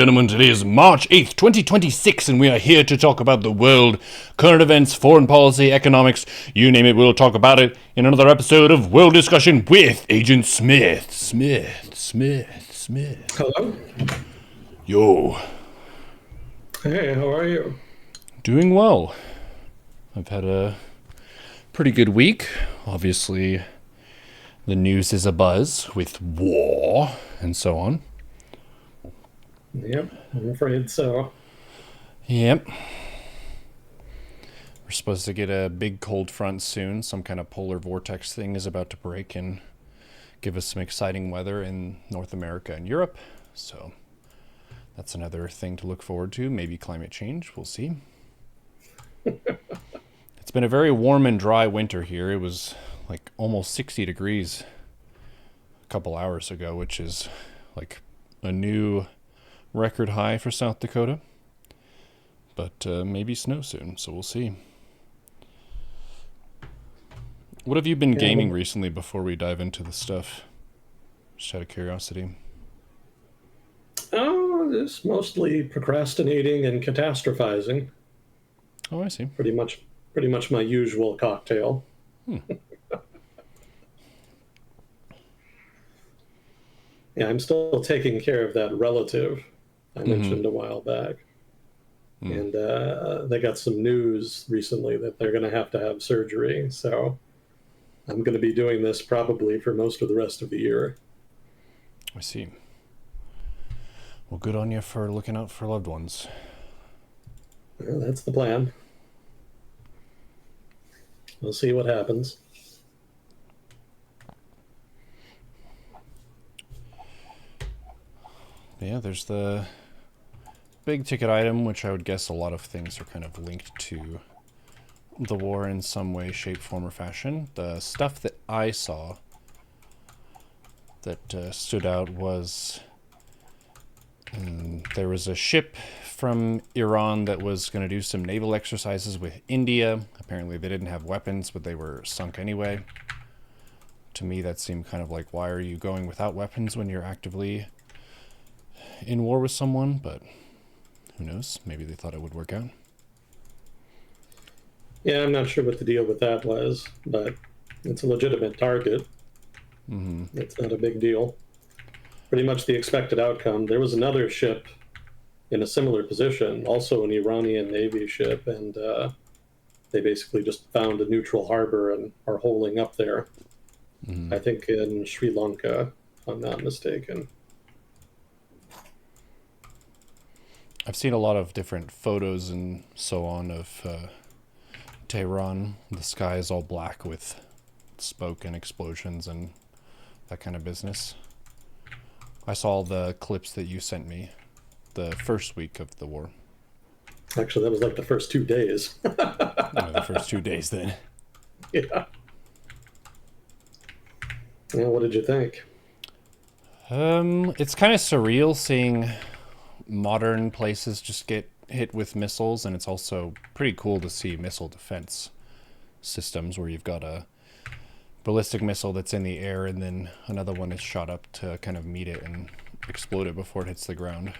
Gentlemen, today is March 8th, 2026, and we are here to talk about the world, current events, foreign policy, economics, you name it, we'll talk about it in another episode of World Discussion with Agent Smith. Smith. Hello. Yo. Hey, how are you? Doing well. I've had a pretty good week. Obviously, the news is abuzz with war and so on. Yep, I'm afraid so. Yep. We're supposed to get a big cold front soon. Some kind of polar vortex thing is about to break and give us some exciting weather in North America and Europe. So that's another thing to look forward to. Maybe climate change. We'll see. It's been a very warm and dry winter here. It was like almost 60 degrees a couple hours ago, which is like a new record high for South Dakota. But maybe snow soon, so we'll see. What have you been gaming recently before we dive into the stuff? Just out of curiosity. Oh, it's mostly procrastinating and catastrophizing. Oh, I see. Pretty much my usual cocktail. Yeah, I'm still taking care of that relative I mentioned a while back. And they got some news recently that they're going to have surgery. So I'm going to be doing this probably for most of the rest of the year. I see. Well, good on you for looking out for loved ones. Well, that's the plan. We'll see what happens. Yeah, there's the big ticket item, which I would guess a lot of things are kind of linked to the war in some way, shape, form, or fashion. The stuff that I saw that stood out was there was a ship from Iran that was going to do some naval exercises with India. Apparently they didn't have weapons, but they were sunk anyway. To me, that seemed kind of like, why are you going without weapons when you're actively in war with someone? But who knows? Maybe they thought it would work out. Yeah, I'm not sure what the deal with that was, but it's a legitimate target. It's not a big deal. Pretty much the expected outcome. There was another ship in a similar position, also an Iranian Navy ship, and they basically just found a neutral harbor and are holding up there. I think in Sri Lanka, if I'm not mistaken. I've seen a lot of different photos and so on of Tehran. The sky is all black with smoke and explosions and that kind of business. I saw the clips that you sent me the first week of the war. Actually, that was like the first 2 days. The first 2 days then. Yeah. Yeah, what did you think? It's kind of surreal seeing modern places just get hit with missiles, and it's also pretty cool to see missile defense systems where you've got a ballistic missile that's in the air and then another one is shot up to kind of meet it and explode it before it hits the ground.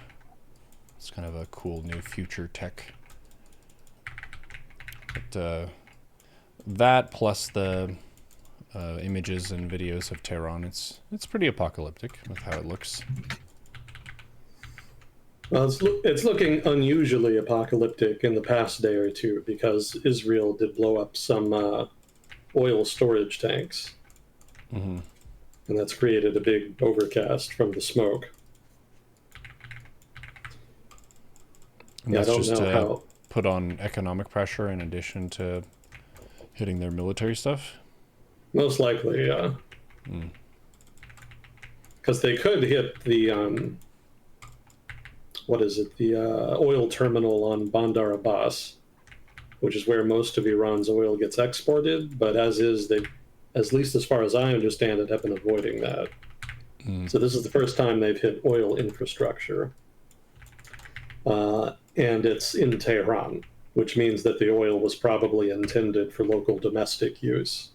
It's kind of a cool new future tech. But that plus the images and videos of Tehran, it's pretty apocalyptic with how it looks. Well, it's looking unusually apocalyptic in the past day or two because Israel did blow up some oil storage tanks. And that's created a big overcast from the smoke. And Yeah, I that's don't just know to how. put on economic pressure in addition to hitting their military stuff. Most likely, yeah. Because they could hit the, what is it, the oil terminal on Bandar Abbas, which is where most of Iran's oil gets exported. But they, at least as far as I understand it, have been avoiding that. So this is the first time they've hit oil infrastructure. And it's in Tehran, which means that the oil was probably intended for local domestic use.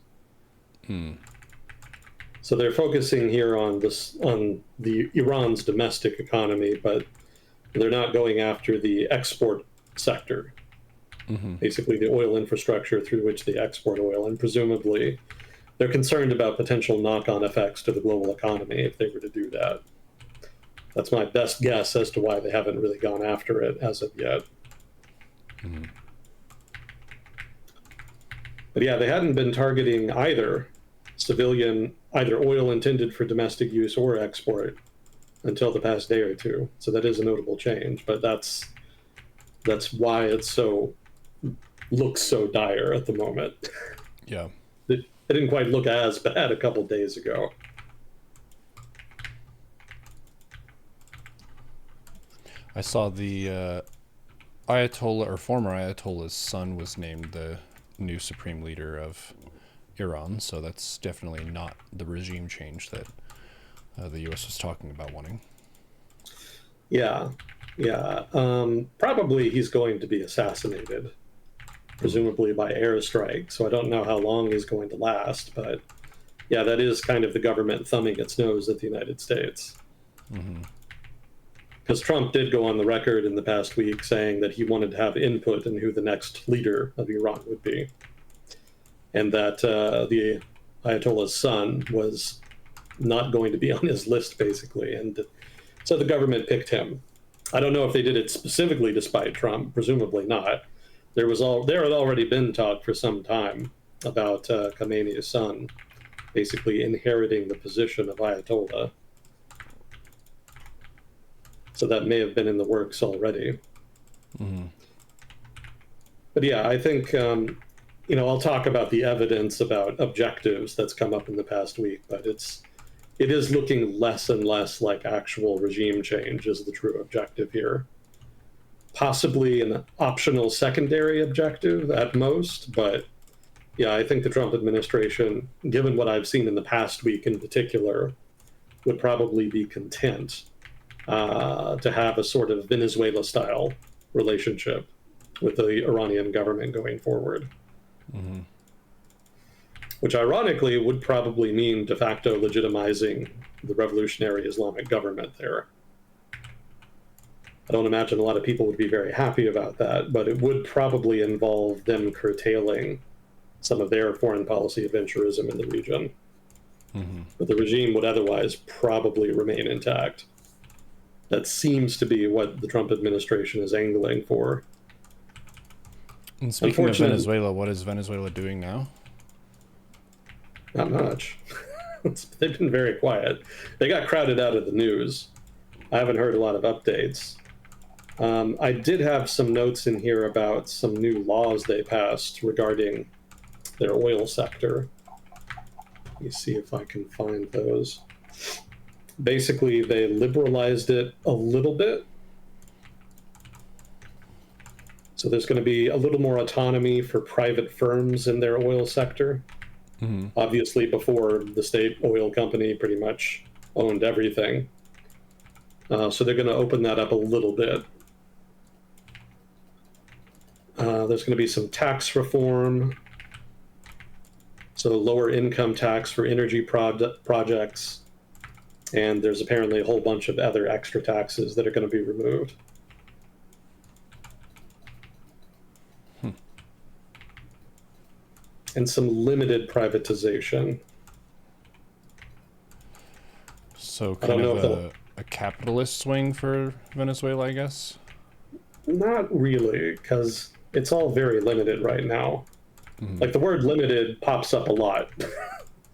So they're focusing here on the Iran's domestic economy, but They're not going after the export sector, basically the oil infrastructure through which they export oil, and presumably they're concerned about potential knock-on effects to the global economy if they were to do that. That's my best guess as to why they haven't really gone after it as of yet. But yeah, they hadn't been targeting either oil intended for domestic use or export until the past day or two. So that is a notable change, but that's why it looks so dire at the moment. Yeah. It didn't quite look as bad a couple days ago. I saw the Ayatollah, or former Ayatollah's son, was named the new supreme leader of Iran, so that's definitely not the regime change that the U.S. was talking about wanting. Yeah. Probably he's going to be assassinated, presumably by airstrike, so I don't know how long he's going to last, but yeah, that is kind of the government thumbing its nose at the United States. Because Trump did go on the record in the past week saying that he wanted to have input in who the next leader of Iran would be, and that the Ayatollah's son was not going to be on his list, basically, and so the government picked him. I don't know if they did it specifically to spite Trump, presumably not. There had already been talk for some time about Khamenei's son basically inheriting the position of Ayatollah. So that may have been in the works already. But yeah, I think, I'll talk about the evidence about objectives that's come up in the past week, but it is looking less and less like actual regime change is the true objective here. Possibly an optional secondary objective at most, but yeah, I think the Trump administration, given what I've seen in the past week in particular, would probably be content to have a sort of Venezuela-style relationship with the Iranian government going forward. Which ironically would probably mean de facto legitimizing the revolutionary Islamic government there. I don't imagine a lot of people would be very happy about that, but it would probably involve them curtailing some of their foreign policy adventurism in the region. But the regime would otherwise probably remain intact. That seems to be what the Trump administration is angling for. And speaking of Venezuela, what is Venezuela doing now? Not much. They've been very quiet. They got crowded out of the news. I haven't heard a lot of updates. I did have some notes in here about some new laws they passed regarding their oil sector. Let me see if I can find those. Basically, they liberalized it a little bit. So there's going to be a little more autonomy for private firms in their oil sector. Obviously, before, the state oil company pretty much owned everything. So they're going to open that up a little bit. There's going to be some tax reform. So lower income tax for energy projects. And there's apparently a whole bunch of other extra taxes that are going to be removed. And some limited privatization. So kind of a capitalist swing for Venezuela, I guess? Not really, because it's all very limited right now. Like the word limited pops up a lot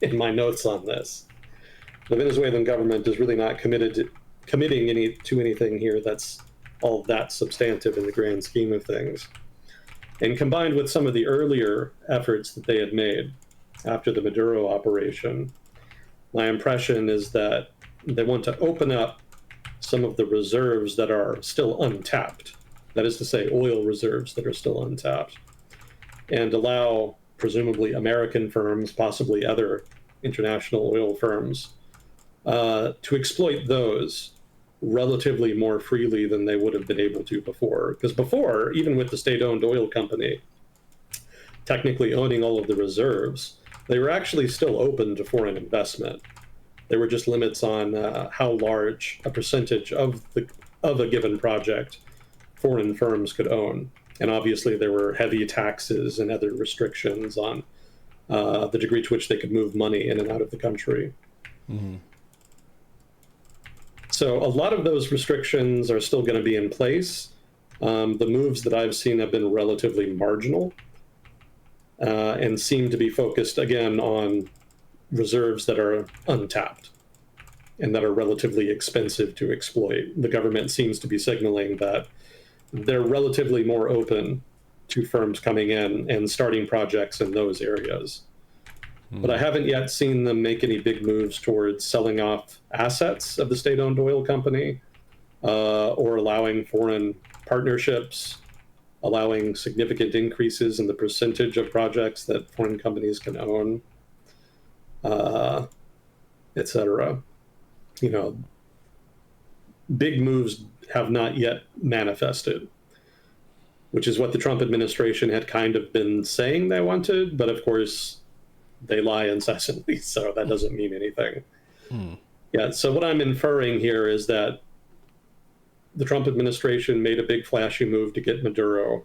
in my notes on this. The Venezuelan government is really not committing to anything here that's all that substantive in the grand scheme of things. And combined with some of the earlier efforts that they had made after the Maduro operation, my impression is that they want to open up some of the reserves that are still untapped. That is to say, oil reserves that are still untapped, and allow presumably American firms, possibly other international oil firms, to exploit those relatively more freely than they would have been able to before. Because before, even with the state-owned oil company technically owning all of the reserves, they were actually still open to foreign investment. There were just limits on how large a percentage of the of a given project foreign firms could own. And obviously, there were heavy taxes and other restrictions on the degree to which they could move money in and out of the country. Mm-hmm. So a lot of those restrictions are still going to be in place. The moves that I've seen have been relatively marginal and seem to be focused, again, on reserves that are untapped and that are relatively expensive to exploit. The government seems to be signaling that they're relatively more open to firms coming in and starting projects in those areas. But I haven't yet seen them make any big moves towards selling off assets of the state-owned oil company or allowing foreign partnerships, allowing significant increases in the percentage of projects that foreign companies can own, etc. You know, big moves have not yet manifested, which is what the Trump administration had kind of been saying they wanted, but of course they lie incessantly, so that doesn't mean anything. Yeah, so what I'm inferring here is that the Trump administration made a big flashy move to get Maduro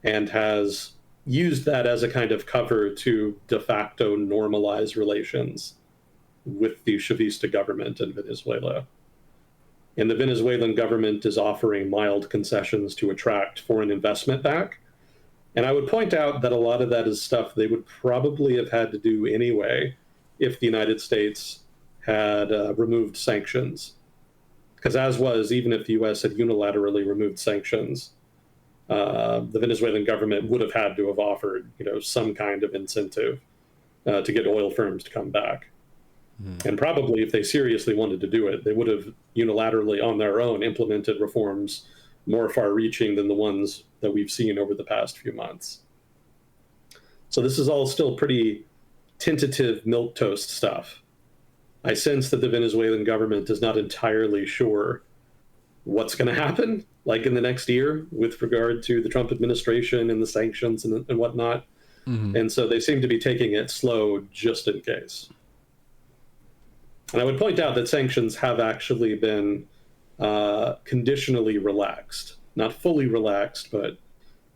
and has used that as a kind of cover to de facto normalize relations with the Chavista government in Venezuela. And the Venezuelan government is offering mild concessions to attract foreign investment back. And I would point out that a lot of that is stuff they would probably have had to do anyway if the United States had removed sanctions. Because as was, even if the US had unilaterally removed sanctions, the Venezuelan government would have had to have offered, some kind of incentive to get oil firms to come back. And probably if they seriously wanted to do it, they would have unilaterally on their own implemented reforms more far-reaching than the ones that we've seen over the past few months. So this is all still pretty tentative milquetoast stuff. I sense that the Venezuelan government is not entirely sure what's going to happen, like in the next year, with regard to the Trump administration and the sanctions and whatnot. And so they seem to be taking it slow just in case. And I would point out that sanctions have actually been conditionally relaxed, not fully relaxed, but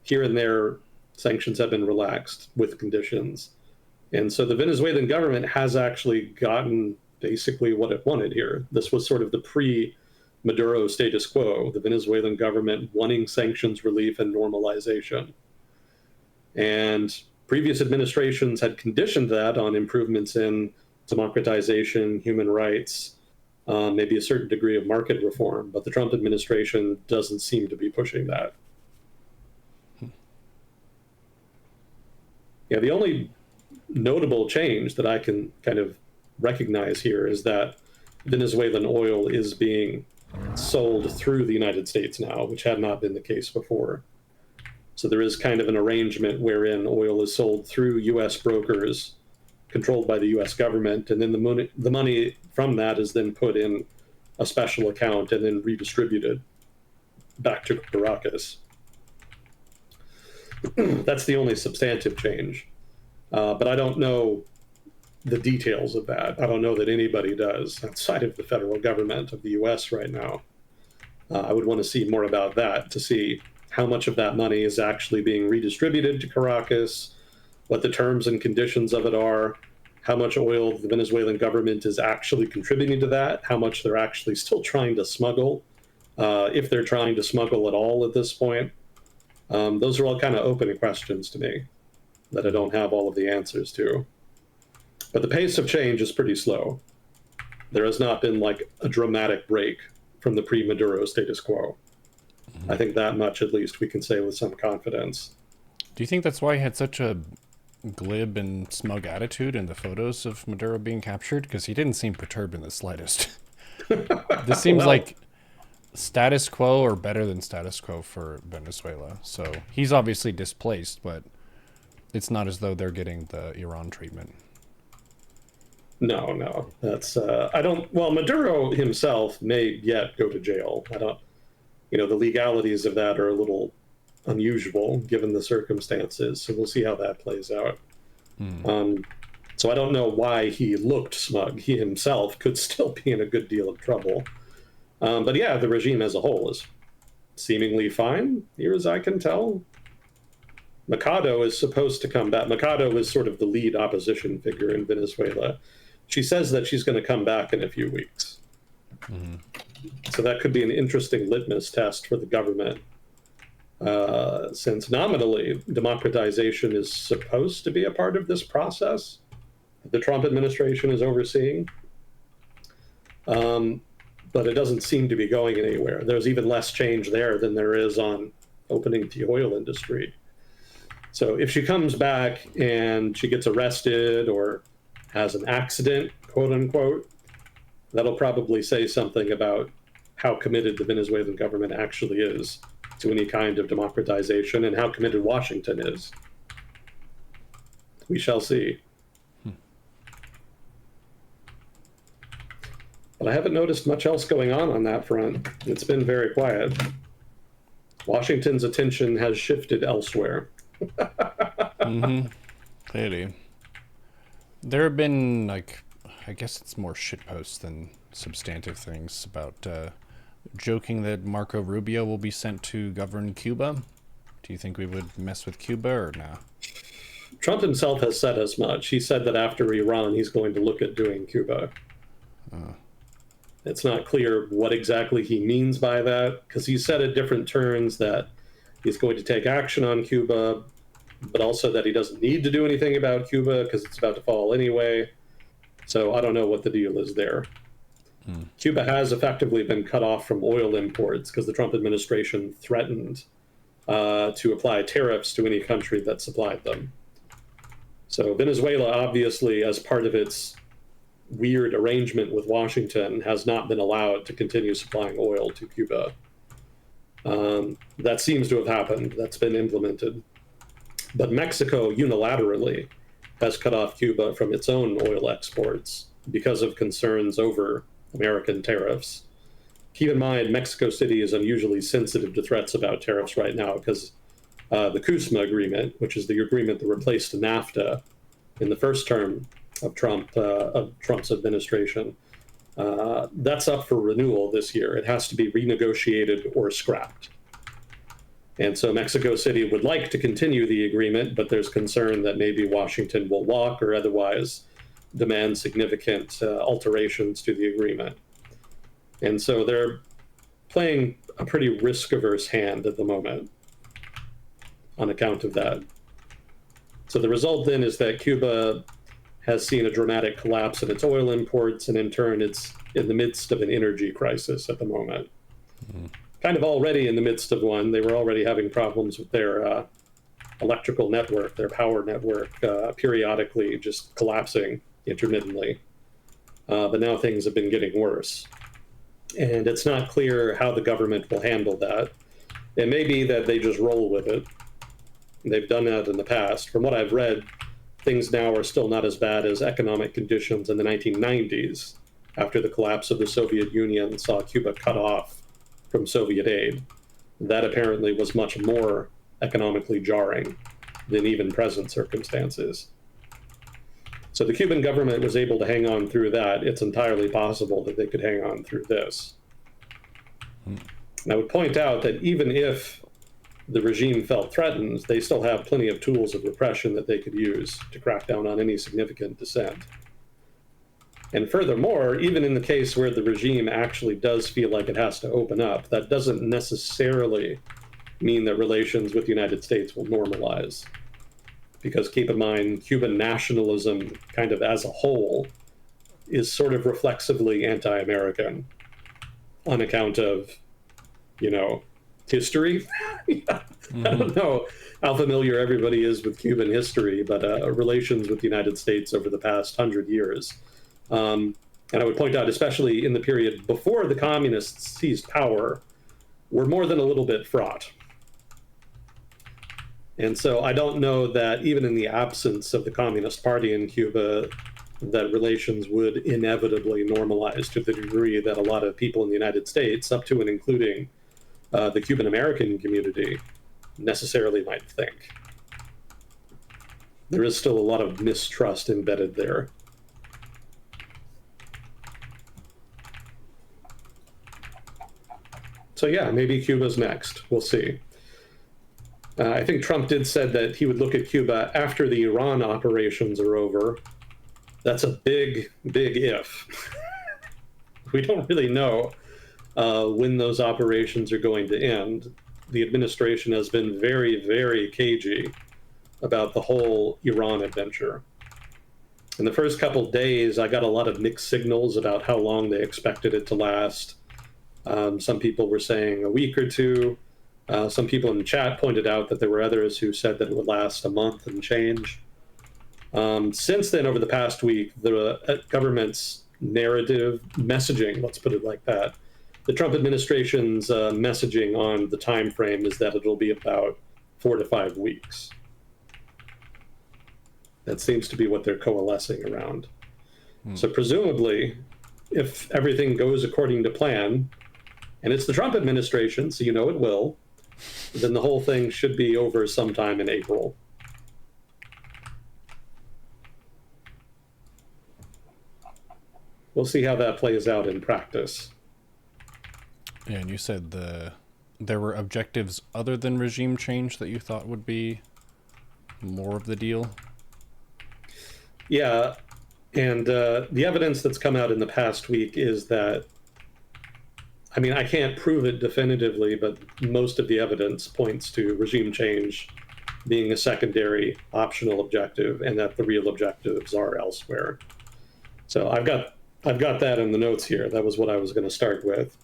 here and there, sanctions have been relaxed with conditions. And so the Venezuelan government has actually gotten basically what it wanted here. This was sort of the pre-Maduro status quo, the Venezuelan government wanting sanctions relief and normalization. And previous administrations had conditioned that on improvements in democratization, human rights, maybe a certain degree of market reform, but the Trump administration doesn't seem to be pushing that. Yeah, the only notable change that I can kind of recognize here is that Venezuelan oil is being sold through the United States now, which had not been the case before. So there is kind of an arrangement wherein oil is sold through U.S. brokers controlled by the U.S. government, and then the money from that is then put in a special account and then redistributed back to Caracas. That's the only substantive change. But I don't know the details of that. I don't know that anybody does outside of the federal government of the U.S. right now. I would want to see more about that to see how much of that money is actually being redistributed to Caracas, what the terms and conditions of it are, how much oil the Venezuelan government is actually contributing to that, how much they're actually still trying to smuggle, if they're trying to smuggle at all at this point. Those are all kind of open questions to me that I don't have all of the answers to. But the pace of change is pretty slow. There has not been like a dramatic break from the pre-Maduro status quo. I think that much, at least, we can say with some confidence. Do you think that's why he had such a glib and smug attitude in the photos of Maduro being captured? Because he didn't seem perturbed in the slightest. This seems like status quo or better than status quo for Venezuela. So he's obviously displaced, but it's not as though they're getting the Iran treatment. No, that's Maduro himself may yet go to jail. I don't, the legalities of that are a little unusual given the circumstances. So we'll see how that plays out. So I don't know why he looked smug. He himself could still be in a good deal of trouble. But yeah, the regime as a whole is seemingly fine, here as I can tell. Mercado is supposed to come back. Mercado is sort of the lead opposition figure in Venezuela. She says that she's going to come back in a few weeks. So that could be an interesting litmus test for the government, since nominally democratization is supposed to be a part of this process the Trump administration is overseeing. But it doesn't seem to be going anywhere. There's even less change there than there is on opening the oil industry. So if she comes back and she gets arrested or has an accident, quote unquote, that'll probably say something about how committed the Venezuelan government actually is to any kind of democratization and how committed Washington is. We shall see. But I haven't noticed much else going on that front. It's been very quiet. Washington's attention has shifted elsewhere. Clearly. There have been, like, I guess it's more shitposts than substantive things about joking that Marco Rubio will be sent to govern Cuba. Do you think we would mess with Cuba or no? Trump himself has said as much. He said that after Iran, he's going to look at doing Cuba. It's not clear what exactly he means by that, because he said at different turns that he's going to take action on Cuba, but also that he doesn't need to do anything about Cuba because it's about to fall anyway. So I don't know what the deal is there. Cuba has effectively been cut off from oil imports because the Trump administration threatened to apply tariffs to any country that supplied them. So Venezuela, obviously, as part of its weird arrangement with Washington, has not been allowed to continue supplying oil to Cuba. That seems to have happened. That's been implemented. But Mexico unilaterally has cut off Cuba from its own oil exports because of concerns over American tariffs. Keep in mind, Mexico City is unusually sensitive to threats about tariffs right now because the CUSMA agreement, which is the agreement that replaced NAFTA in the first term of Trump's administration, that's up for renewal this year. It has to be renegotiated or scrapped. And so Mexico City would like to continue the agreement, but there's concern that maybe Washington will walk or otherwise demand significant alterations to the agreement. And so they're playing a pretty risk-averse hand at the moment on account of that. So the result then is that Cuba has seen a dramatic collapse in its oil imports, and in turn, it's in the midst of an energy crisis at the moment. Kind of already in the midst of one. They were already having problems with their electrical network, their power network, periodically just collapsing intermittently. But now things have been getting worse. And it's not clear how the government will handle that. It may be that they just roll with it. They've done that in the past. From what I've read, things now are still not as bad as economic conditions in the 1990s, after the collapse of the Soviet Union saw Cuba cut off from Soviet aid. That apparently was much more economically jarring than even present circumstances. So the Cuban government was able to hang on through that. It's entirely possible that they could hang on through this. And I would point out that even if the regime felt threatened, they still have plenty of tools of repression that they could use to crack down on any significant dissent. And furthermore, even in the case where the regime actually does feel like it has to open up, that doesn't necessarily mean that relations with the United States will normalize. Because keep in mind, Cuban nationalism, kind of as a whole, is sort of reflexively anti-American on account of, history. I don't know how familiar everybody is with Cuban history, but relations with the United States over the past 100 years. And I would point out, especially in the period before the communists seized power, were more than a little bit fraught. And so I don't know that even in the absence of the Communist Party in Cuba, that relations would inevitably normalize to the degree that a lot of people in the United States, up to and including the Cuban American community, necessarily might think. There is still a lot of mistrust embedded there. So yeah, maybe Cuba's next. We'll see. I think Trump did said that he would look at Cuba after the Iran operations are over. That's a big, big if. We don't really know when those operations are going to end. The administration has been very, very cagey about the whole Iran adventure. In the first couple of days, I got a lot of mixed signals about how long they expected it to last. Some people were saying a week or two. Some people in the chat pointed out that there were others who said that it would last a month and change. Since then, over the past week, the government's narrative messaging, let's put it like that, the Trump administration's messaging on the time frame is that it'll be about 4 to 5 weeks. That seems to be what they're coalescing around. So presumably, if everything goes according to plan, and it's the Trump administration, so you know it will, then the whole thing should be over sometime in April. We'll see how that plays out in practice. Yeah, and you said there were objectives other than regime change that you thought would be more of the deal? Yeah, and the evidence that's come out in the past week is that, I mean, I can't prove it definitively, but most of the evidence points to regime change being a secondary optional objective, and that the real objectives are elsewhere. So I've got that in the notes here. That was what I was going to start with.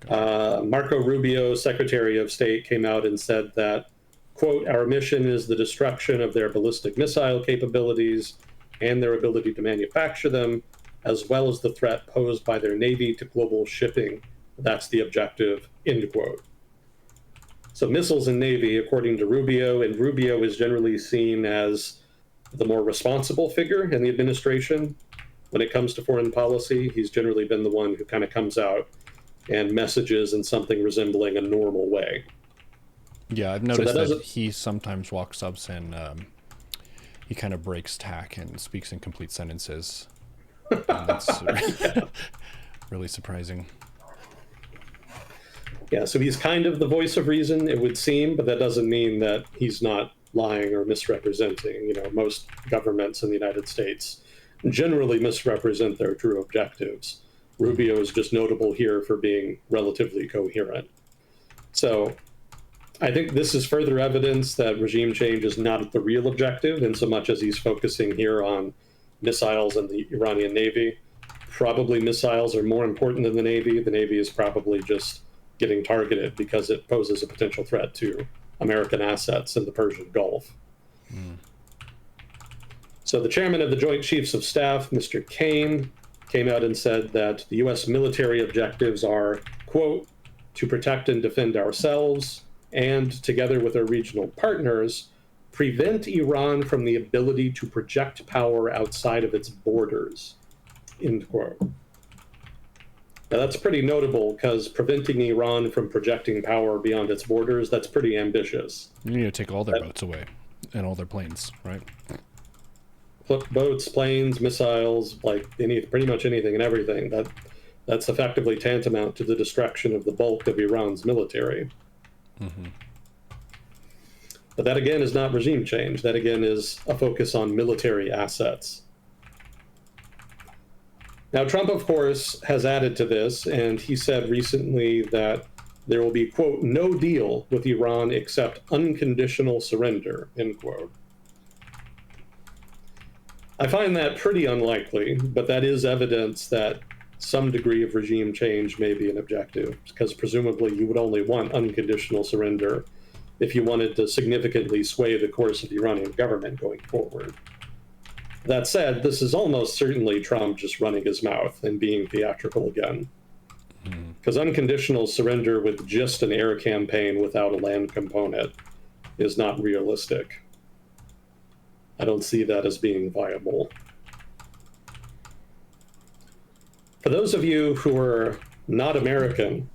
Marco Rubio, Secretary of State, came out and said that, quote, "Our mission is the destruction of their ballistic missile capabilities and their ability to manufacture them, as well as the threat posed by their Navy to global shipping. That's the objective," end quote. So missiles and Navy, according to Rubio, and Rubio is generally seen as the more responsible figure in the administration when it comes to foreign policy. He's generally been the one who kind of comes out and messages in something resembling a normal way. Yeah, I've noticed that he sometimes walks up and he kind of breaks tack and speaks in complete sentences. And that's really surprising. Yeah, so he's kind of the voice of reason, it would seem, but that doesn't mean that he's not lying or misrepresenting. You know, most governments in the United States generally misrepresent their true objectives. Rubio is just notable here for being relatively coherent. So I think this is further evidence that regime change is not the real objective, in so much as he's focusing here on missiles and the Iranian Navy. Probably missiles are more important than the Navy. The Navy is probably just getting targeted because it poses a potential threat to American assets in the Persian Gulf. So the chairman of the Joint Chiefs of Staff, Mr. Kane, came out and said that the U.S. military objectives are, quote, "to protect and defend ourselves, and, together with our regional partners, prevent Iran from the ability to project power outside of its borders," end quote. Now, that's pretty notable, because preventing Iran from projecting power beyond its borders, that's pretty ambitious. You need to take all their boats away and all their planes, right? Boats, planes, missiles, like pretty much anything and everything. That's effectively tantamount to the destruction of the bulk of Iran's military. But that, again, is not regime change. That, again, is a focus on military assets. Now, Trump, of course, has added to this, and he said recently that there will be, quote, "no deal with Iran except unconditional surrender," end quote. I find that pretty unlikely, but that is evidence that some degree of regime change may be an objective, because presumably you would only want unconditional surrender if you wanted to significantly sway the course of the Iranian government going forward. That said, this is almost certainly Trump just running his mouth and being theatrical again. Because unconditional surrender with just an air campaign without a land component is not realistic. I don't see that as being viable. For those of you who are not American,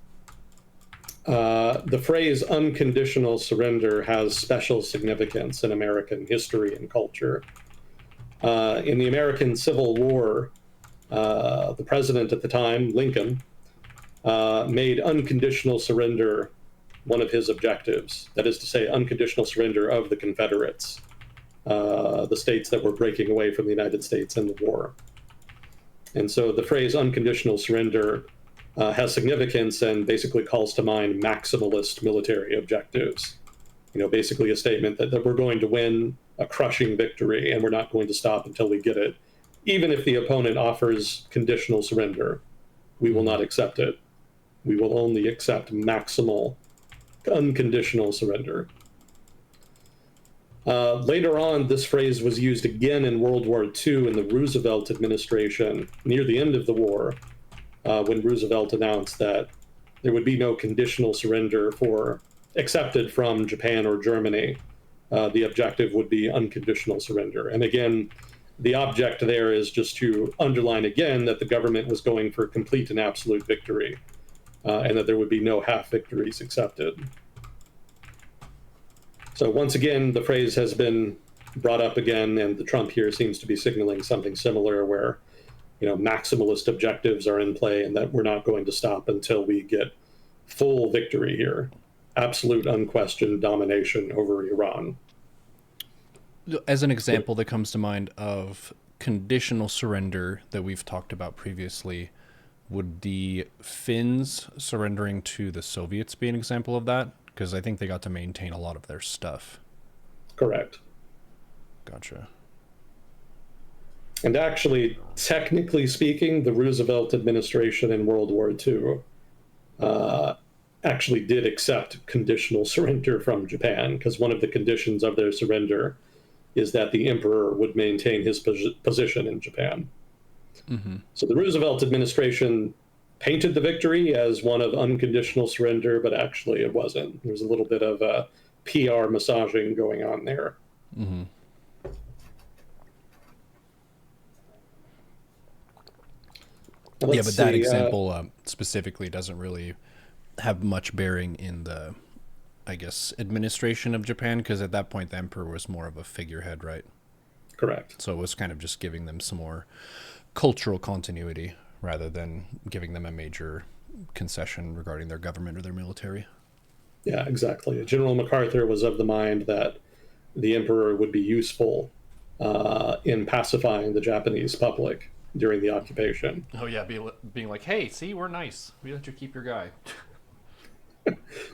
the phrase unconditional surrender has special significance in American history and culture. In the American Civil War, the president at the time, Lincoln, made unconditional surrender one of his objectives. That is to say, unconditional surrender of the Confederates, the states that were breaking away from the United States in the war. And so the phrase unconditional surrender has significance and basically calls to mind maximalist military objectives. Basically a statement that we're going to win a crushing victory and we're not going to stop until we get it. Even if the opponent offers conditional surrender, we will not accept it. We will only accept maximal, unconditional surrender. Later on, this phrase was used again in World War II in the Roosevelt administration near the end of the war, when Roosevelt announced that there would be no conditional surrender accepted from Japan or Germany. The objective would be unconditional surrender. And again, the object there is just to underline again that the government was going for complete and absolute victory, and that there would be no half victories accepted. So once again, the phrase has been brought up again, and the Trump here seems to be signaling something similar where, maximalist objectives are in play and that we're not going to stop until we get full victory here. Absolute, unquestioned domination over Iran. As an example that comes to mind of conditional surrender that we've talked about previously, would the Finns surrendering to the Soviets be an example of that? Because I think they got to maintain a lot of their stuff. Correct. Gotcha. And actually, technically speaking, the Roosevelt administration in World War II actually did accept conditional surrender from Japan, because one of the conditions of their surrender is that the emperor would maintain his position in Japan. Mm-hmm. So the Roosevelt administration painted the victory as one of unconditional surrender, but actually it wasn't. There's a little bit of PR massaging going on there. Mm-hmm. Yeah, but that example specifically doesn't really have much bearing in the, I guess, administration of Japan, because at that point the emperor was more of a figurehead, right? Correct. So it was kind of just giving them some more cultural continuity rather than giving them a major concession regarding their government or their military. Yeah, exactly. General MacArthur was of the mind that the emperor would be useful in pacifying the Japanese public during the occupation. Oh yeah, being like, hey, see, we're nice. We let you keep your guy.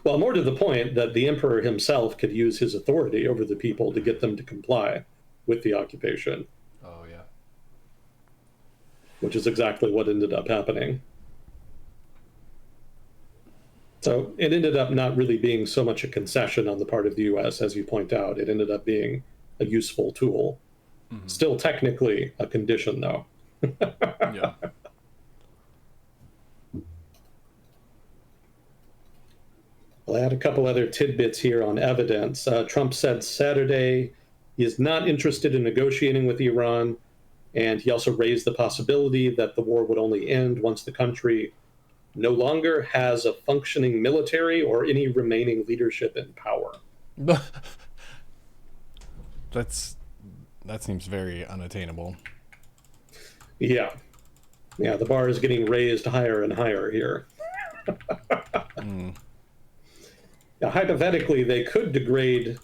Well, more to the point that the emperor himself could use his authority over the people to get them to comply with the occupation. Oh yeah. Which is exactly what ended up happening. So it ended up not really being so much a concession on the part of the U.S., as you point out. It ended up being a useful tool. Mm-hmm. Still technically a condition, though. Yeah. Well, I had a couple other tidbits here on evidence. Trump said Saturday he is not interested in negotiating with Iran, and he also raised the possibility that the war would only end once the country no longer has a functioning military or any remaining leadership in power. That seems very unattainable. Yeah, the bar is getting raised higher and higher here. Now, hypothetically, they could degrade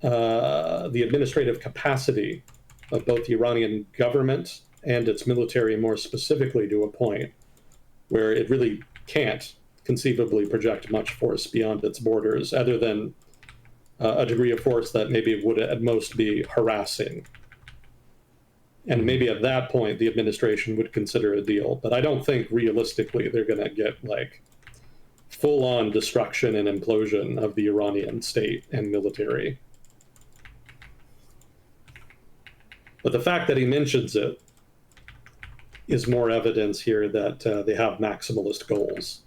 the administrative capacity of both the Iranian government and its military more specifically to a point where it really can't conceivably project much force beyond its borders, other than a degree of force that maybe would at most be harassing. And maybe at that point, the administration would consider a deal. But I don't think realistically they're going to get like full-on destruction and implosion of the Iranian state and military. But the fact that he mentions it is more evidence here that they have maximalist goals.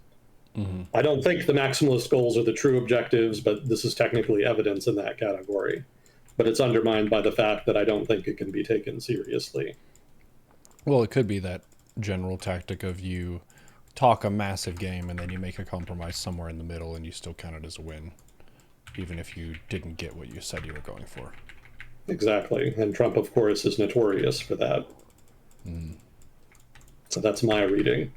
Mm-hmm. I don't think the maximalist goals are the true objectives, but this is technically evidence in that category. But it's undermined by the fact that I don't think it can be taken seriously. Well, it could be that general tactic of you talk a massive game and then you make a compromise somewhere in the middle and you still count it as a win, even if you didn't get what you said you were going for. Exactly. And Trump, of course, is notorious for that. Mm. So that's my reading.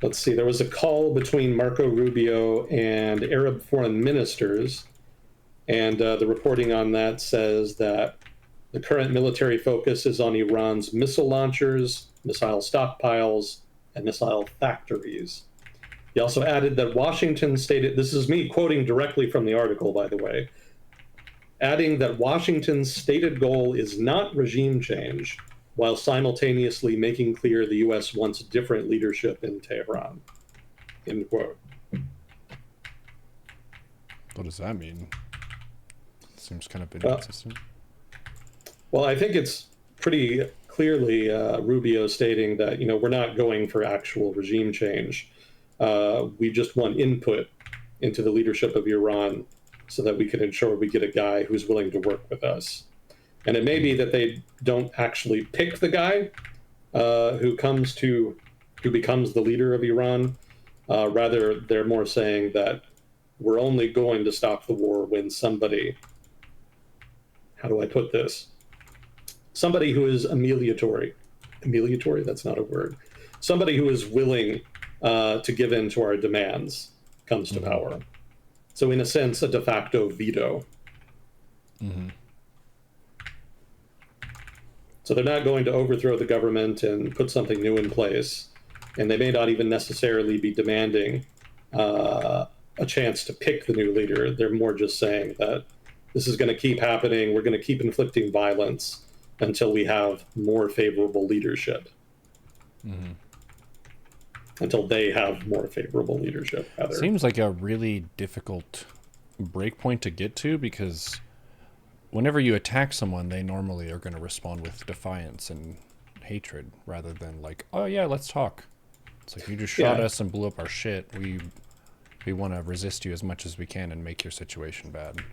let's see, there was a call between Marco Rubio and Arab foreign ministers, and the reporting on that says that the current military focus is on Iran's missile launchers, missile stockpiles, and missile factories. He also added that Washington stated, this is me quoting directly from the article, by the way, adding that Washington's stated goal is not regime change, while simultaneously making clear the U.S. wants different leadership in Tehran. End quote. What does that mean? Seems kind of inconsistent. Well, I think it's pretty clearly Rubio stating that, we're not going for actual regime change. We just want input into the leadership of Iran so that we can ensure we get a guy who's willing to work with us. And it may be that they don't actually pick the guy who becomes the leader of Iran. Rather, they're more saying that we're only going to stop the war when somebody, how do I put this? Somebody who is amelioratory, that's not a word. Somebody who is willing to give in to our demands comes to power. So in a sense, a de facto veto. So they're not going to overthrow the government and put something new in place. And they may not even necessarily be demanding a chance to pick the new leader. They're more just saying that this is going to keep happening. We're going to keep inflicting violence until we have more favorable leadership. Until they have more favorable leadership, rather. Seems like a really difficult breakpoint to get to, because whenever you attack someone, they normally are going to respond with defiance and hatred rather than like, oh yeah, let's talk. It's like, you just shot us and blew up our shit. We want to resist you as much as we can and make your situation bad.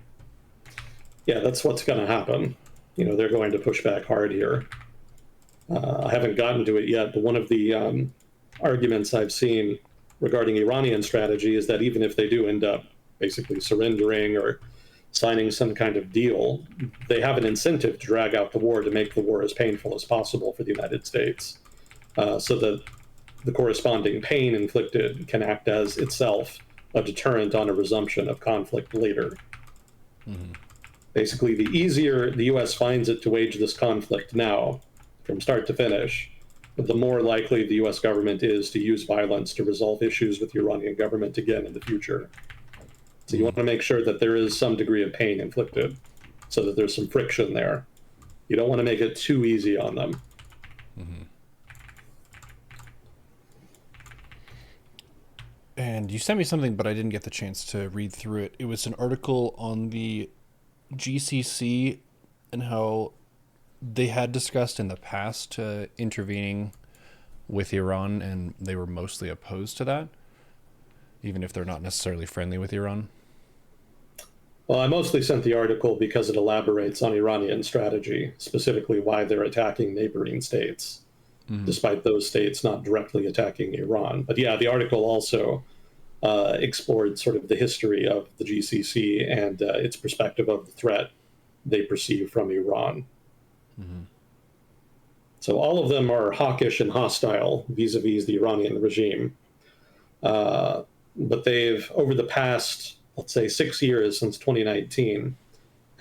Yeah, that's what's going to happen. They're going to push back hard here. I haven't gotten to it yet, but one of the arguments I've seen regarding Iranian strategy is that even if they do end up basically surrendering or signing some kind of deal, they have an incentive to drag out the war, to make the war as painful as possible for the United States, so that the corresponding pain inflicted can act as itself a deterrent on a resumption of conflict later. Basically, the easier the U.S. finds it to wage this conflict now, from start to finish, the more likely the U.S. government is to use violence to resolve issues with the Iranian government again in the future. So you want to make sure that there is some degree of pain inflicted, so that there's some friction there. You don't want to make it too easy on them. And you sent me something, but I didn't get the chance to read through it. It was an article on the GCC and how they had discussed in the past intervening with Iran, and they were mostly opposed to that, even if they're not necessarily friendly with Iran. Well, I mostly sent the article because it elaborates on Iranian strategy, specifically why they're attacking neighboring states, despite those states not directly attacking Iran. But yeah, the article also explored sort of the history of the GCC and its perspective of the threat they perceive from Iran. So all of them are hawkish and hostile vis-a-vis the Iranian regime. But they've, over the past, let's say, 6 years since 2019,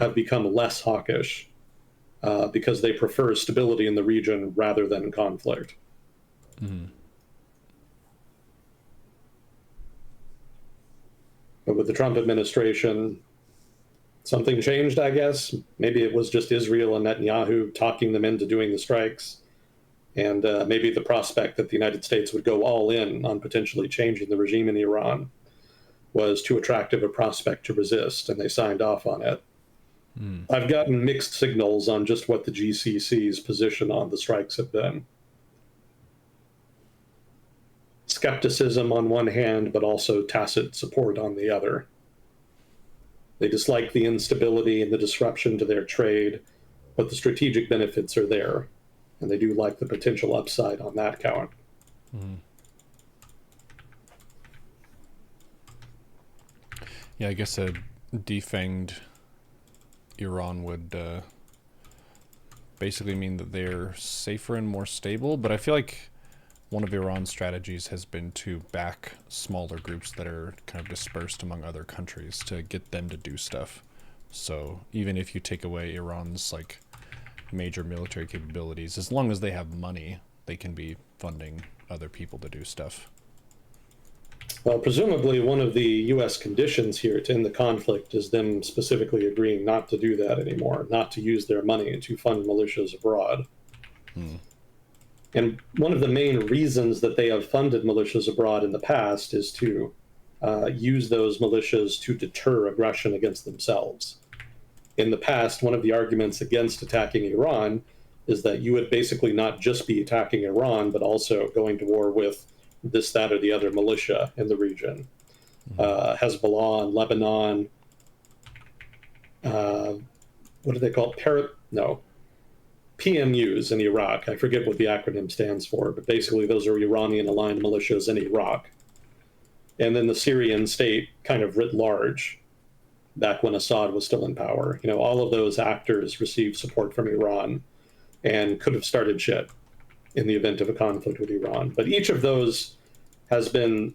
have become less hawkish because they prefer stability in the region rather than conflict. But with the Trump administration, something changed, I guess. Maybe it was just Israel and Netanyahu talking them into doing the strikes. And maybe the prospect that the United States would go all in on potentially changing the regime in Iran was too attractive a prospect to resist, and they signed off on it. I've gotten mixed signals on just what the GCC's position on the strikes have been. Skepticism on one hand, but also tacit support on the other. They dislike the instability and the disruption to their trade, but the strategic benefits are there, and they do like the potential upside on that count. Yeah, I guess a defanged Iran would basically mean that they're safer and more stable, but I feel like one of Iran's strategies has been to back smaller groups that are kind of dispersed among other countries to get them to do stuff. So even if you take away Iran's like major military capabilities, as long as they have money, they can be funding other people to do stuff. Well, presumably one of the U.S. conditions here to end the conflict is them specifically agreeing not to do that anymore, not to use their money to fund militias abroad. And one of the main reasons that they have funded militias abroad in the past is to use those militias to deter aggression against themselves. In the past, one of the arguments against attacking Iran is that you would basically not just be attacking Iran, but also going to war with this, that, or the other militia in the region. Hezbollah in Lebanon. What do they call it? PMUs in Iraq. I forget what the acronym stands for, but basically those are Iranian-aligned militias in Iraq. And then the Syrian state kind of writ large, back when Assad was still in power. You know, all of those actors received support from Iran and could have started shit in the event of a conflict with Iran. But each of those has been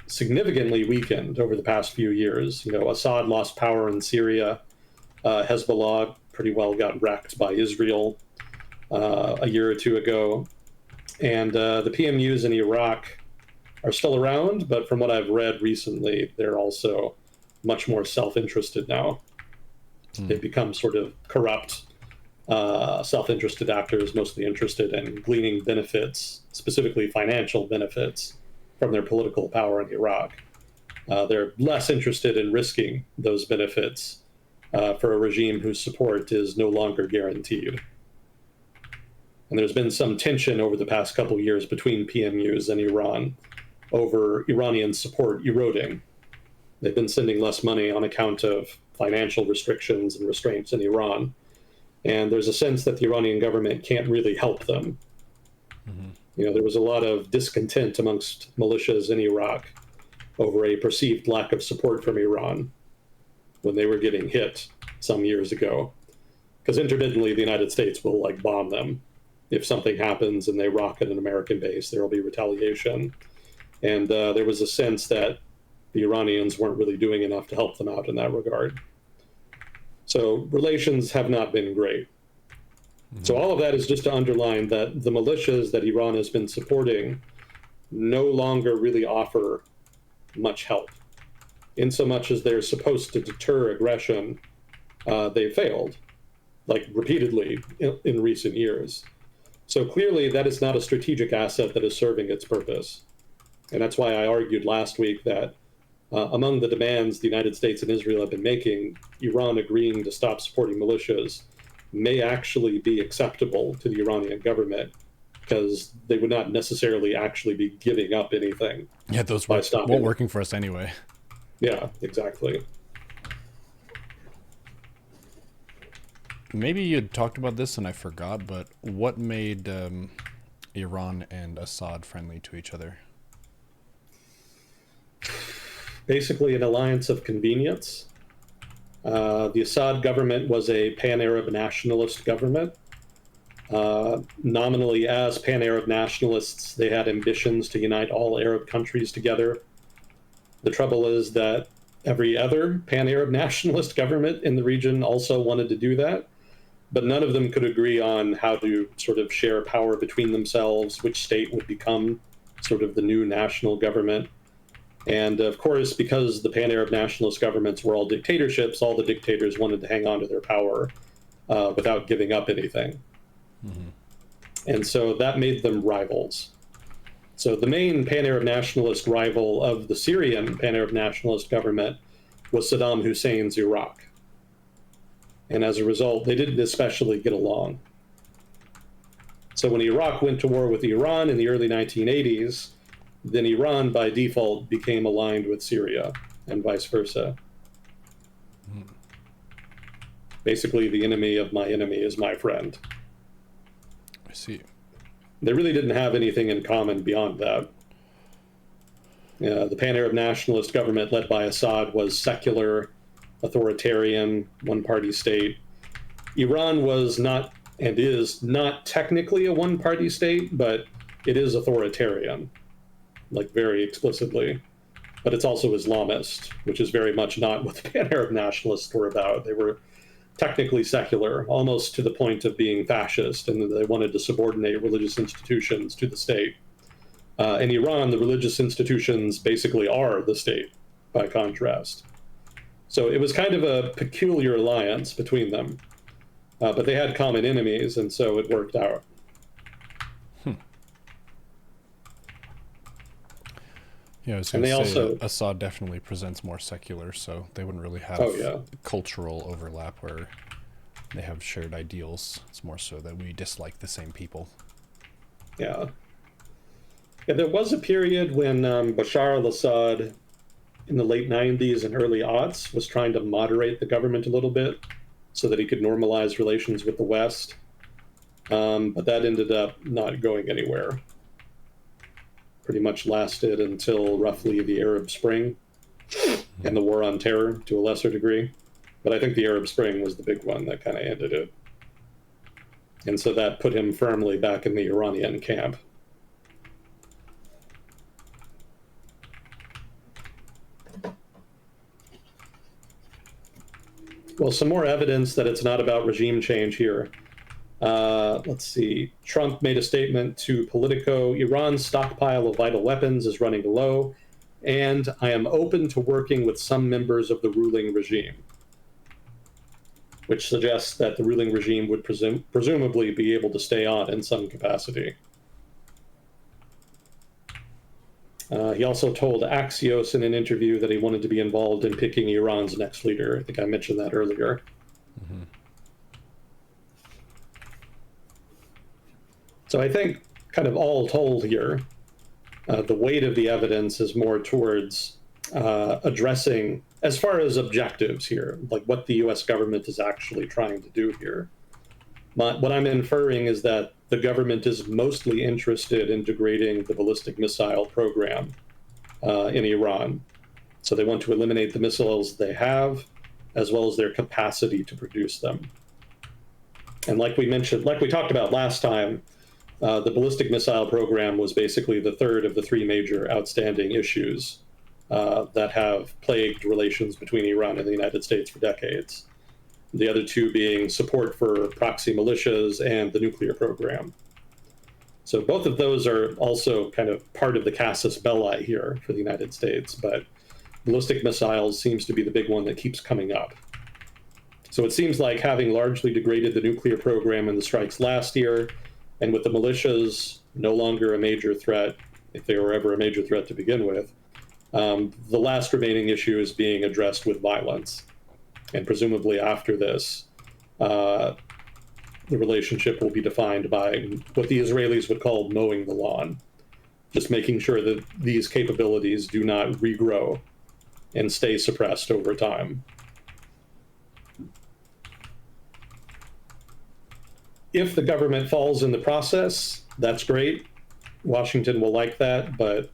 significantly weakened over the past few years. You know, Assad lost power in Syria. Hezbollah pretty well got wrecked by Israel a year or two ago. And the PMUs in Iraq are still around, but from what I've read recently, they're also much more self-interested now. They've become sort of corrupt, self-interested actors, mostly interested in gleaning benefits, specifically financial benefits, from their political power in Iraq. They're less interested in risking those benefits for a regime whose support is no longer guaranteed. And there's been some tension over the past couple years between PMUs and Iran over Iranian support eroding. They've been sending less money on account of financial restrictions and restraints in Iran. And there's a sense that the Iranian government can't really help them. You know, there was a lot of discontent amongst militias in Iraq over a perceived lack of support from Iran when they were getting hit some years ago. Because intermittently, the United States will like bomb them. If something happens and they rocket an American base, there will be retaliation. And there was a sense that the Iranians weren't really doing enough to help them out in that regard. So relations have not been great. So all of that is just to underline that the militias that Iran has been supporting no longer really offer much help. In so much as they're supposed to deter aggression, they failed, like repeatedly in recent years. So clearly that is not a strategic asset that is serving its purpose. And that's why I argued last week that among the demands the United States and Israel have been making, Iran agreeing to stop supporting militias may actually be acceptable to the Iranian government, because they would not necessarily actually be giving up anything. Yeah, those weren't working for us anyway. Yeah, exactly. Maybe you had talked about this and I forgot, but what made Iran and Assad friendly to each other? Basically an alliance of convenience. The Assad government was a pan-Arab nationalist government. Nominally as pan-Arab nationalists, they had ambitions to unite all Arab countries together. The trouble is that every other pan-Arab nationalist government in the region also wanted to do that, but none of them could agree on how to sort of share power between themselves, which state would become sort of the new national government. And of course, because the pan-Arab nationalist governments were all dictatorships, all the dictators wanted to hang on to their power without giving up anything. And so that made them rivals. So the main pan-Arab nationalist rival of the Syrian pan-Arab nationalist government was Saddam Hussein's Iraq. And as a result, they didn't especially get along. So when Iraq went to war with Iran in the early 1980s, then Iran, by default, became aligned with Syria, and vice versa. Basically, the enemy of my enemy is my friend. I see. They really didn't have anything in common beyond that. The pan-Arab nationalist government led by Assad was secular, authoritarian, one-party state. Iran was not, and is not technically a one-party state, but it is authoritarian, like very explicitly, but it's also Islamist, which is very much not what the Pan-Arab nationalists were about. They were technically secular, almost to the point of being fascist, and they wanted to subordinate religious institutions to the state. In Iran, the religious institutions basically are the state, by contrast. So it was kind of a peculiar alliance between them, but they had common enemies, and so it worked out. Yeah, I was And going they to say also, Assad definitely presents more secular, so they wouldn't really have oh yeah, cultural overlap where they have shared ideals. It's more so that we dislike the same people. yeah. Yeah, there was a period when Bashar al-Assad in the late 90s and early aughts was trying to moderate the government a little bit so that he could normalize relations with the West. But that ended up not going anywhere. Pretty much lasted until roughly the Arab Spring and the War on Terror to a lesser degree. But I think the Arab Spring was the big one that kind of ended it. And so that put him firmly back in the Iranian camp. Well, some more evidence that it's not about regime change here. Let's see. Trump made a statement to Politico: Iran's stockpile of vital weapons is running low, and I am open to working with some members of the ruling regime, which suggests that the ruling regime would presumably be able to stay on in some capacity. He also told Axios in an interview that he wanted to be involved in picking Iran's next leader. I think I mentioned that earlier. Mm-hmm. So I think, kind of all told here, the weight of the evidence is more towards addressing, as far as objectives here, like what the US government is actually trying to do here. What I'm inferring is that the government is mostly interested in degrading the ballistic missile program in Iran. So they want to eliminate the missiles they have, as well as their capacity to produce them. And like we mentioned, like we talked about last time, the ballistic missile program was basically the third of the three major outstanding issues that have plagued relations between Iran and the United States for decades. The other two being support for proxy militias and the nuclear program. So both of those are also kind of part of the casus belli here for the United States, but ballistic missiles seems to be the big one that keeps coming up. So it seems like, having largely degraded the nuclear program in the strikes last year, and with the militias no longer a major threat, if they were ever a major threat to begin with, the last remaining issue is being addressed with violence. And presumably after this, the relationship will be defined by what the Israelis would call mowing the lawn, just making sure that these capabilities do not regrow and stay suppressed over time. If the government falls in the process, that's great. Washington will like that, but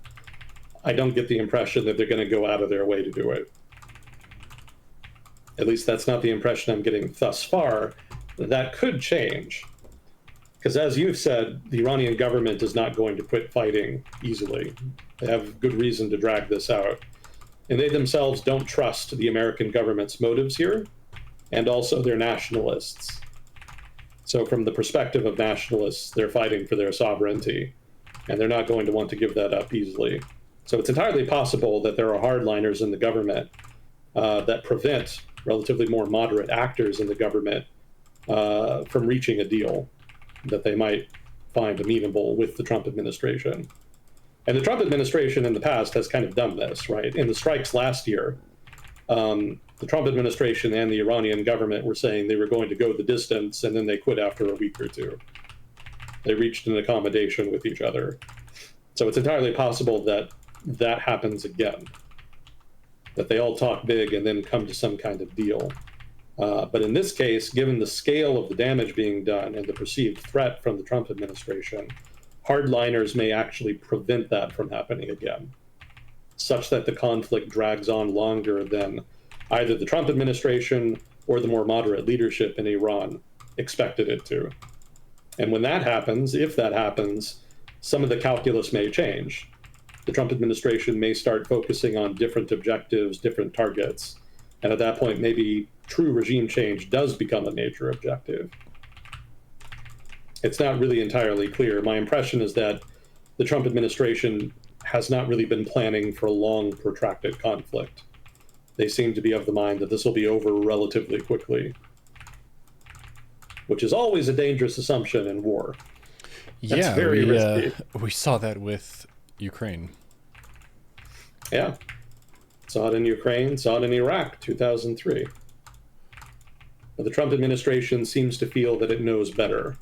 I don't get the impression that they're going to go out of their way to do it. At least that's not the impression I'm getting thus far. That could change. Because as you've said, the Iranian government is not going to quit fighting easily. They have good reason to drag this out. And they themselves don't trust the American government's motives here, and also they're nationalists. So from the perspective of nationalists, they're fighting for their sovereignty, and they're not going to want to give that up easily. So it's entirely possible that there are hardliners in the government that prevent relatively more moderate actors in the government from reaching a deal that they might find amenable with the Trump administration. And the Trump administration in the past has kind of done this, right? In the strikes last year, the Trump administration and the Iranian government were saying they were going to go the distance, and then they quit after a week or two. They reached an accommodation with each other. So it's entirely possible that that happens again, that they all talk big and then come to some kind of deal. But in this case, given the scale of the damage being done and the perceived threat from the Trump administration, hardliners may actually prevent that from happening again, such that the conflict drags on longer than either the Trump administration or the more moderate leadership in Iran expected it to. And when that happens, if that happens, some of the calculus may change. The Trump administration may start focusing on different objectives, different targets. And at that point, maybe true regime change does become a major objective. It's not really entirely clear. My impression is that the Trump administration has not really been planning for a long, protracted conflict. They seem to be of the mind that this will be over relatively quickly, which is always a dangerous assumption in war. That's very risky. We saw that with Ukraine. Yeah. Saw it in Ukraine, saw it in Iraq, 2003. But the Trump administration seems to feel that it knows better.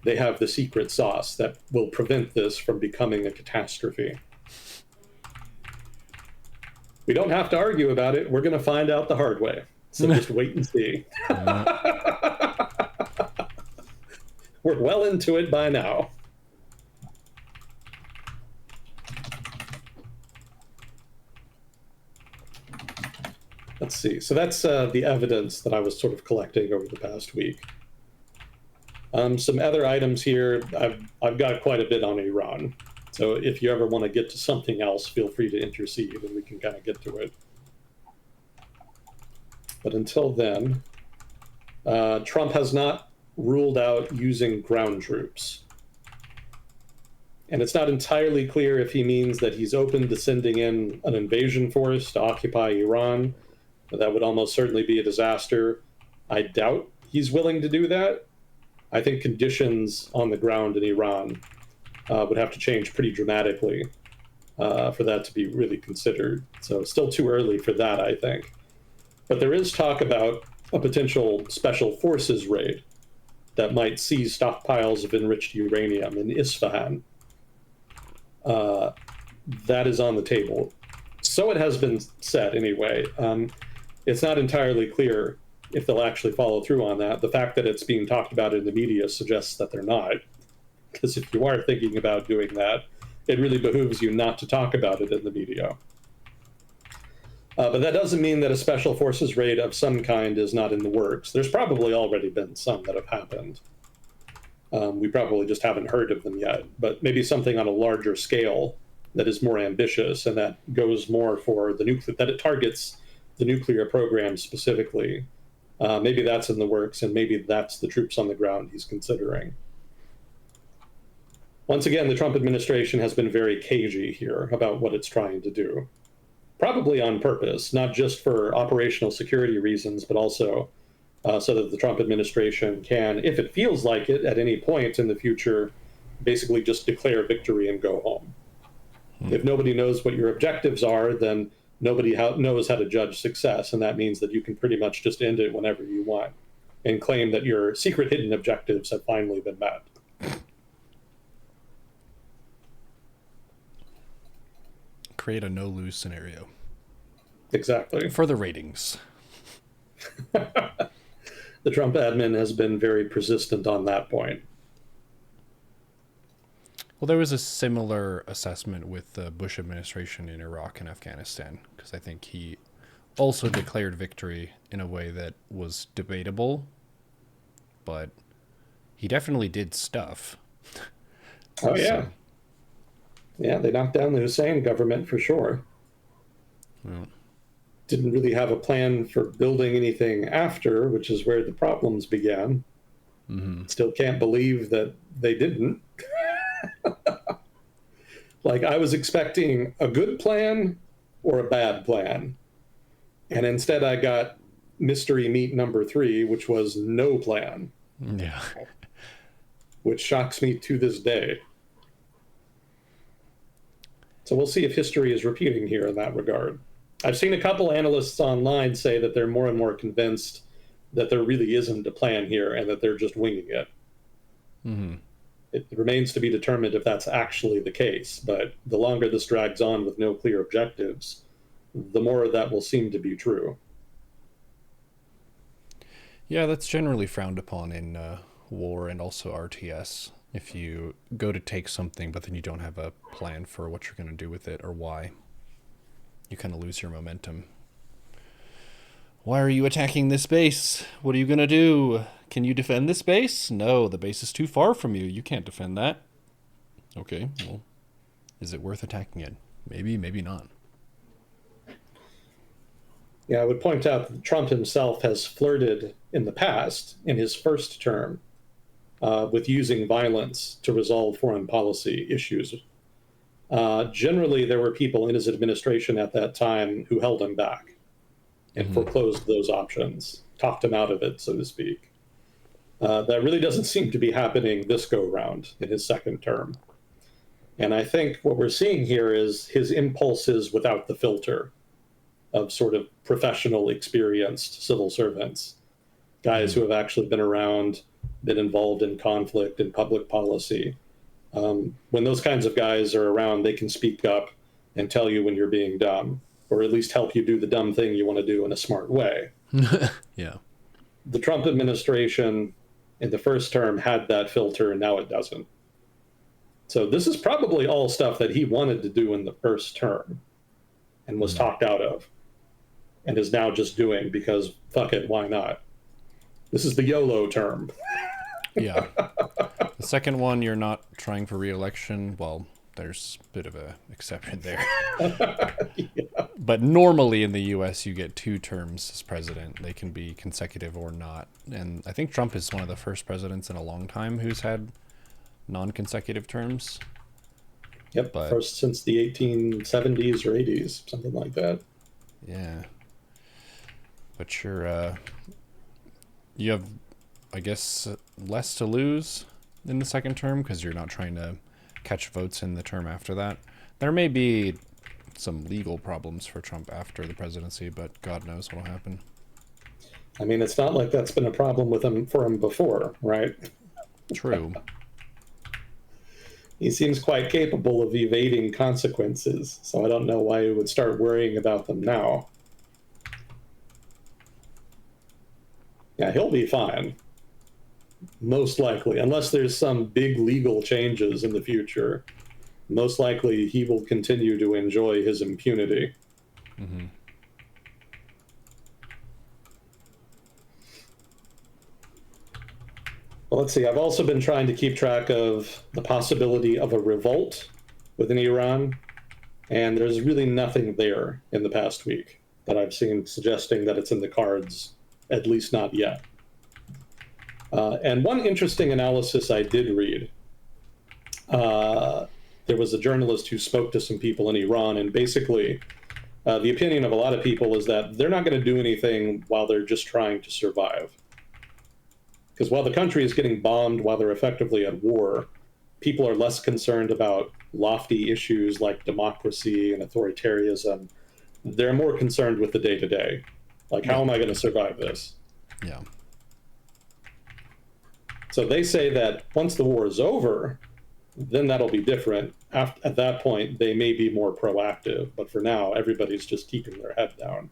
They have the secret sauce that will prevent this from becoming a catastrophe. We don't have to argue about it. We're going to find out the hard way. So just wait and see. We're well into it by now. Let's see. So that's the evidence that I was sort of collecting over the past week. Some other items here. I've got quite a bit on Iran. So if you ever want to get to something else, feel free to intercede and we can kind of get to it. But until then, Trump has not ruled out using ground troops. And it's not entirely clear if he means that he's open to sending in an invasion force to occupy Iran. That would almost certainly be a disaster. I doubt he's willing to do that. I think conditions on the ground in Iran would have to change pretty dramatically for that to be really considered. So it's still too early for that, I think. But there is talk about a potential special forces raid that might seize stockpiles of enriched uranium in Isfahan. That is on the table. So it has been said anyway. It's not entirely clear if they'll actually follow through on that. The fact that it's being talked about in the media suggests that they're not. Because if you are thinking about doing that, it really behooves you not to talk about it in the media. But that doesn't mean that a special forces raid of some kind is not in the works. There's probably already been some that have happened. We probably just haven't heard of them yet. But maybe something on a larger scale that is more ambitious and that goes more for the nuclear, that it targets the nuclear program specifically. Maybe that's in the works, and maybe that's the troops on the ground he's considering. Once again, the Trump administration has been very cagey here about what it's trying to do. Probably on purpose, not just for operational security reasons, but also so that the Trump administration can, if it feels like it at any point in the future, basically just declare victory and go home. If nobody knows what your objectives are, then nobody knows how to judge success, and that means that you can pretty much just end it whenever you want and claim that your secret hidden objectives have finally been met. Create a no-lose scenario. Exactly. For the ratings. The Trump admin has been very persistent on that point. Well, there was a similar assessment with the Bush administration in Iraq and Afghanistan, because I think he also declared victory in a way that was debatable, but he definitely did stuff. Oh, yeah. Yeah, they knocked down the Hussein government for sure. Well, didn't really have a plan for building anything after, which is where the problems began. Mm-hmm. Still can't believe that they didn't. Like, I was expecting a good plan or a bad plan. And instead I got mystery meat number 3, which was no plan. Yeah. Which shocks me to this day. So we'll see if history is repeating here in that regard. I've seen a couple analysts online say that they're more and more convinced that there really isn't a plan here and that they're just winging it. Mm-hmm. It remains to be determined if that's actually the case, but the longer this drags on with no clear objectives, the more that will seem to be true. Yeah, that's generally frowned upon in war and also RTS. If you go to take something, but then you don't have a plan for what you're going to do with it or why, you kind of lose your momentum. Why are you attacking this base? What are you going to do? Can you defend this base? No, the base is too far from you. You can't defend that. Okay, well, is it worth attacking it? Maybe, maybe not. Yeah, I would point out that Trump himself has flirted in the past, in his first term, with using violence to resolve foreign policy issues. Generally, there were people in his administration at that time who held him back and foreclosed those options, talked him out of it, so to speak. That really doesn't seem to be happening this go round in his second term. And I think what we're seeing here is his impulses without the filter of sort of professional, experienced civil servants, guys who have actually been around, been involved in conflict and public policy. When those kinds of guys are around, they can speak up and tell you when you're being dumb, or at least help you do the dumb thing you want to do in a smart way. Yeah. The Trump administration in the first term had that filter, and now it doesn't. So this is probably all stuff that he wanted to do in the first term and was talked out of, and is now just doing because fuck it, why not? This is the YOLO term. Yeah. The second one, you're not trying for re-election. Well, there's a bit of a exception there. Yeah. But normally in the US, you get 2 terms as president. They can be consecutive or not. And I think Trump is one of the first presidents in a long time who's had non-consecutive terms. Yep, But first since the 1870s or 80s, something like that. yeah. But you have, I guess, less to lose in the second term because you're not trying to catch votes in the term after that. There may be some legal problems for Trump after the presidency, but God knows what'll happen. I mean, it's not like that's been a problem with him for him before, right? True. He seems quite capable of evading consequences, so I don't know why he would start worrying about them now. Yeah, he'll be fine. Most likely, unless there's some big legal changes in the future, most likely he will continue to enjoy his impunity. Mm-hmm. Well, let's see. I've also been trying to keep track of the possibility of a revolt within Iran, and there's really nothing there in the past week that I've seen suggesting that it's in the cards, at least not yet. And one interesting analysis I did read, there was a journalist who spoke to some people in Iran, and basically the opinion of a lot of people is that they're not going to do anything while they're just trying to survive. Because while the country is getting bombed, while they're effectively at war, people are less concerned about lofty issues like democracy and authoritarianism. They're more concerned with the day-to-day. Like, how am I going to survive this? Yeah. So they say that once the war is over, then that'll be different. At that point, they may be more proactive. But for now, everybody's just keeping their head down.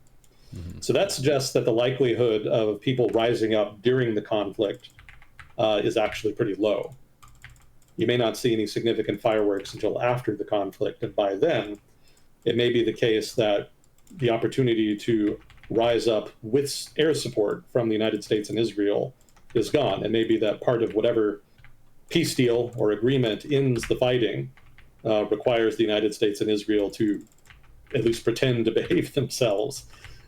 Mm-hmm. So that suggests that the likelihood of people rising up during the conflict is actually pretty low. You may not see any significant fireworks until after the conflict. And by then, it may be the case that the opportunity to rise up with air support from the United States and Israel is gone. It may be that part of whatever peace deal or agreement ends the fighting requires the United States and Israel to at least pretend to behave themselves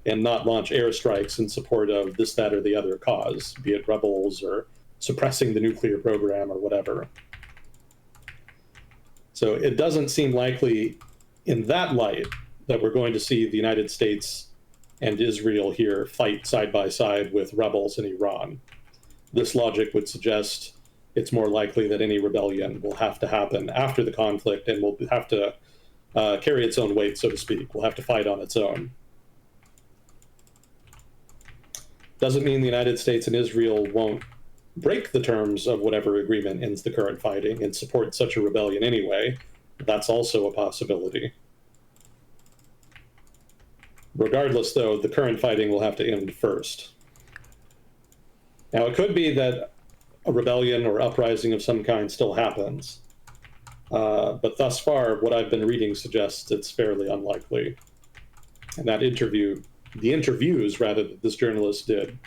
and not launch airstrikes in support of this, that, or the other cause, be it rebels or suppressing the nuclear program or whatever. So it doesn't seem likely in that light that we're going to see the United States and Israel here fight side by side with rebels in Iran. This logic would suggest it's more likely that any rebellion will have to happen after the conflict and will have to carry its own weight, so to speak. Will have to fight on its own. Doesn't mean the United States and Israel won't break the terms of whatever agreement ends the current fighting and support such a rebellion anyway. That's also a possibility. Regardless, though, the current fighting will have to end first. Now, it could be that a rebellion or uprising of some kind still happens. But thus far, what I've been reading suggests it's fairly unlikely. And that the interviews, rather, that this journalist did,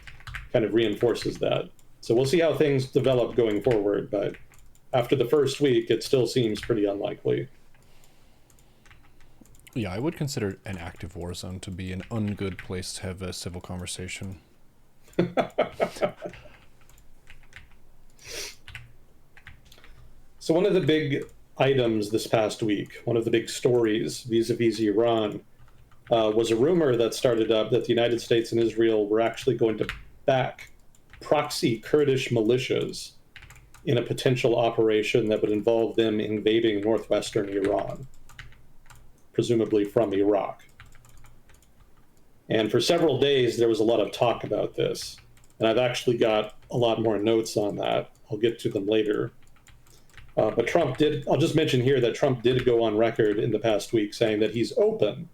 kind of reinforces that. So we'll see how things develop going forward, but after the first week, it still seems pretty unlikely. Yeah, I would consider an active war zone to be an ungood place to have a civil conversation. So one of the big items this past week, one of the big stories vis-a-vis Iran, was a rumor that started up that the United States and Israel were actually going to back proxy Kurdish militias in a potential operation that would involve them invading northwestern Iran, presumably from Iraq. And for several days, there was a lot of talk about this. And I've actually got a lot more notes on that. I'll get to them later. But I'll just mention here that Trump did go on record in the past week saying that he's open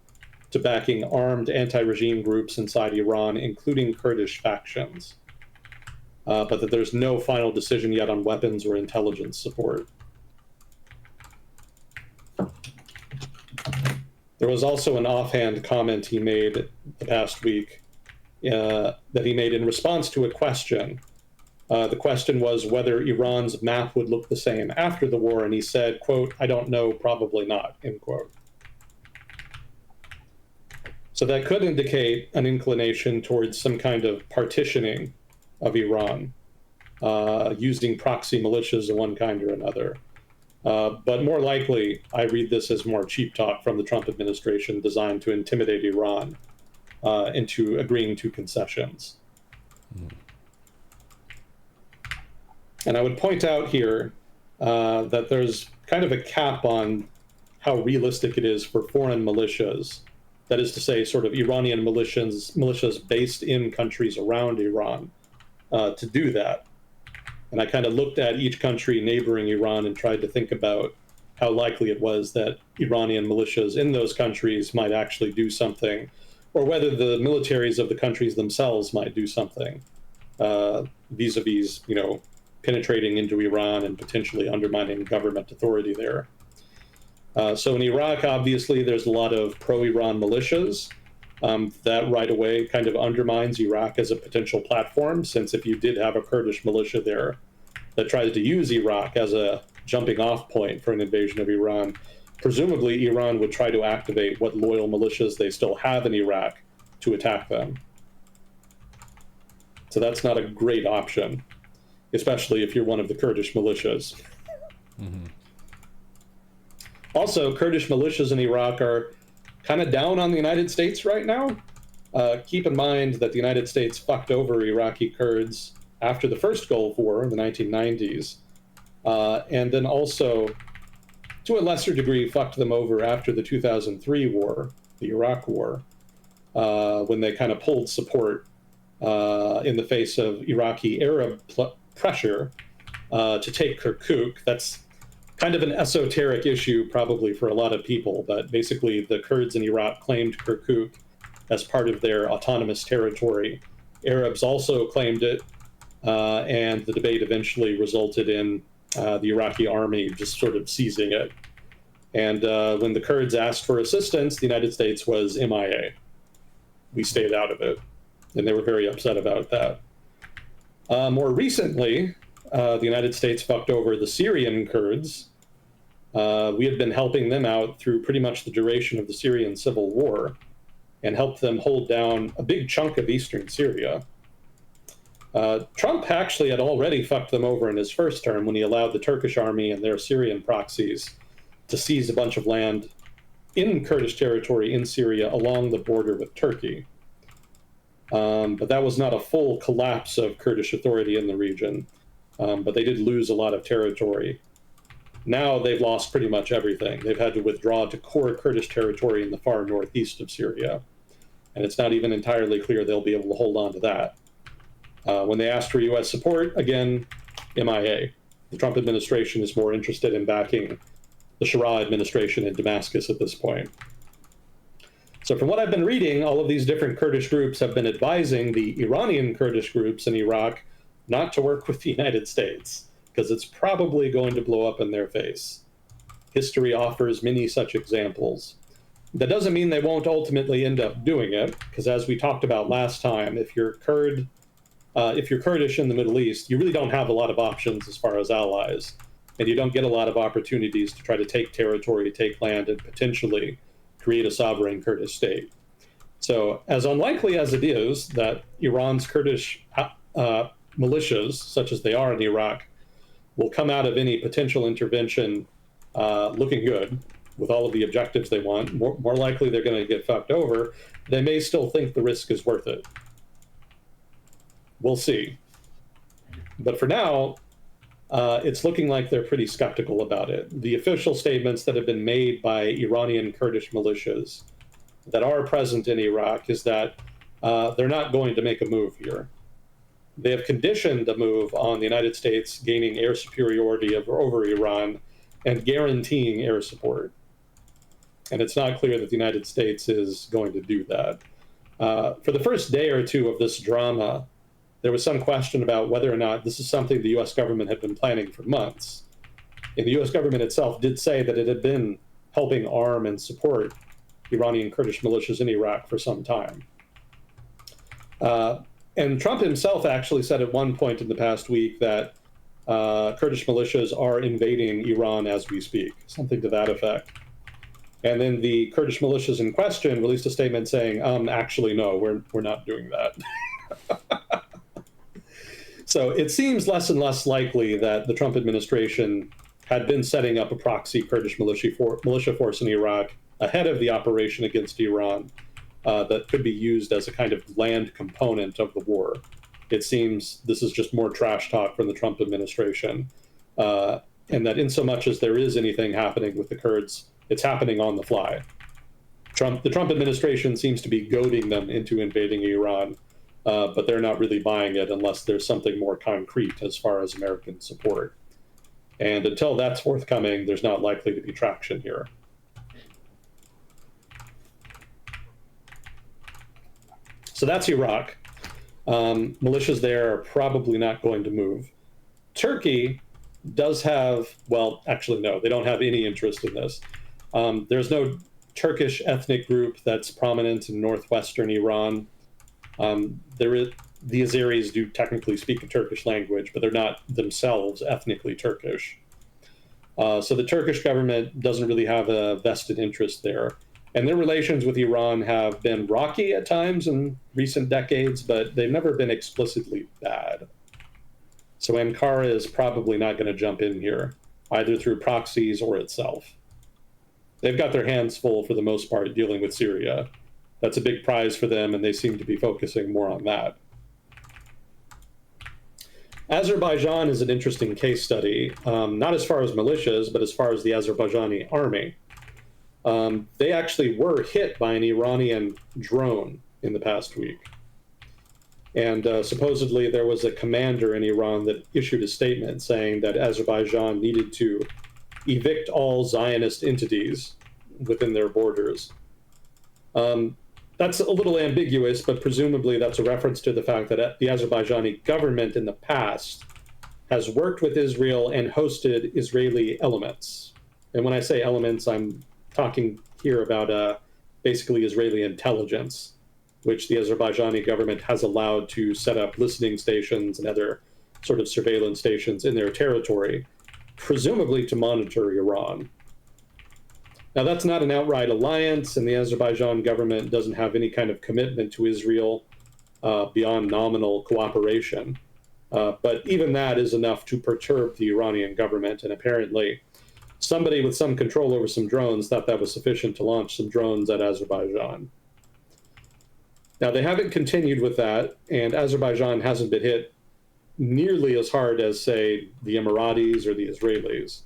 to backing armed anti-regime groups inside Iran, including Kurdish factions, but that there's no final decision yet on weapons or intelligence support. There was also an offhand comment he made the past week that he made in response to a question. The question was whether Iran's map would look the same after the war, and he said, quote, "I don't know, probably not," end quote. So that could indicate an inclination towards some kind of partitioning of Iran, using proxy militias of one kind or another. But more likely, I read this as more cheap talk from the Trump administration designed to intimidate Iran into agreeing to concessions. Mm. And I would point out here that there's kind of a cap on how realistic it is for foreign militias, that is to say, sort of Iranian militias based in countries around Iran, to do that. And I kind of looked at each country neighboring Iran and tried to think about how likely it was that Iranian militias in those countries might actually do something, or whether the militaries of the countries themselves might do something vis-a-vis, penetrating into Iran and potentially undermining government authority there. So in Iraq, obviously, there's a lot of pro-Iran militias. That right away kind of undermines Iraq as a potential platform, since if you did have a Kurdish militia there that tries to use Iraq as a jumping off point for an invasion of Iran, presumably Iran would try to activate what loyal militias they still have in Iraq to attack them. So that's not a great option, especially if you're one of the Kurdish militias. Mm-hmm. Also, Kurdish militias in Iraq are kind of down on the United States right now. Keep in mind that the United States fucked over Iraqi Kurds after the first Gulf War in the 1990s, and then also, to a lesser degree, fucked them over after the 2003 war, the Iraq War, when they kind of pulled support in the face of Iraqi Arab pressure to take Kirkuk. That's kind of an esoteric issue probably for a lot of people, but basically the Kurds in Iraq claimed Kirkuk as part of their autonomous territory. Arabs also claimed it, and the debate eventually resulted in the Iraqi army just sort of seizing it. And when the Kurds asked for assistance, the United States was MIA. We stayed out of it, and they were very upset about that. More recently, the United States fucked over the Syrian Kurds. We had been helping them out through pretty much the duration of the Syrian civil war and helped them hold down a big chunk of eastern Syria. Trump actually had already fucked them over in his first term when he allowed the Turkish army and their Syrian proxies to seize a bunch of land in Kurdish territory in Syria along the border with Turkey. But that was not a full collapse of Kurdish authority in the region. But they did lose a lot of territory. Now they've lost pretty much everything. They've had to withdraw to core Kurdish territory in the far northeast of Syria. And it's not even entirely clear they'll be able to hold on to that. When they asked for U.S. support, again, MIA. The Trump administration is more interested in backing the Shura administration in Damascus at this point. So from what I've been reading, all of these different Kurdish groups have been advising the Iranian Kurdish groups in Iraq not to work with the United States, because it's probably going to blow up in their face. History offers many such examples. That doesn't mean they won't ultimately end up doing it, because as we talked about last time, if you're Kurdish in the Middle East, you really don't have a lot of options as far as allies. and you don't get a lot of opportunities to try to take territory, take land, and potentially create a sovereign Kurdish state. So, as unlikely as it is that Iran's Kurdish militias, such as they are in Iraq, will come out of any potential intervention looking good with all of the objectives they want, more likely they're going to get fucked over. They may still think the risk is worth it. We'll see. But for now, it's looking like they're pretty skeptical about it. The official statements that have been made by Iranian Kurdish militias that are present in Iraq is that they're not going to make a move here. They have conditioned the move on the United States gaining air superiority over Iran and guaranteeing air support. And it's not clear that the United States is going to do that. For the first day or two of this drama, there was some question about whether or not this is something the US government had been planning for months. And the US government itself did say that it had been helping arm and support Iranian Kurdish militias in Iraq for some time. And Trump himself actually said at one point in the past week that Kurdish militias are invading Iran as we speak, something to that effect. And then the Kurdish militias in question released a statement saying, actually, no, we're not doing that. So it seems less and less likely that the Trump administration had been setting up a proxy Kurdish militia force in Iraq ahead of the operation against Iran that could be used as a kind of land component of the war. It seems this is just more trash talk from the Trump administration, and that in so much as there is anything happening with the Kurds, it's happening on the fly. The Trump administration seems to be goading them into invading Iran, but they're not really buying it unless there's something more concrete as far as American support. And until that's forthcoming, there's not likely to be traction here. So that's Iraq. Militias there are probably not going to move. Turkey does have, well, actually, no, they don't have any interest in this. There's no Turkish ethnic group that's prominent in northwestern Iran. The Azeris do technically speak a Turkish language, but they're not themselves ethnically Turkish. So the Turkish government doesn't really have a vested interest there. And their relations with Iran have been rocky at times in recent decades, but they've never been explicitly bad. So Ankara is probably not going to jump in here, either through proxies or itself. They've got their hands full for the most part dealing with Syria. That's a big prize for them, and they seem to be focusing more on that. Azerbaijan is an interesting case study, not as far as militias, but as far as the Azerbaijani army. They actually were hit by an Iranian drone in the past week. And supposedly there was a commander in Iran that issued a statement saying that Azerbaijan needed to evict all Zionist entities within their borders. That's a little ambiguous, but presumably that's a reference to the fact that the Azerbaijani government in the past has worked with Israel and hosted Israeli elements. And when I say elements, I'm talking here about basically Israeli intelligence, which the Azerbaijani government has allowed to set up listening stations and other sort of surveillance stations in their territory, presumably to monitor Iran. Now, that's not an outright alliance, and the Azerbaijan government doesn't have any kind of commitment to Israel beyond nominal cooperation. But even that is enough to perturb the Iranian government, and apparently somebody with some control over some drones thought that was sufficient to launch some drones at Azerbaijan. Now, they haven't continued with that, and Azerbaijan hasn't been hit nearly as hard as, say, the Emiratis or the Israelis,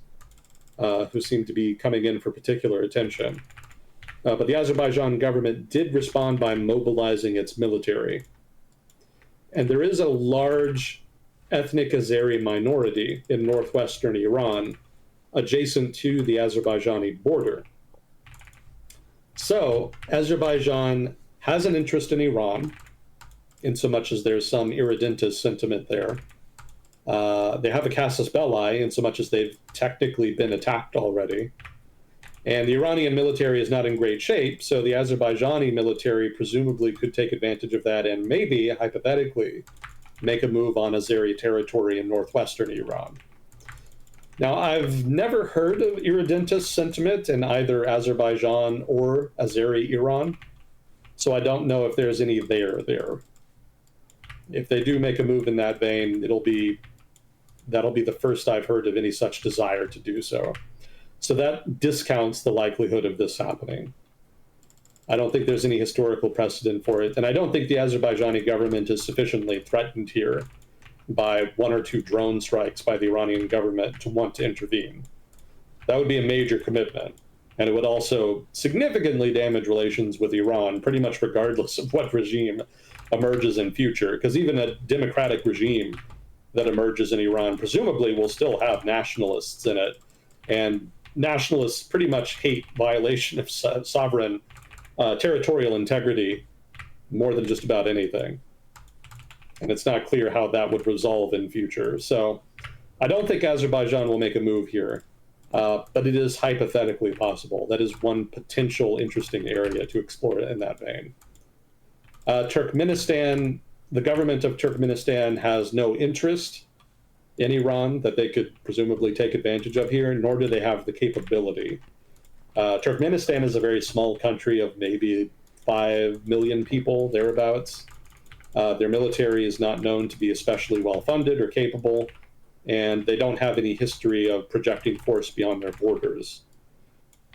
who seem to be coming in for particular attention. But the Azerbaijan government did respond by mobilizing its military. And there is a large ethnic Azeri minority in northwestern Iran adjacent to the Azerbaijani border. So Azerbaijan has an interest in Iran, in so much as there's some irredentist sentiment there. They have a casus belli, in so much as they've technically been attacked already. And the Iranian military is not in great shape, so the Azerbaijani military presumably could take advantage of that and maybe, hypothetically, make a move on Azeri territory in northwestern Iran. Now, I've never heard of irredentist sentiment in either Azerbaijan or Azeri Iran, so I don't know if there's any there. If they do make a move in that vein, that'll be the first I've heard of any such desire to do so. So that discounts the likelihood of this happening. I don't think there's any historical precedent for it, and I don't think the Azerbaijani government is sufficiently threatened here by one or two drone strikes by the Iranian government to want to intervene. That would be a major commitment, and it would also significantly damage relations with Iran, pretty much regardless of what regime emerges in future, because even a democratic regime that emerges in Iran presumably will still have nationalists in it, and nationalists pretty much hate violation of sovereign territorial integrity more than just about anything. And it's not clear how that would resolve in future. So I don't think Azerbaijan will make a move here, but it is hypothetically possible. That is one potential interesting area to explore in that vein. Turkmenistan, the government of Turkmenistan has no interest in Iran that they could presumably take advantage of here, nor do they have the capability. Turkmenistan is a very small country of maybe 5 million people, thereabouts. Their military is not known to be especially well funded or capable, and they don't have any history of projecting force beyond their borders.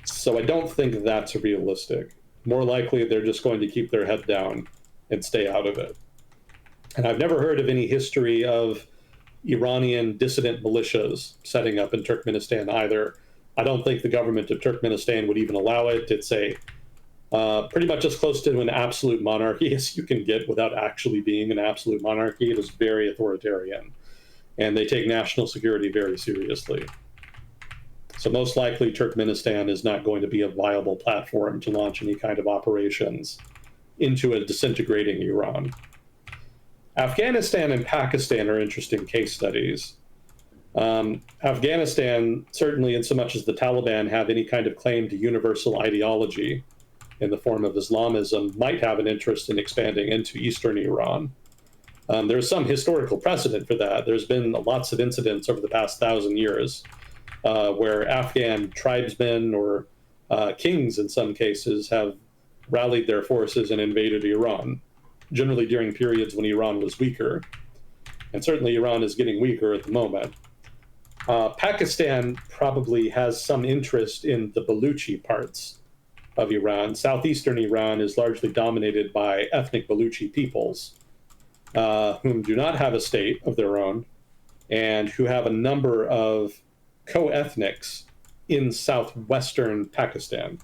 So I don't think that's realistic. More likely, they're just going to keep their head down and stay out of it. And I've never heard of any history of Iranian dissident militias setting up in Turkmenistan either. I don't think the government of Turkmenistan would even allow it. It's pretty much as close to an absolute monarchy as you can get without actually being an absolute monarchy. It is very authoritarian, and they take national security very seriously. So most likely Turkmenistan is not going to be a viable platform to launch any kind of operations into a disintegrating Iran. Afghanistan and Pakistan are interesting case studies. Afghanistan, certainly in so much as the Taliban have any kind of claim to universal ideology in the form of Islamism, might have an interest in expanding into eastern Iran. There's some historical precedent for that. There's been lots of incidents over the past 1,000 years where Afghan tribesmen or kings, in some cases, have rallied their forces and invaded Iran, generally during periods when Iran was weaker. And certainly Iran is getting weaker at the moment. Pakistan probably has some interest in the Baluchi parts of Iran. Southeastern Iran is largely dominated by ethnic Baluchi peoples whom do not have a state of their own and who have a number of co-ethnics in southwestern Pakistan.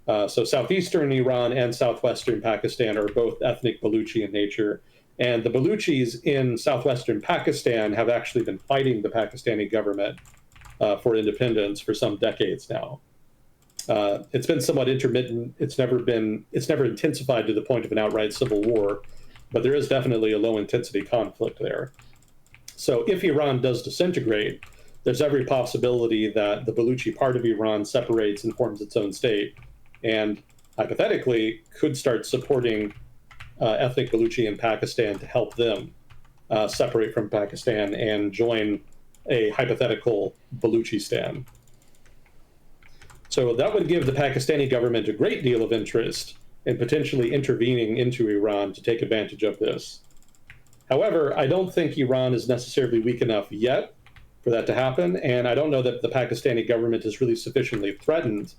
So southeastern Iran and southwestern Pakistan are both ethnic Baluchi in nature. And the Baluchis in southwestern Pakistan have actually been fighting the Pakistani government for independence for some decades now. It's been somewhat intermittent. It's never intensified to the point of an outright civil war, but there is definitely a low intensity conflict there. So if Iran does disintegrate, there's every possibility that the Baluchi part of Iran separates and forms its own state, and hypothetically could start supporting ethnic Baluchi in Pakistan to help them separate from Pakistan and join a hypothetical Baluchistan. So that would give the Pakistani government a great deal of interest in potentially intervening into Iran to take advantage of this. However, I don't think Iran is necessarily weak enough yet for that to happen, and I don't know that the Pakistani government is really sufficiently threatened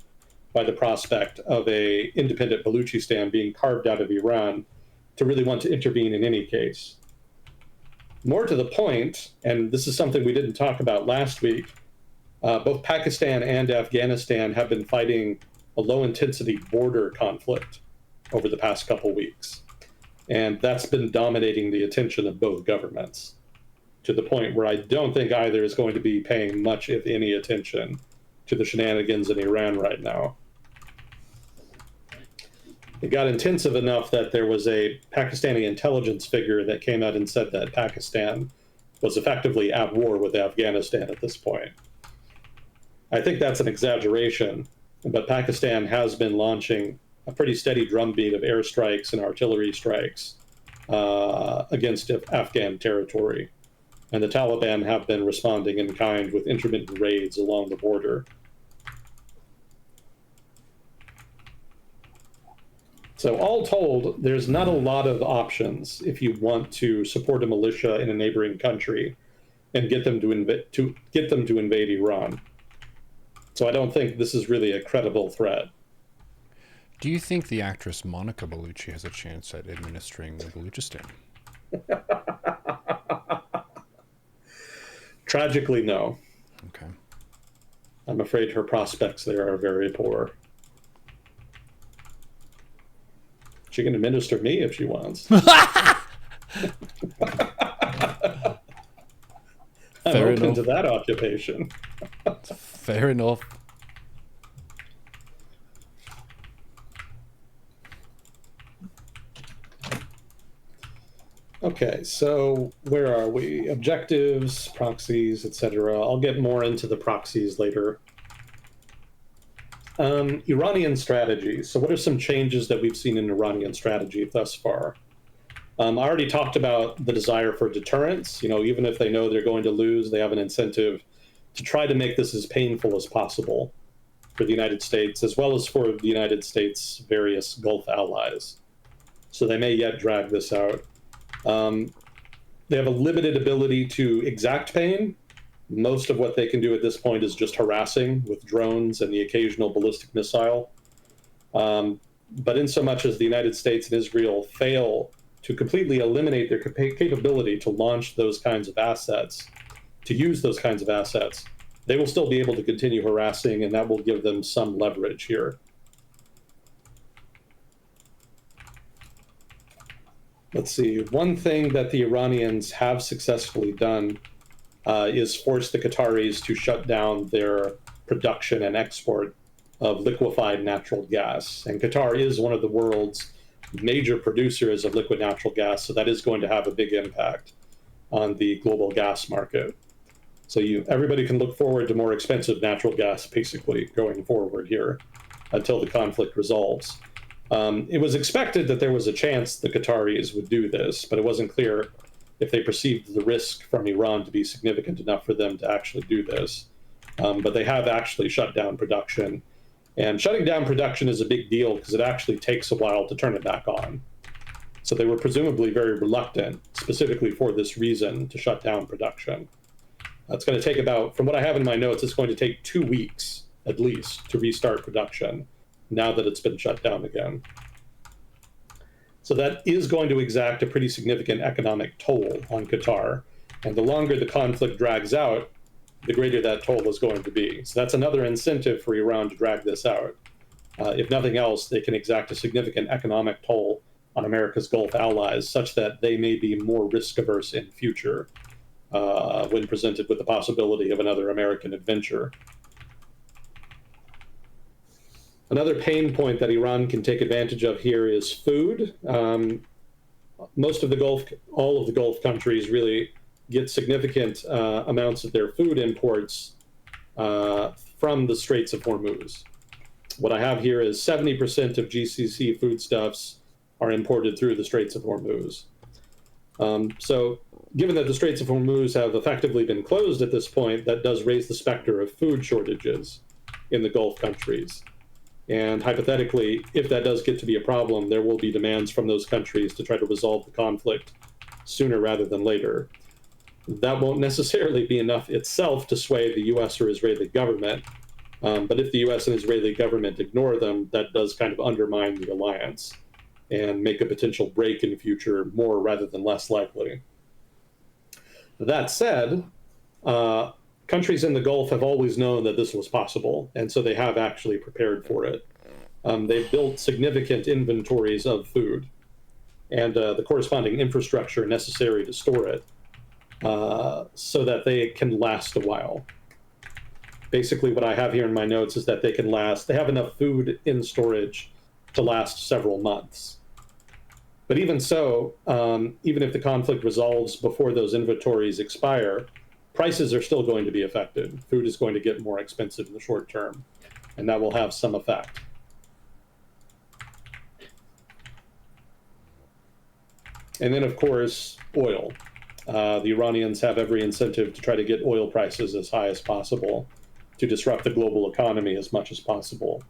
by the prospect of a independent Baluchistan being carved out of Iran to really want to intervene in any case. More to the point, and this is something we didn't talk about last week, both Pakistan and Afghanistan have been fighting a low-intensity border conflict over the past couple weeks. And that's been dominating the attention of both governments to the point where I don't think either is going to be paying much, if any, attention to the shenanigans in Iran right now. It got intensive enough that there was a Pakistani intelligence figure that came out and said that Pakistan was effectively at war with Afghanistan at this point. I think that's an exaggeration, but Pakistan has been launching a pretty steady drumbeat of airstrikes and artillery strikes against Afghan territory. and the Taliban have been responding in kind with intermittent raids along the border. So all told, there's not a lot of options if you want to support a militia in a neighboring country and get them to invade Iran. So I don't think this is really a credible threat. Do you think the actress Monica Bellucci has a chance at administering Baluchistan? Tragically, no. Okay. I'm afraid her prospects there are very poor. She can administer me if she wants. I'm Fair open enough. to that occupation. Fair enough. Okay, so where are we? Objectives, proxies, etc. I'll get more into the proxies later. Iranian strategy. So what are some changes that we've seen in Iranian strategy thus far? I already talked about the desire for deterrence. Even if they know they're going to lose, they have an incentive to try to make this as painful as possible for the United States, as well as for the United States' various Gulf allies. So they may yet drag this out. They have a limited ability to exact pain. Most of what they can do at this point is just harassing with drones and the occasional ballistic missile. But in so much as the United States and Israel fail to completely eliminate their capability to launch those kinds of assets, to use those kinds of assets, they will still be able to continue harassing, and that will give them some leverage here. Let's see. One thing that the Iranians have successfully done is force the Qataris to shut down their production and export of liquefied natural gas. And Qatar is one of the world's major producers of liquid natural gas, so that is going to have a big impact on the global gas market. So everybody can look forward to more expensive natural gas, basically, going forward here until the conflict resolves. It was expected that there was a chance the Qataris would do this, but it wasn't clear if they perceived the risk from Iran to be significant enough for them to actually do this. But they have actually shut down production. And shutting down production is a big deal because it actually takes a while to turn it back on. So they were presumably very reluctant, specifically for this reason, to shut down production. It's going to take about, from what I have in my notes, it's going to take 2 weeks at least to restart production now that it's been shut down again. So that is going to exact a pretty significant economic toll on Qatar. And the longer the conflict drags out, the greater that toll is going to be. So that's another incentive for Iran to drag this out. If nothing else, they can exact a significant economic toll on America's Gulf allies, such that they may be more risk-averse in future when presented with the possibility of another American adventure. Another pain point that Iran can take advantage of here is food. Most of the Gulf, all of the Gulf countries really get significant amounts of their food imports from the Straits of Hormuz. What I have here is 70% of GCC foodstuffs are imported through the Straits of Hormuz. So given that the Straits of Hormuz have effectively been closed at this point, that does raise the specter of food shortages in the Gulf countries. And hypothetically, if that does get to be a problem, there will be demands from those countries to try to resolve the conflict sooner rather than later. That won't necessarily be enough itself to sway the US or Israeli government. But if the US and Israeli government ignore them, that does kind of undermine the alliance and make a potential break in the future more rather than less likely. That said, countries in the Gulf have always known that this was possible, and so they have actually prepared for it. They've built significant inventories of food and the corresponding infrastructure necessary to store it so that they can last a while. Basically, what I have here in my notes is that they have enough food in storage to last several months. But even so, even if the conflict resolves before those inventories expire, prices are still going to be affected. Food is going to get more expensive in the short term, and that will have some effect. And then, of course, oil. the Iranians have every incentive to try to get oil prices as high as possible to disrupt the global economy as much as possible.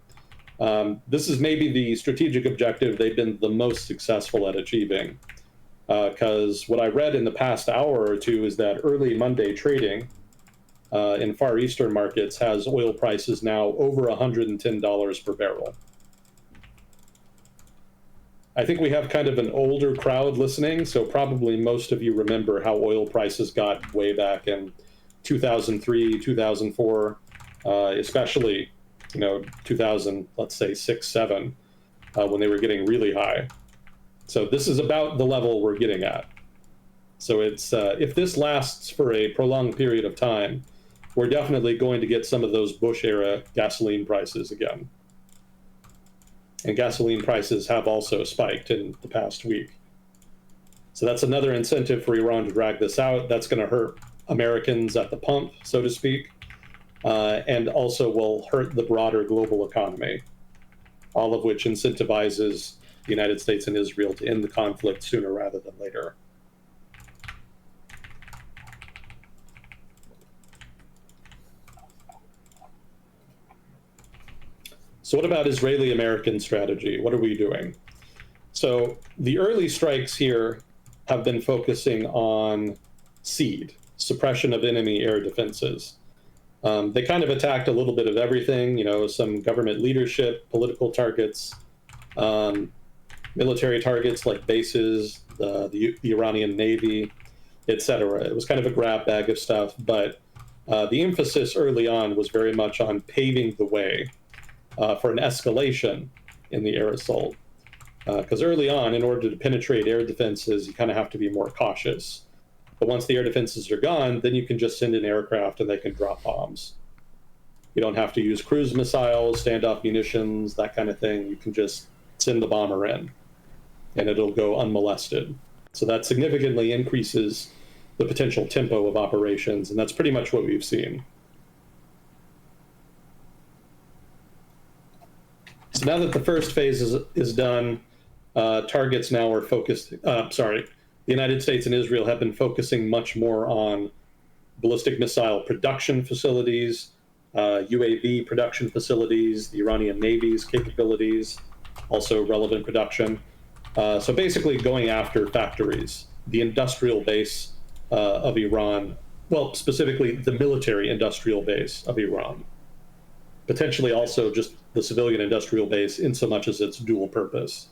This is maybe the strategic objective they've been the most successful at achieving. Because what I read in the past hour or two is that early Monday trading in Far Eastern markets has oil prices now over $110 per barrel. I think we have kind of an older crowd listening, so probably most of you remember how oil prices got way back in 2003, 2004, especially 2000, let's say 6, 7, when they were getting really high. So this is about the level we're getting at. So it's if this lasts for a prolonged period of time, we're definitely going to get some of those Bush-era gasoline prices again. And gasoline prices have also spiked in the past week. So that's another incentive for Iran to drag this out. That's going to hurt Americans at the pump, so to speak, and also will hurt the broader global economy, all of which incentivizes the United States and Israel to end the conflict sooner rather than later. So what about Israeli-American strategy? What are we doing? So the early strikes here have been focusing on SEAD, suppression of enemy air defenses. They kind of attacked a little bit of everything, some government leadership, political targets, military targets like bases, the Iranian Navy, etc. It was kind of a grab bag of stuff, but the emphasis early on was very much on paving the way for an escalation in the air assault. Because early on, in order to penetrate air defenses, you kind of have to be more cautious. But once the air defenses are gone, then you can just send in aircraft and they can drop bombs. You don't have to use cruise missiles, standoff munitions, that kind of thing. You can just send the bomber in and it'll go unmolested. So that significantly increases the potential tempo of operations, and that's pretty much what we've seen. So now that the first phase is done, targets now are focused, the United States and Israel have been focusing much more on ballistic missile production facilities, UAV production facilities, the Iranian Navy's capabilities, also relevant production. So basically going after factories, the industrial base of Iran, well, specifically the military industrial base of Iran. Potentially also just the civilian industrial base in so much as it's dual purpose.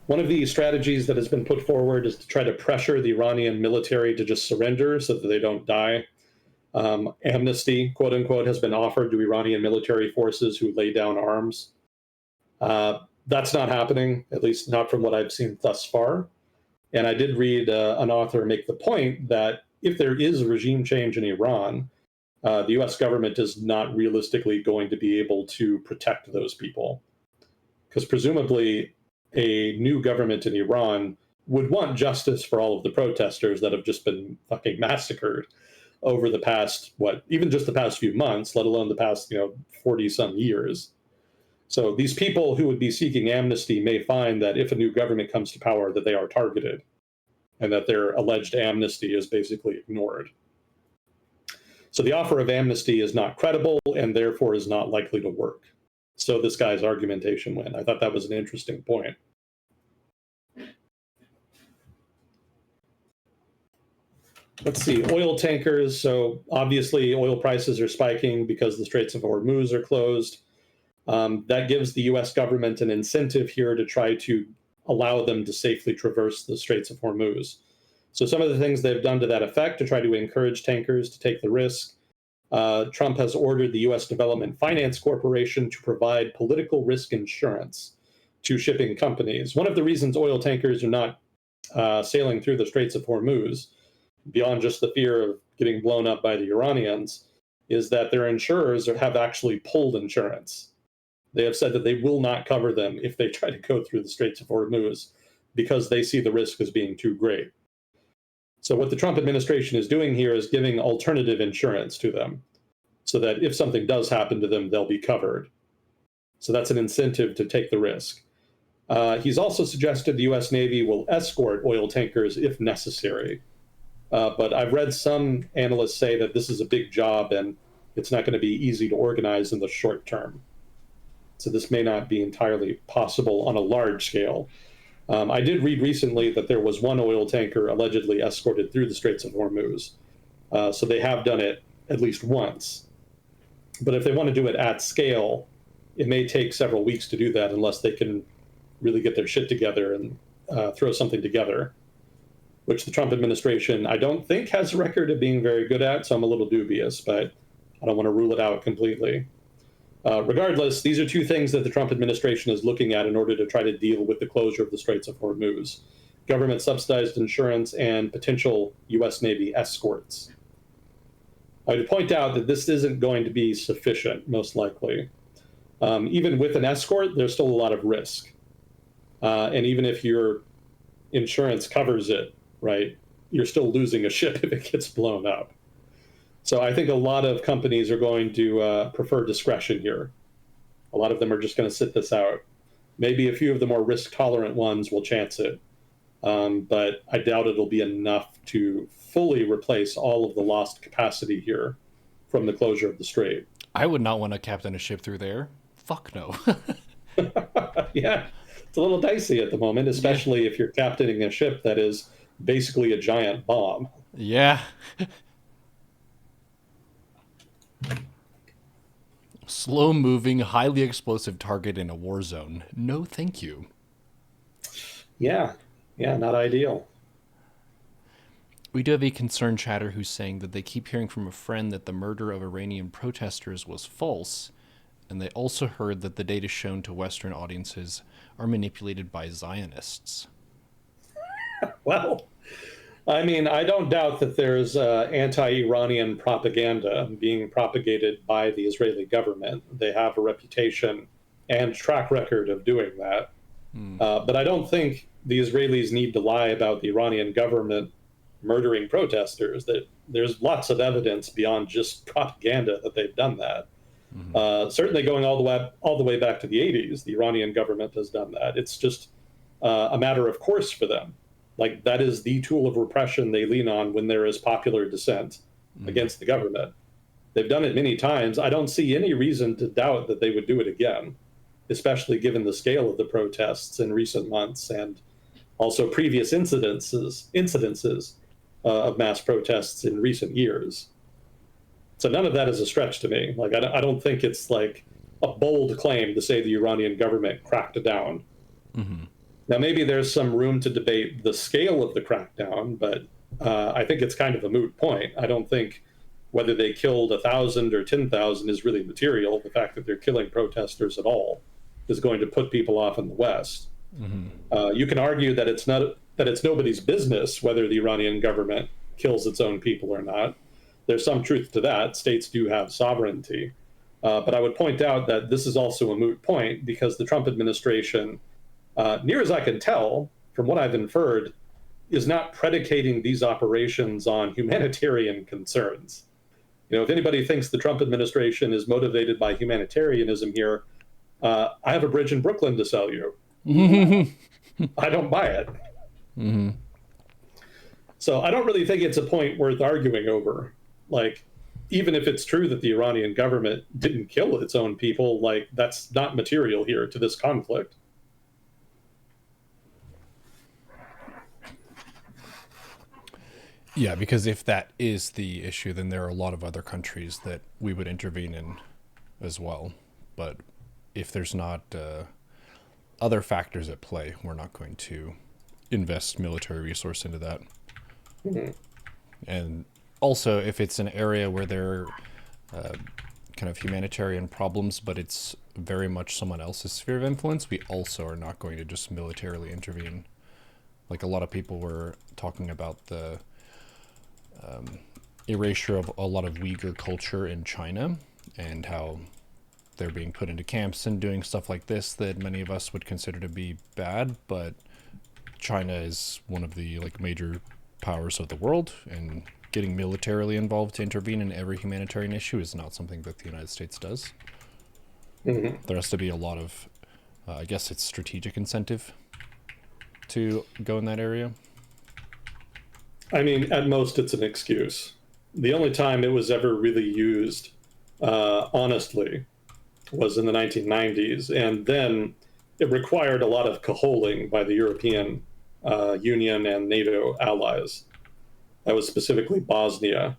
One of the strategies that has been put forward is to try to pressure the Iranian military to just surrender so that they don't die. Amnesty, quote unquote, has been offered to Iranian military forces who lay down arms. That's not happening, at least not from what I've seen thus far. And I did read an author make the point that if there is a regime change in Iran, the US government is not realistically going to be able to protect those people. Because presumably a new government in Iran would want justice for all of the protesters that have just been fucking massacred over the past, even just the past few months, let alone the past, 40 some years. So these people who would be seeking amnesty may find that if a new government comes to power, that they are targeted and that their alleged amnesty is basically ignored. So the offer of amnesty is not credible and therefore is not likely to work. So this guy's argumentation went. I thought that was an interesting point. Let's see, oil tankers. So obviously oil prices are spiking because the Straits of Hormuz are closed. That gives the US government an incentive here to try to allow them to safely traverse the Straits of Hormuz. So some of the things they've done to that effect to try to encourage tankers to take the risk. Trump has ordered the US Development Finance Corporation to provide political risk insurance to shipping companies. One of the reasons oil tankers are not sailing through the Straits of Hormuz, beyond just the fear of getting blown up by the Iranians, is that their insurers have actually pulled insurance. They have said that they will not cover them if they try to go through the Straits of Hormuz because they see the risk as being too great. So what the Trump administration is doing here is giving alternative insurance to them so that if something does happen to them, they'll be covered. So that's an incentive to take the risk. He's also suggested the U.S. Navy will escort oil tankers if necessary. But I've read some analysts say that this is a big job and it's not going to be easy to organize in the short term. So this may not be entirely possible on a large scale. I did read recently that there was one oil tanker allegedly escorted through the Straits of Hormuz. So they have done it at least once. But if they want to do it at scale, it may take several weeks to do that unless they can really get their shit together and throw something together, which the Trump administration, I don't think, has a record of being very good at. So I'm a little dubious, but I don't want to rule it out completely. Regardless, these are two things that the Trump administration is looking at in order to try to deal with the closure of the Straits of Hormuz: government subsidized insurance and potential U.S. Navy escorts. I would point out that this isn't going to be sufficient, most likely. Even with an escort, there's still a lot of risk. And even if your insurance covers it, right, you're still losing a ship if it gets blown up. So I think a lot of companies are going to prefer discretion here. A lot of them are just going to sit this out. Maybe a few of the more risk-tolerant ones will chance it, but I doubt it'll be enough to fully replace all of the lost capacity here from the closure of the strait. I would not want to captain a ship through there. Fuck no. Yeah, it's a little dicey at the moment, especially if you're captaining a ship that is basically a giant bomb. Yeah. Slow-moving, highly explosive target in a war zone. No, thank you. Yeah, not ideal. We do have a concerned chatter who's saying that they keep hearing from a friend that the murder of Iranian protesters was false, and they also heard that the data shown to Western audiences are manipulated by Zionists. Well, I mean, I don't doubt that there's anti-Iranian propaganda being propagated by the Israeli government. They have a reputation and track record of doing that. But I don't think the Israelis need to lie about the Iranian government murdering protesters. That there's lots of evidence beyond just propaganda that they've done that. Certainly going all the way back to the 80s, the Iranian government has done that. It's just a matter of course for them. Like, that is the tool of repression they lean on when there is popular dissent against the government. They've done it many times. I don't see any reason to doubt that they would do it again, especially given the scale of the protests in recent months and also previous incidences of mass protests in recent years. So none of that is a stretch to me. Like, I don't think it's like a bold claim to say the Iranian government cracked down. Now, maybe there's some room to debate the scale of the crackdown, but I think it's kind of a moot point. I don't think whether they killed 1,000 or 10,000 is really material. The fact that they're killing protesters at all is going to put people off in the West. You can argue that it's nobody's business whether the Iranian government kills its own people or not. There's some truth to that. States do have sovereignty. But I would point out that this is also a moot point because the Trump administration, near as I can tell, from what I've inferred, is not predicating these operations on humanitarian concerns. You know, if anybody thinks the Trump administration is motivated by humanitarianism here, I have a bridge in Brooklyn to sell you. I don't buy it. So I don't really think it's a point worth arguing over. Like, even if it's true that the Iranian government didn't kill its own people, like, that's not material here to this conflict. Yeah, because if that is the issue, then there are a lot of other countries that we would intervene in as well. But if there's not other factors at play, we're not going to invest military resource into that. And also, if it's an area where there are kind of humanitarian problems, but it's very much someone else's sphere of influence, we also are not going to just militarily intervene. Like, a lot of people were talking about the erasure of a lot of Uyghur culture in China and how they're being put into camps and doing stuff like this that many of us would consider to be bad, but China is one of the major powers of the world, and getting militarily involved to intervene in every humanitarian issue is not something that the United States does. Hmm. There has to be a lot of, I guess it's strategic incentive to go in that area. I mean, at most, it's an excuse. The only time it was ever really used, honestly, was in the 1990s. And then it required a lot of cajoling by the European Union and NATO allies. That was specifically Bosnia.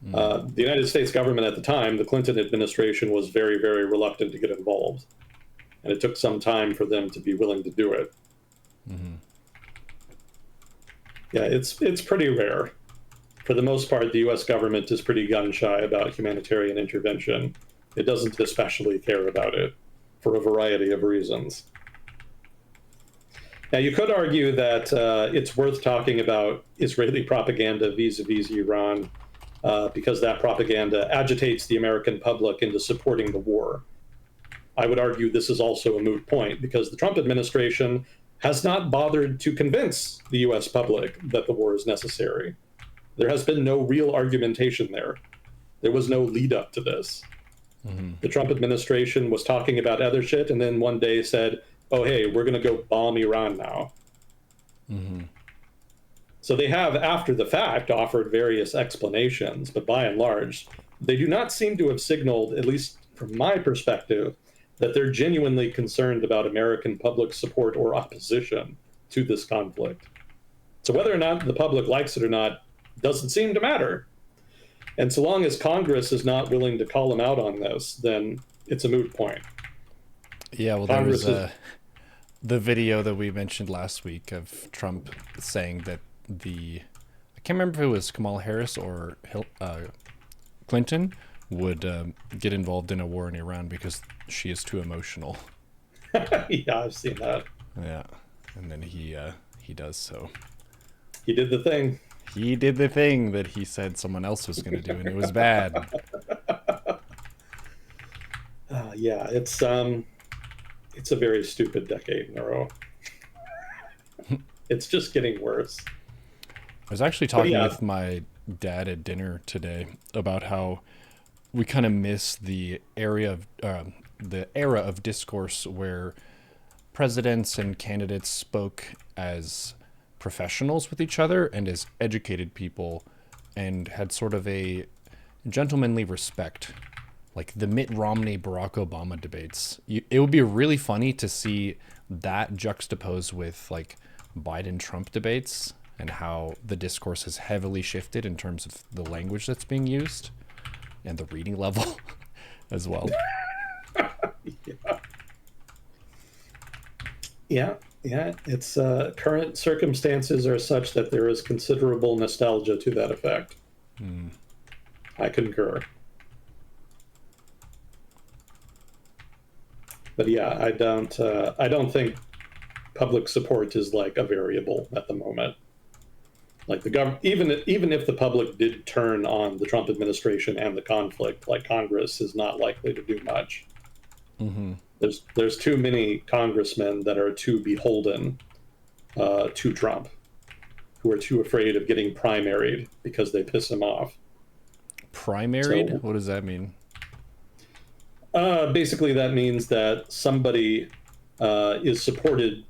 The United States government at the time, the Clinton administration, was very, very reluctant to get involved. And it took some time for them to be willing to do it. Yeah, it's pretty rare. For the most part, the US government is pretty gun shy about humanitarian intervention. It doesn't especially care about it for a variety of reasons. Now, you could argue that it's worth talking about Israeli propaganda vis a vis Iran because that propaganda agitates the American public into supporting the war. I would argue this is also a moot point because the Trump administration has not bothered to convince the US public that the war is necessary. There has been no real argumentation there. There was no lead up to this. The Trump administration was talking about other shit and then one day said, oh, hey, we're going to go bomb Iran now. So they have, after the fact, offered various explanations, but by and large, they do not seem to have signaled, at least from my perspective, that they're genuinely concerned about American public support or opposition to this conflict. So whether or not the public likes it or not doesn't seem to matter. And so long as Congress is not willing to call them out on this, then it's a moot point. Yeah, well, there was the video that we mentioned last week of Trump saying that I can't remember if it was Kamala Harris or Clinton would get involved in a war in Iran because she is too emotional. Yeah, I've seen that. Yeah, and then he does so. He did the thing. He did the thing that he said someone else was going to do, and it was bad. Yeah, it's a very stupid decade, Neuro. It's just getting worse. I was actually talking with my dad at dinner today about how we kind of miss the era of discourse where presidents and candidates spoke as professionals with each other and as educated people and had sort of a gentlemanly respect. Like the Mitt Romney Barack Obama debates, it would be really funny to see that juxtaposed with like Biden Trump debates and how the discourse has heavily shifted in terms of the language that's being used and the reading level as well. Yeah. It's current circumstances are such that there is considerable nostalgia to that effect. I concur. But yeah, I don't think public support is like a variable at the moment. Like the government, even if the public did turn on the Trump administration and the conflict, like Congress is not likely to do much. There's too many congressmen that are too beholden to Trump, who are too afraid of getting primaried because they piss him off. Primaried? So, what does that mean? Basically, that means that somebody is supported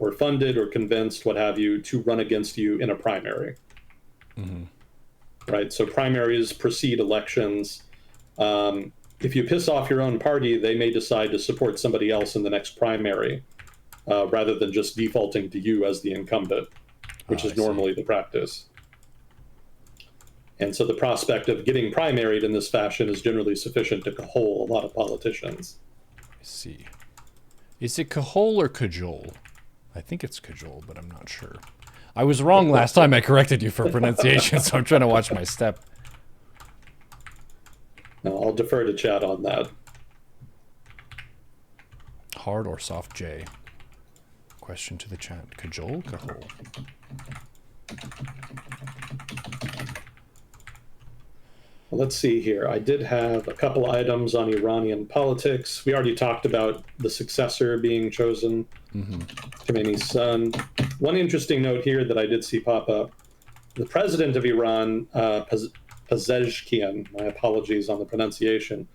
or funded or convinced, what have you, to run against you in a primary. Right? So primaries precede elections. If you piss off your own party, they may decide to support somebody else in the next primary rather than just defaulting to you as the incumbent, which is normally the practice. And so the prospect of getting primaried in this fashion is generally sufficient to cajole a lot of politicians. I see. Is it cajole or cajole? I think it's cajole, but I'm not sure. I was wrong last time I corrected you for pronunciation, so I'm trying to watch my step. No, I'll defer to Chad on that. Hard or soft J? Question to the chat. Cajole? Cajole? Well, let's see here. I did have a couple items on Iranian politics. We already talked about the successor being chosen, Khomeini's son. One interesting note here that I did see pop up. The president of Iran, Pezeshkian, my apologies on the pronunciation,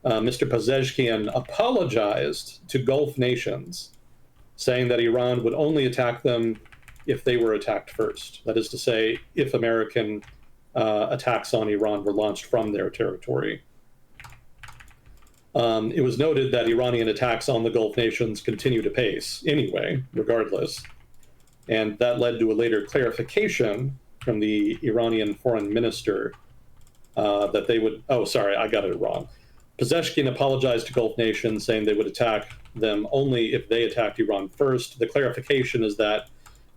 Mr. Pezeshkian apologized to Gulf nations, saying that Iran would only attack them if they were attacked first. That is to say, if American attacks on Iran were launched from their territory. It was noted that Iranian attacks on the Gulf nations continue to pace anyway, regardless. And that led to a later clarification from the Iranian foreign minister that they would, oh, sorry, I got it wrong. Pezeshkian apologized to Gulf nations, saying they would attack them only if they attacked Iran first. The clarification is that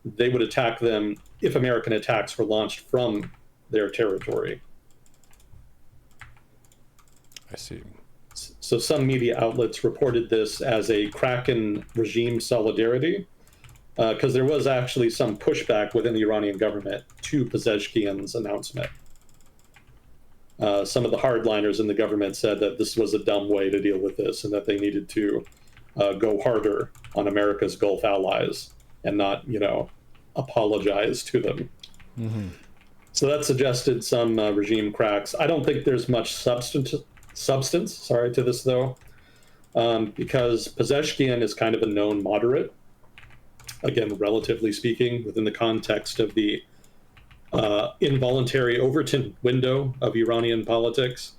they would attack them if American attacks were launched from their territory. I see. So some media outlets reported this as a crack in regime solidarity, because there was actually some pushback within the Iranian government to Pezeshkian's announcement. Some of the hardliners in the government said that this was a dumb way to deal with this and that they needed to go harder on America's Gulf allies and not, apologize to them. Mm-hmm. So that suggested some regime cracks. I don't think there's much substance to this, though, because Pezeshkian is kind of a known moderate, again, relatively speaking, within the context of the involuntary Overton window of Iranian politics.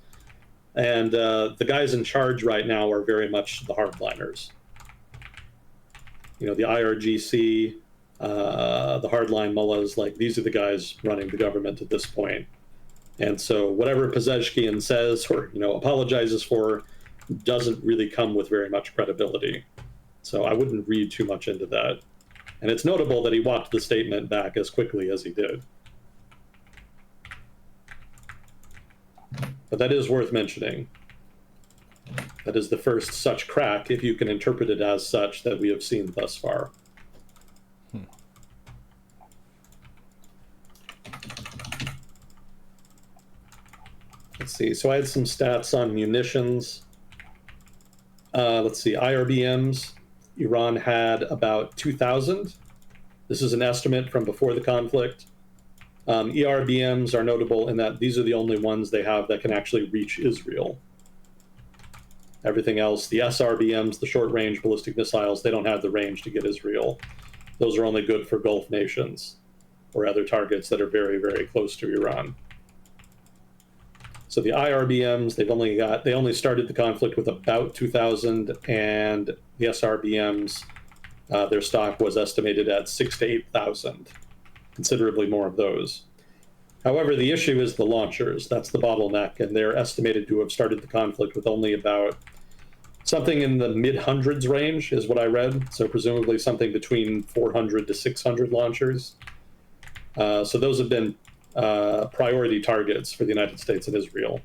And the guys in charge right now are very much the hardliners. The IRGC, the hardline mullahs, these are the guys running the government at this point. And so whatever Pezeshkian says or, apologizes for doesn't really come with very much credibility. So I wouldn't read too much into that. And it's notable that he walked the statement back as quickly as he did. But that is worth mentioning. That is the first such crack, if you can interpret it as such, that we have seen thus far. Let's see. So I had some stats on munitions. Let's see. IRBMs. Iran had about 2,000. This is an estimate from before the conflict. ERBMs are notable in that these are the only ones they have that can actually reach Israel. Everything else, the SRBMs, the short-range ballistic missiles, they don't have the range to get Israel. Those are only good for Gulf nations or other targets that are very, very close to Iran. So the IRBMs, they only started the conflict with about 2,000, and the SRBMs, their stock was estimated at 6,000 to 8,000, considerably more of those. However, the issue is the launchers. That's the bottleneck, and they're estimated to have started the conflict with only about something in the mid-hundreds range, is what I read. So presumably something between 400 to 600 launchers. So those have been priority targets for the United States and Israel,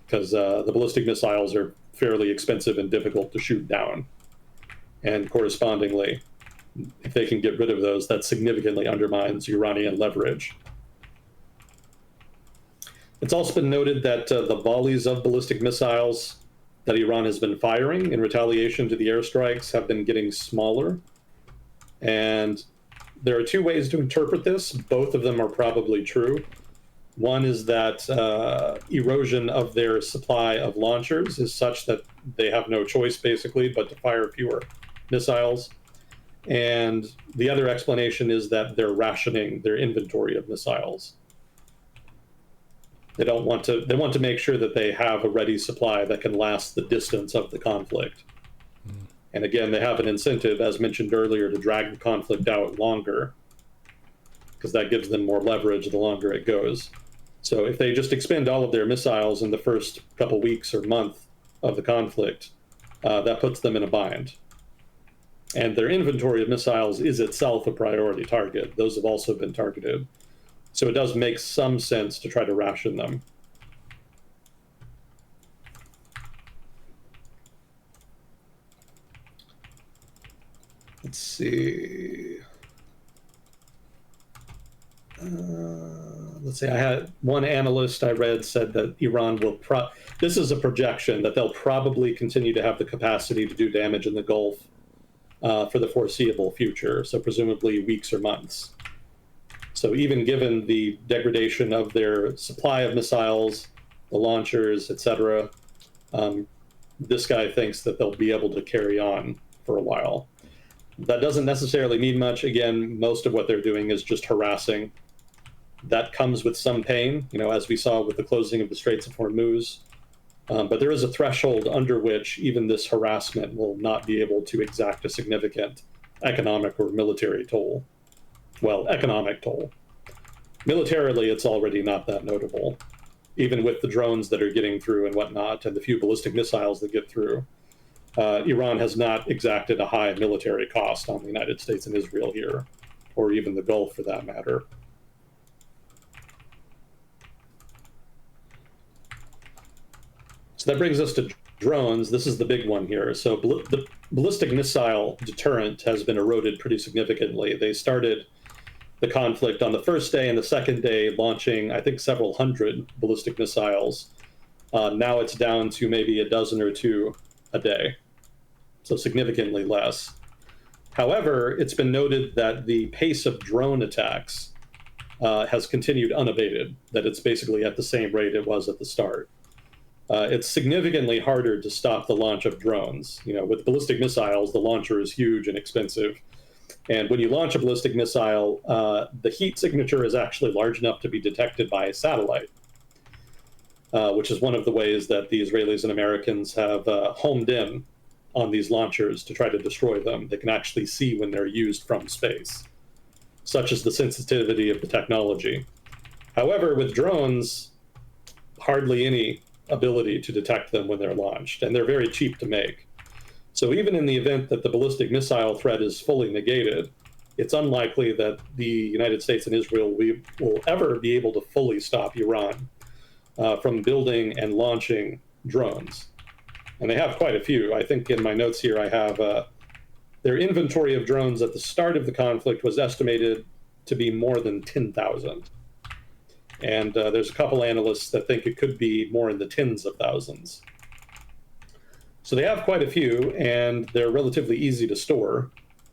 because the ballistic missiles are fairly expensive and difficult to shoot down. And correspondingly, if they can get rid of those, that significantly undermines Iranian leverage. It's also been noted that the volleys of ballistic missiles that Iran has been firing in retaliation to the airstrikes have been getting smaller. And there are two ways to interpret this. Both of them are probably true. One is that erosion of their supply of launchers is such that they have no choice, basically, but to fire fewer missiles. And the other explanation is that they're rationing their inventory of missiles. They want to make sure that they have a ready supply that can last the distance of the conflict. And again, they have an incentive, as mentioned earlier, to drag the conflict out longer, because that gives them more leverage the longer it goes. So if they just expend all of their missiles in the first couple weeks or month of the conflict, that puts them in a bind. And their inventory of missiles is itself a priority target. Those have also been targeted. So it does make some sense to try to ration them. Let's see. Let's see. I had one analyst I read said that Iran will this is a projection that they'll probably continue to have the capacity to do damage in the Gulf for the foreseeable future. So presumably weeks or months. So even given the degradation of their supply of missiles, the launchers, etc., This guy thinks that they'll be able to carry on for a while. That doesn't necessarily mean much. Again, most of what they're doing is just harassing. That comes with some pain, as we saw with the closing of the Straits of Hormuz. But there is a threshold under which even this harassment will not be able to exact a significant economic or military toll. Well, economic toll. Militarily, it's already not that notable, even with the drones that are getting through and whatnot, and the few ballistic missiles that get through. Iran has not exacted a high military cost on the United States and Israel here, or even the Gulf for that matter. So that brings us to drones. This is the big one here. So the ballistic missile deterrent has been eroded pretty significantly. They started the conflict on the first day and the second day launching, I think, several hundred ballistic missiles. Now it's down to maybe a dozen or two a day, so significantly less. However, it's been noted that the pace of drone attacks has continued unabated, that it's basically at the same rate it was at the start. It's significantly harder to stop the launch of drones. With ballistic missiles, the launcher is huge and expensive. And when you launch a ballistic missile, the heat signature is actually large enough to be detected by a satellite, which is one of the ways that the Israelis and Americans have homed in on these launchers to try to destroy them. They can actually see when they're used from space. Such is the sensitivity of the technology. However, with drones, hardly any ability to detect them when they're launched, and they're very cheap to make. So even in the event that the ballistic missile threat is fully negated, it's unlikely that the United States and Israel will ever be able to fully stop Iran from building and launching drones. And they have quite a few. I think in my notes here I have their inventory of drones at the start of the conflict was estimated to be more than 10,000. And there's a couple analysts that think it could be more in the tens of thousands. So they have quite a few, and they're relatively easy to store.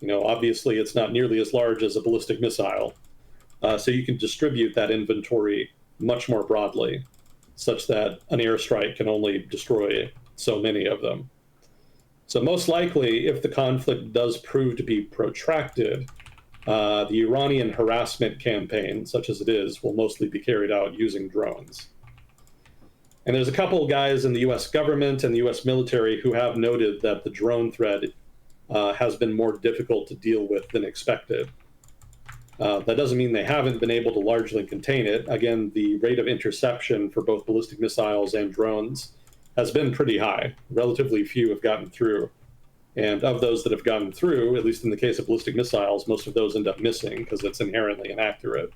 Obviously, it's not nearly as large as a ballistic missile. So you can distribute that inventory much more broadly, such that an airstrike can only destroy so many of them. So most likely, if the conflict does prove to be protracted, the Iranian harassment campaign, such as it is, will mostly be carried out using drones. And there's a couple of guys in the US government and the US military who have noted that the drone threat has been more difficult to deal with than expected. That doesn't mean they haven't been able to largely contain it. Again, the rate of interception for both ballistic missiles and drones has been pretty high. Relatively few have gotten through. And of those that have gotten through, at least in the case of ballistic missiles, most of those end up missing because it's inherently inaccurate.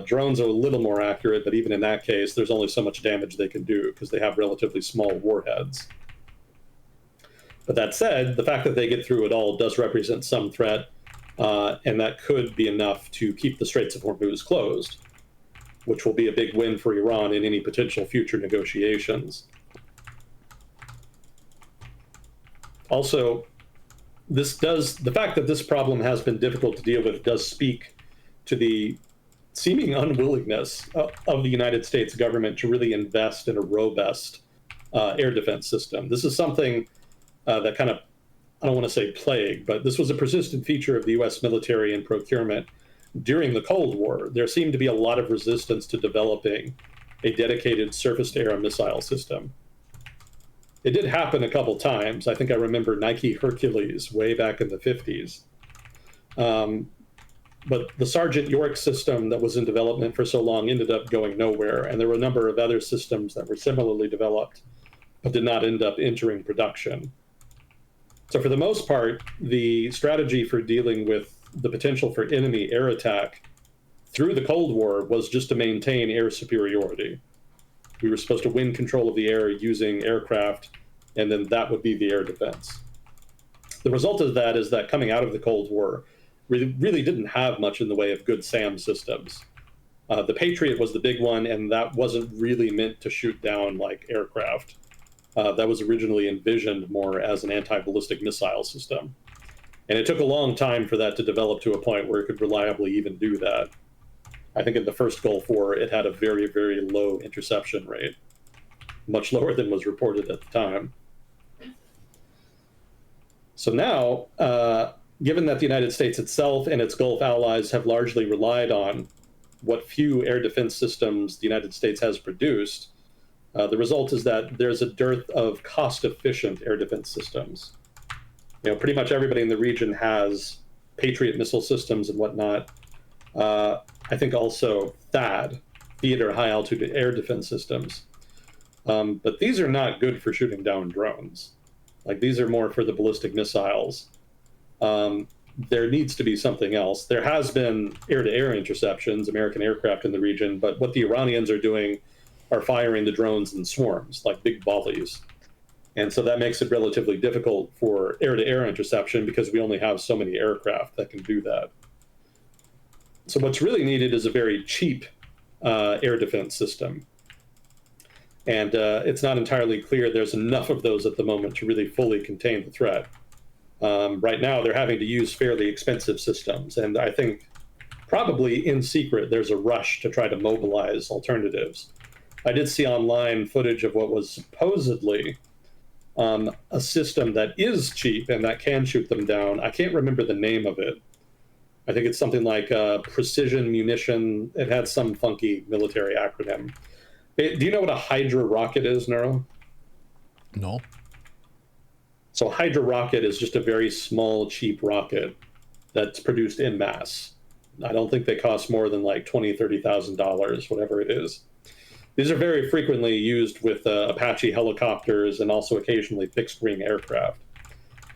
Drones are a little more accurate, but even in that case, there's only so much damage they can do because they have relatively small warheads. But that said, the fact that they get through it all does represent some threat, and that could be enough to keep the Straits of Hormuz closed, which will be a big win for Iran in any potential future negotiations. Also, the fact that this problem has been difficult to deal with does speak to the seeming unwillingness of the United States government to really invest in a robust air defense system. This is something that kind of, I don't want to say plague, but this was a persistent feature of the US military and procurement during the Cold War. There seemed to be a lot of resistance to developing a dedicated surface-to-air missile system. It did happen a couple times. I think I remember Nike Hercules way back in the 50s. But the Sergeant York system that was in development for so long ended up going nowhere. And there were a number of other systems that were similarly developed, but did not end up entering production. So for the most part, the strategy for dealing with the potential for enemy air attack through the Cold War was just to maintain air superiority. We were supposed to win control of the air using aircraft, and then that would be the air defense. The result of that is that coming out of the Cold War, we really didn't have much in the way of good SAM systems. The Patriot was the big one, and that wasn't really meant to shoot down like aircraft. That was originally envisioned more as an anti-ballistic missile system. And it took a long time for that to develop to a point where it could reliably even do that. I think in the first Gulf War, it had a very, very low interception rate. much lower than was reported at the time. So now, given that the United States itself and its Gulf allies have largely relied on what few air defense systems the United States has produced, the result is that there's a dearth of cost-efficient air defense systems. Pretty much everybody in the region has Patriot missile systems and whatnot. I think also THAAD, Theater High Altitude Air Defense Systems. But these are not good for shooting down drones. Like, these are more for the ballistic missiles. There needs to be something else. There has been air-to-air interceptions, American aircraft in the region, but what the Iranians are doing are firing the drones in swarms, like big volleys. And so that makes it relatively difficult for air-to-air interception because we only have so many aircraft that can do that. So what's really needed is a very cheap air defense system. And it's not entirely clear there's enough of those at the moment to really fully contain the threat. Right now, they're having to use fairly expensive systems. And I think probably in secret, there's a rush to try to mobilize alternatives. I did see online footage of what was supposedly a system that is cheap and that can shoot them down. I can't remember the name of it. I think it's something like precision munition. It had some funky military acronym. Do you know what a Hydra rocket is, Neuro? No. So Hydra rocket is just a very small, cheap rocket that's produced in mass. I don't think they cost more than like $20,000, $30,000, whatever it is. These are very frequently used with Apache helicopters and also occasionally fixed-wing aircraft.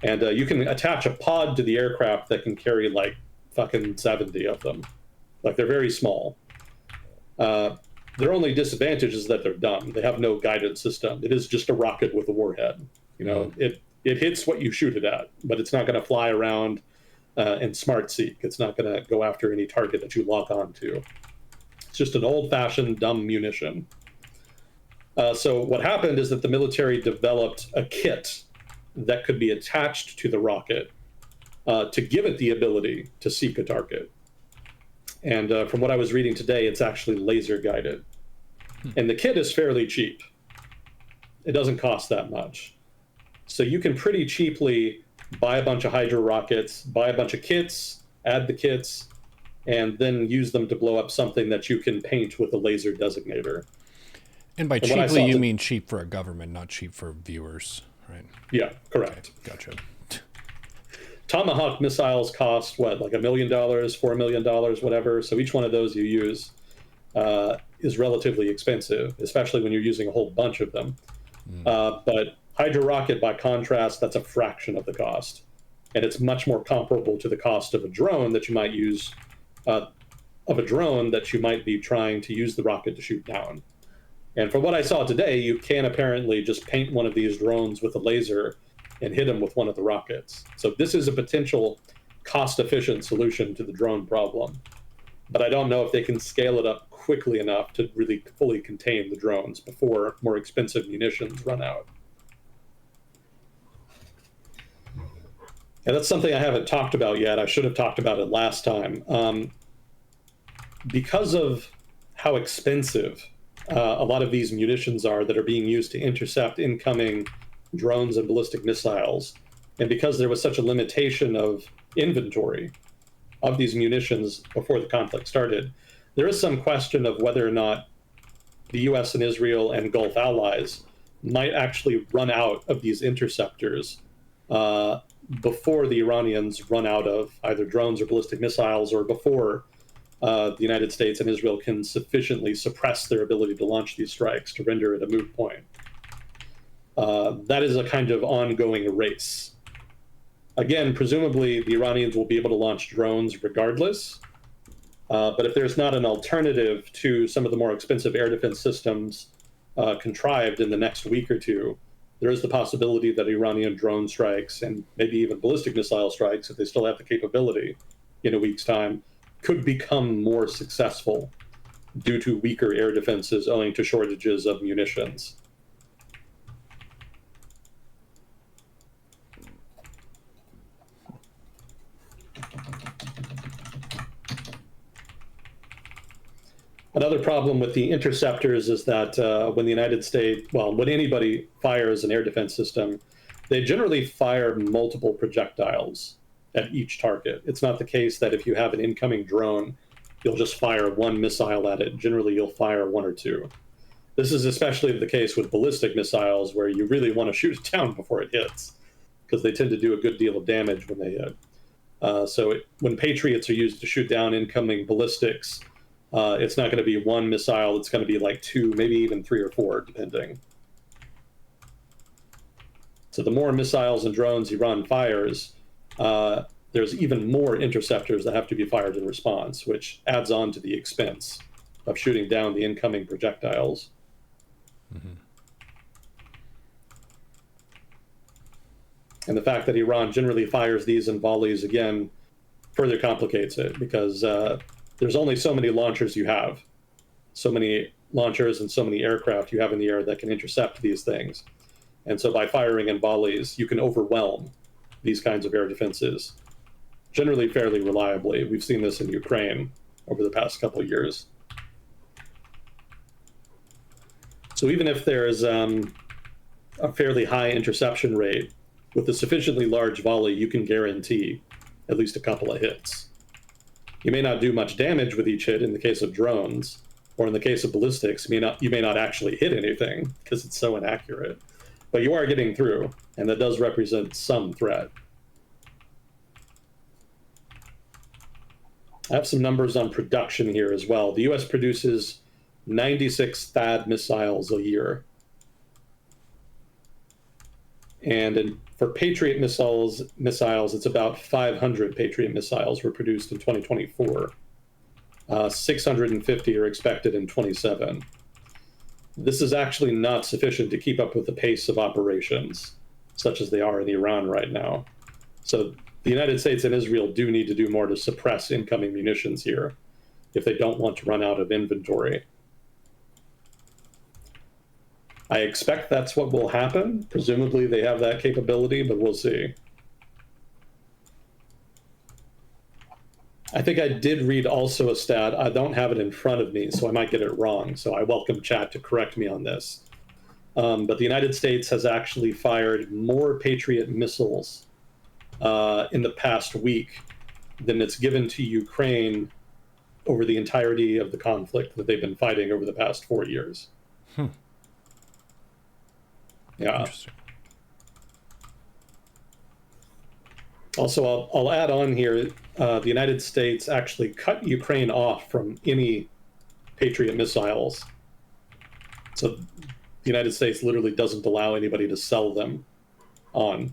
And you can attach a pod to the aircraft that can carry like fucking 70 of them. Like, they're very small. Their only disadvantage is that they're dumb. They have no guidance system. It is just a rocket with a warhead. It hits what you shoot it at, but it's not going to fly around and smart seek. It's not going to go after any target that you lock onto. It's just an old-fashioned dumb munition. So what happened is that the military developed a kit that could be attached to the rocket to give it the ability to seek a target. And from what I was reading today, it's actually laser guided. And the kit is fairly cheap. It doesn't cost that much. So you can pretty cheaply buy a bunch of Hydra rockets, buy a bunch of kits, add the kits, and then use them to blow up something that you can paint with a laser designator. And by cheaply, you mean cheap for a government, not cheap for viewers, right? Yeah, correct. Okay, gotcha. Tomahawk missiles cost, what, like $1 million, $4 million, whatever. So each one of those you use is relatively expensive, especially when you're using a whole bunch of them. But Hydra rocket, by contrast, that's a fraction of the cost. And it's much more comparable to the cost of a drone that you might use, that you might be trying to use the rocket to shoot down. And from what I saw today, you can apparently just paint one of these drones with a laser and hit them with one of the rockets. So this is a potential cost-efficient solution to the drone problem. But I don't know if they can scale it up quickly enough to really fully contain the drones before more expensive munitions run out. And that's something I haven't talked about yet. I should have talked about it last time. Because of how expensive a lot of these munitions are that are being used to intercept incoming drones and ballistic missiles, and because there was such a limitation of inventory of these munitions before the conflict started, there is some question of whether or not the US and Israel and Gulf allies might actually run out of these interceptors before the Iranians run out of either drones or ballistic missiles, or before the United States and Israel can sufficiently suppress their ability to launch these strikes to render it a moot point. That is a kind of ongoing race. Again, presumably the Iranians will be able to launch drones regardless, but if there's not an alternative to some of the more expensive air defense systems contrived in the next week or two, there is the possibility that Iranian drone strikes, and maybe even ballistic missile strikes, if they still have the capability in a week's time, could become more successful due to weaker air defenses owing to shortages of munitions. Another problem with the interceptors is that when the United States, well, when anybody fires an air defense system, they generally fire multiple projectiles at each target. It's not the case that if you have an incoming drone, you'll just fire one missile at it. Generally, you'll fire one or two. This is especially the case with ballistic missiles, where you really want to shoot it down before it hits, because they tend to do a good deal of damage when they hit. When Patriots are used to shoot down incoming ballistics, it's not going to be one missile. It's going to be like two, maybe even three or four, depending. So the more missiles and drones Iran fires, there's even more interceptors that have to be fired in response, which adds on to the expense of shooting down the incoming projectiles. Mm-hmm. And the fact that Iran generally fires these in volleys, again, further complicates it, because there's only so many launchers you have, so many launchers and so many aircraft you have in the air that can intercept these things. And so by firing in volleys, you can overwhelm these kinds of air defenses, generally fairly reliably. We've seen this in Ukraine over the past couple of years. So even if there's a fairly high interception rate, with a sufficiently large volley, you can guarantee at least a couple of hits. You may not do much damage with each hit in the case of drones, or in the case of ballistics, you may not actually hit anything because it's so inaccurate. But you are getting through, and that does represent some threat. I have some numbers on production here as well. The US produces 96 THAAD missiles a year. And for Patriot missiles, it's about 500 Patriot missiles were produced in 2024. 650 are expected in 27. This is actually not sufficient to keep up with the pace of operations, such as they are in Iran right now. So the United States and Israel do need to do more to suppress incoming munitions here if they don't want to run out of inventory. I expect that's what will happen. Presumably they have that capability, but we'll see. I think I did read also a stat. I don't have it in front of me, so I might get it wrong. So I welcome chat to correct me on this. But the United States has actually fired more Patriot missiles in the past week than it's given to Ukraine over the entirety of the conflict that they've been fighting over the past 4 years. Yeah. Interesting. Also, I'll add on here, the United States actually cut Ukraine off from any Patriot missiles. So the United States literally doesn't allow anybody to sell them on.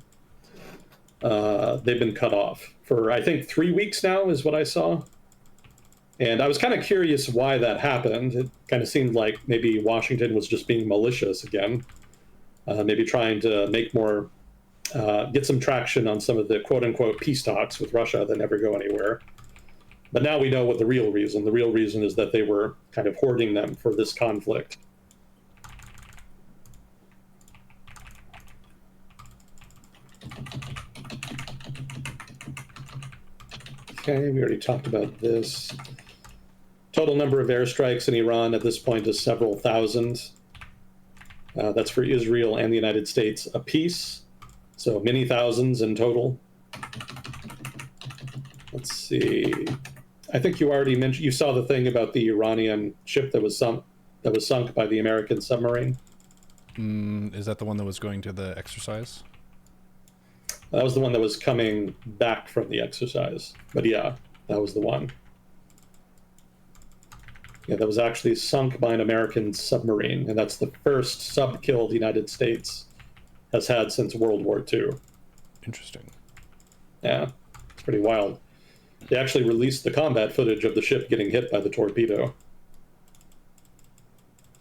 They've been cut off for, I think, 3 weeks now is what I saw. And I was kind of curious why that happened. It kind of seemed like maybe Washington was just being malicious again. Maybe trying to make more, get some traction on some of the quote-unquote peace talks with Russia that never go anywhere. But now we know what the real reason. The real reason is that they were kind of hoarding them for this conflict. Okay, we already talked about this. Total number of airstrikes in Iran at this point is several thousand. That's for Israel and the United States apiece, so many thousands in total. Let's see. I think you already mentioned, you saw the thing about the Iranian ship that was sunk by the American submarine. Is that the one that was going to the exercise? That was the one that was coming back from the exercise. But yeah, that was the one. Yeah, that was actually sunk by an American submarine, and that's the first sub-kill the United States has had since World War II. Interesting. Yeah, it's pretty wild. They actually released the combat footage of the ship getting hit by the torpedo,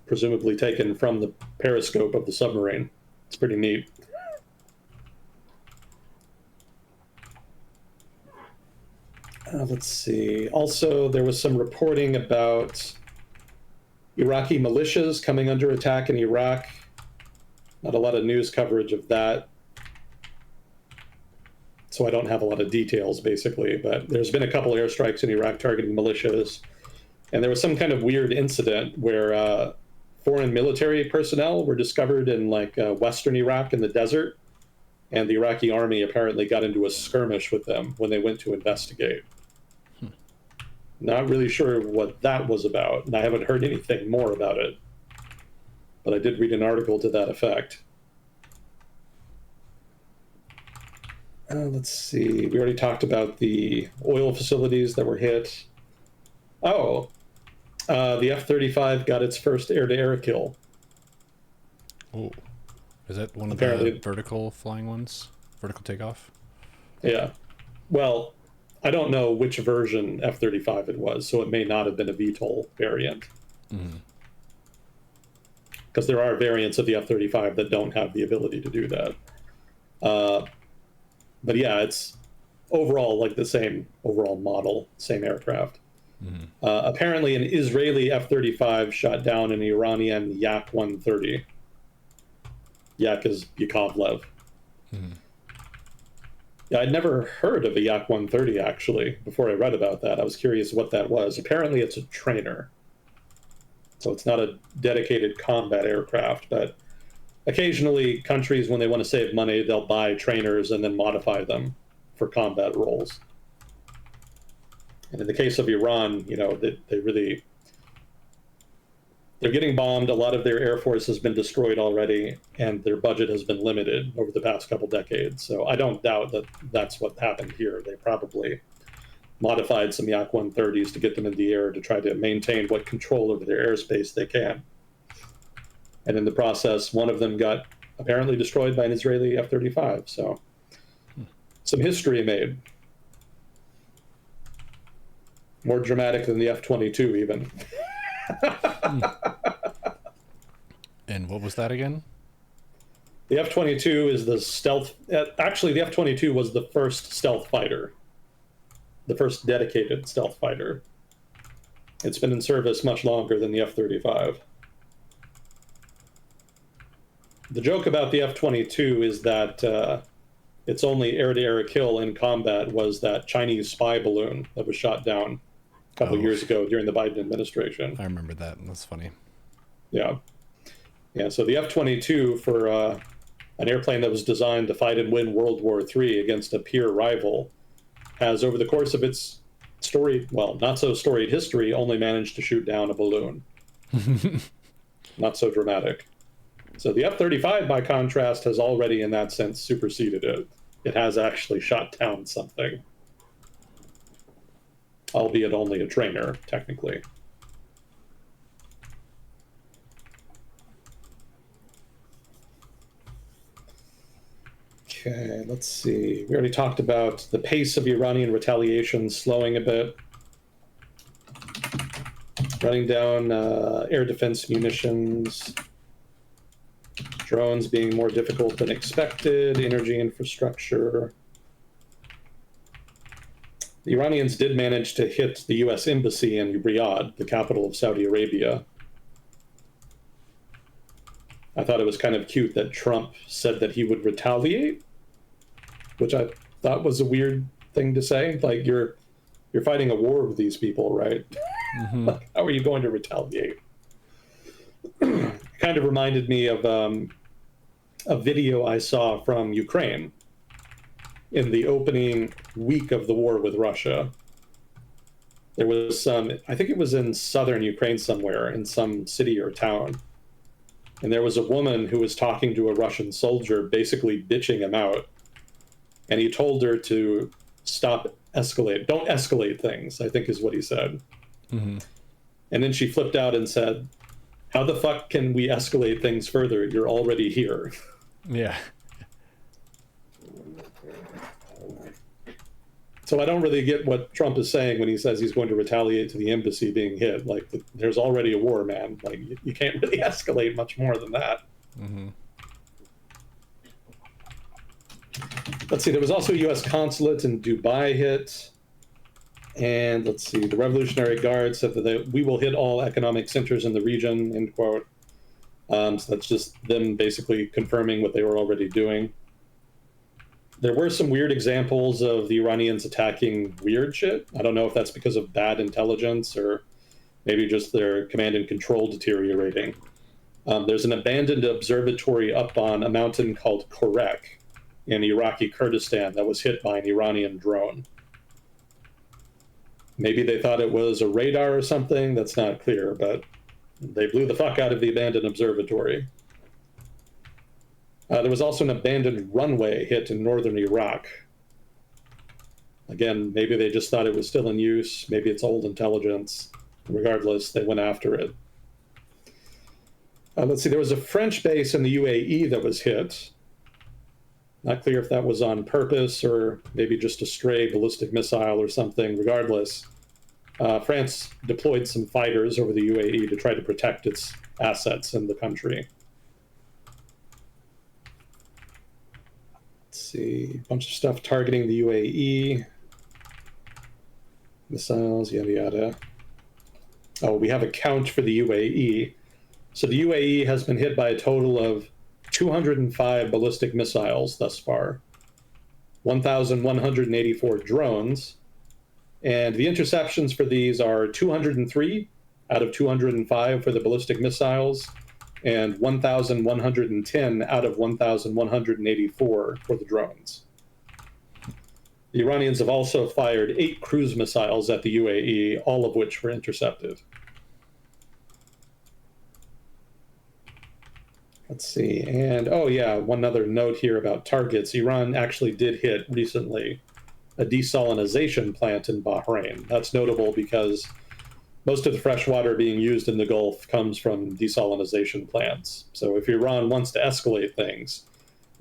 presumably taken from the periscope of the submarine. It's pretty neat. Let's see. Also, there was some reporting about Iraqi militias coming under attack in Iraq. Not a lot of news coverage of that. So I don't have a lot of details, basically. But there's been a couple airstrikes in Iraq targeting militias. And there was some kind of weird incident where foreign military personnel were discovered in like western Iraq in the desert, and the Iraqi army apparently got into a skirmish with them when they went to investigate. Not really sure what that was about, and I haven't heard anything more about it. But I did read an article to that effect. Let's see. We already talked about the oil facilities that were hit. Oh, the F-35 got its first air-to-air kill. Oh, is that one of Apparently, the vertical flying ones? Vertical takeoff? yeah. Well, I don't know which version F-35 it was, so it may not have been a VTOL variant. Because there are variants of the F-35 that don't have the ability to do that. But yeah, it's overall like the same overall model, same aircraft. Apparently, an Israeli F-35 shot down an Iranian Yak-130. Yak is Yakovlev. Yeah, I'd never heard of a Yak-130, actually, before I read about that. I was curious what that was. Apparently, it's a trainer. So it's not a dedicated combat aircraft, but occasionally countries, when they want to save money, they'll buy trainers and then modify them for combat roles. And in the case of Iran, you know, they're getting bombed. A lot of their air force has been destroyed already, and their budget has been limited over the past couple decades. So I don't doubt that that's what happened here. They probably modified some Yak-130s to get them in the air to try to maintain what control over their airspace they can. And in the process, one of them got apparently destroyed by an Israeli F-35. So some history made. More dramatic than the F-22 even. And what was that again? The F-22 is the stealth. Actually, the F-22 was the first stealth fighter, the first dedicated stealth fighter. It's been in service much longer than the F-35. The joke about the F-22 is that its only air-to-air kill in combat was that Chinese spy balloon that was shot down a couple years ago during the Biden administration. I remember that. That's funny. Yeah. Yeah, so the F-22, for an airplane that was designed to fight and win World War III against a peer rival, has, over the course of its not so storied history, only managed to shoot down a balloon. Not so dramatic. So the F-35, by contrast, has already, in that sense, superseded it. It has actually shot down something. Albeit only a trainer, technically. Okay, let's see. We already talked about the pace of Iranian retaliation slowing a bit. Running down air defense munitions. Drones being more difficult than expected. Energy infrastructure. The Iranians did manage to hit the U.S. embassy in Riyadh, the capital of Saudi Arabia. I thought it was kind of cute that Trump said that he would retaliate, which I thought was a weird thing to say. Like, you're fighting a war with these people, right? Like, how are you going to retaliate? Kind of reminded me of a video I saw from Ukraine in the opening week of the war with Russia. There was I think it was in southern Ukraine somewhere, in some city or town. And there was a woman who was talking to a Russian soldier, basically bitching him out. And he told her to stop escalate. Don't escalate things, I think is what he said. And then she flipped out and said, how the fuck can we escalate things further? You're already here. Yeah. So I don't really get what Trump is saying when he says he's going to retaliate to the embassy being hit. Like, there's already a war, man. Like, you can't really escalate much more than that. Let's see, there was also a U.S. consulate in Dubai hit. And let's see, the Revolutionary Guard said that we will hit all economic centers in the region, end quote. So that's just them basically confirming what they were already doing. There were some weird examples of the Iranians attacking weird shit. I don't know if that's because of bad intelligence or maybe just their command and control deteriorating. There's an abandoned observatory up on a mountain called Korek in Iraqi Kurdistan that was hit by an Iranian drone. Maybe they thought it was a radar or something, that's not clear, but they blew the fuck out of the abandoned observatory. There was also an abandoned runway hit in northern Iraq. Again, maybe they just thought it was still in use, maybe it's old intelligence. Regardless, they went after it. Let's see, there was a French base in the UAE that was hit. Not clear if that was on purpose or maybe just a stray ballistic missile or something. Regardless, France deployed some fighters over the UAE to try to protect its assets in the country. Let's see, a bunch of stuff targeting the UAE. Missiles, yada yada. Oh, we have a count for the UAE. So the UAE has been hit by a total of 205 ballistic missiles thus far, 1,184 drones, and the interceptions for these are 203 out of 205 for the ballistic missiles, and 1,110 out of 1,184 for the drones. The Iranians have also fired 8 cruise missiles at the UAE, all of which were intercepted. Let's see, and oh yeah, one other note here about targets. Iran actually did hit recently a desalinization plant in Bahrain. That's notable because most of the fresh water being used in the Gulf comes from desalinization plants. So if Iran wants to escalate things,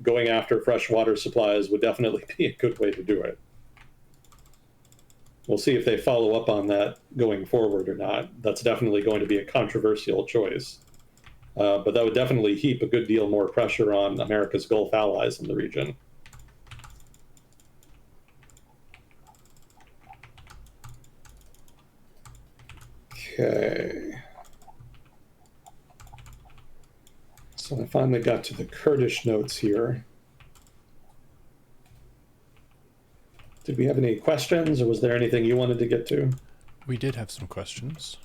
going after fresh water supplies would definitely be a good way to do it. We'll see if they follow up on that going forward or not. That's definitely going to be a controversial choice. But that would definitely heap a good deal more pressure on America's Gulf allies in the region. Okay. So I finally got to the Kurdish notes here. Did we have any questions, or was there anything you wanted to get to? We did have some questions.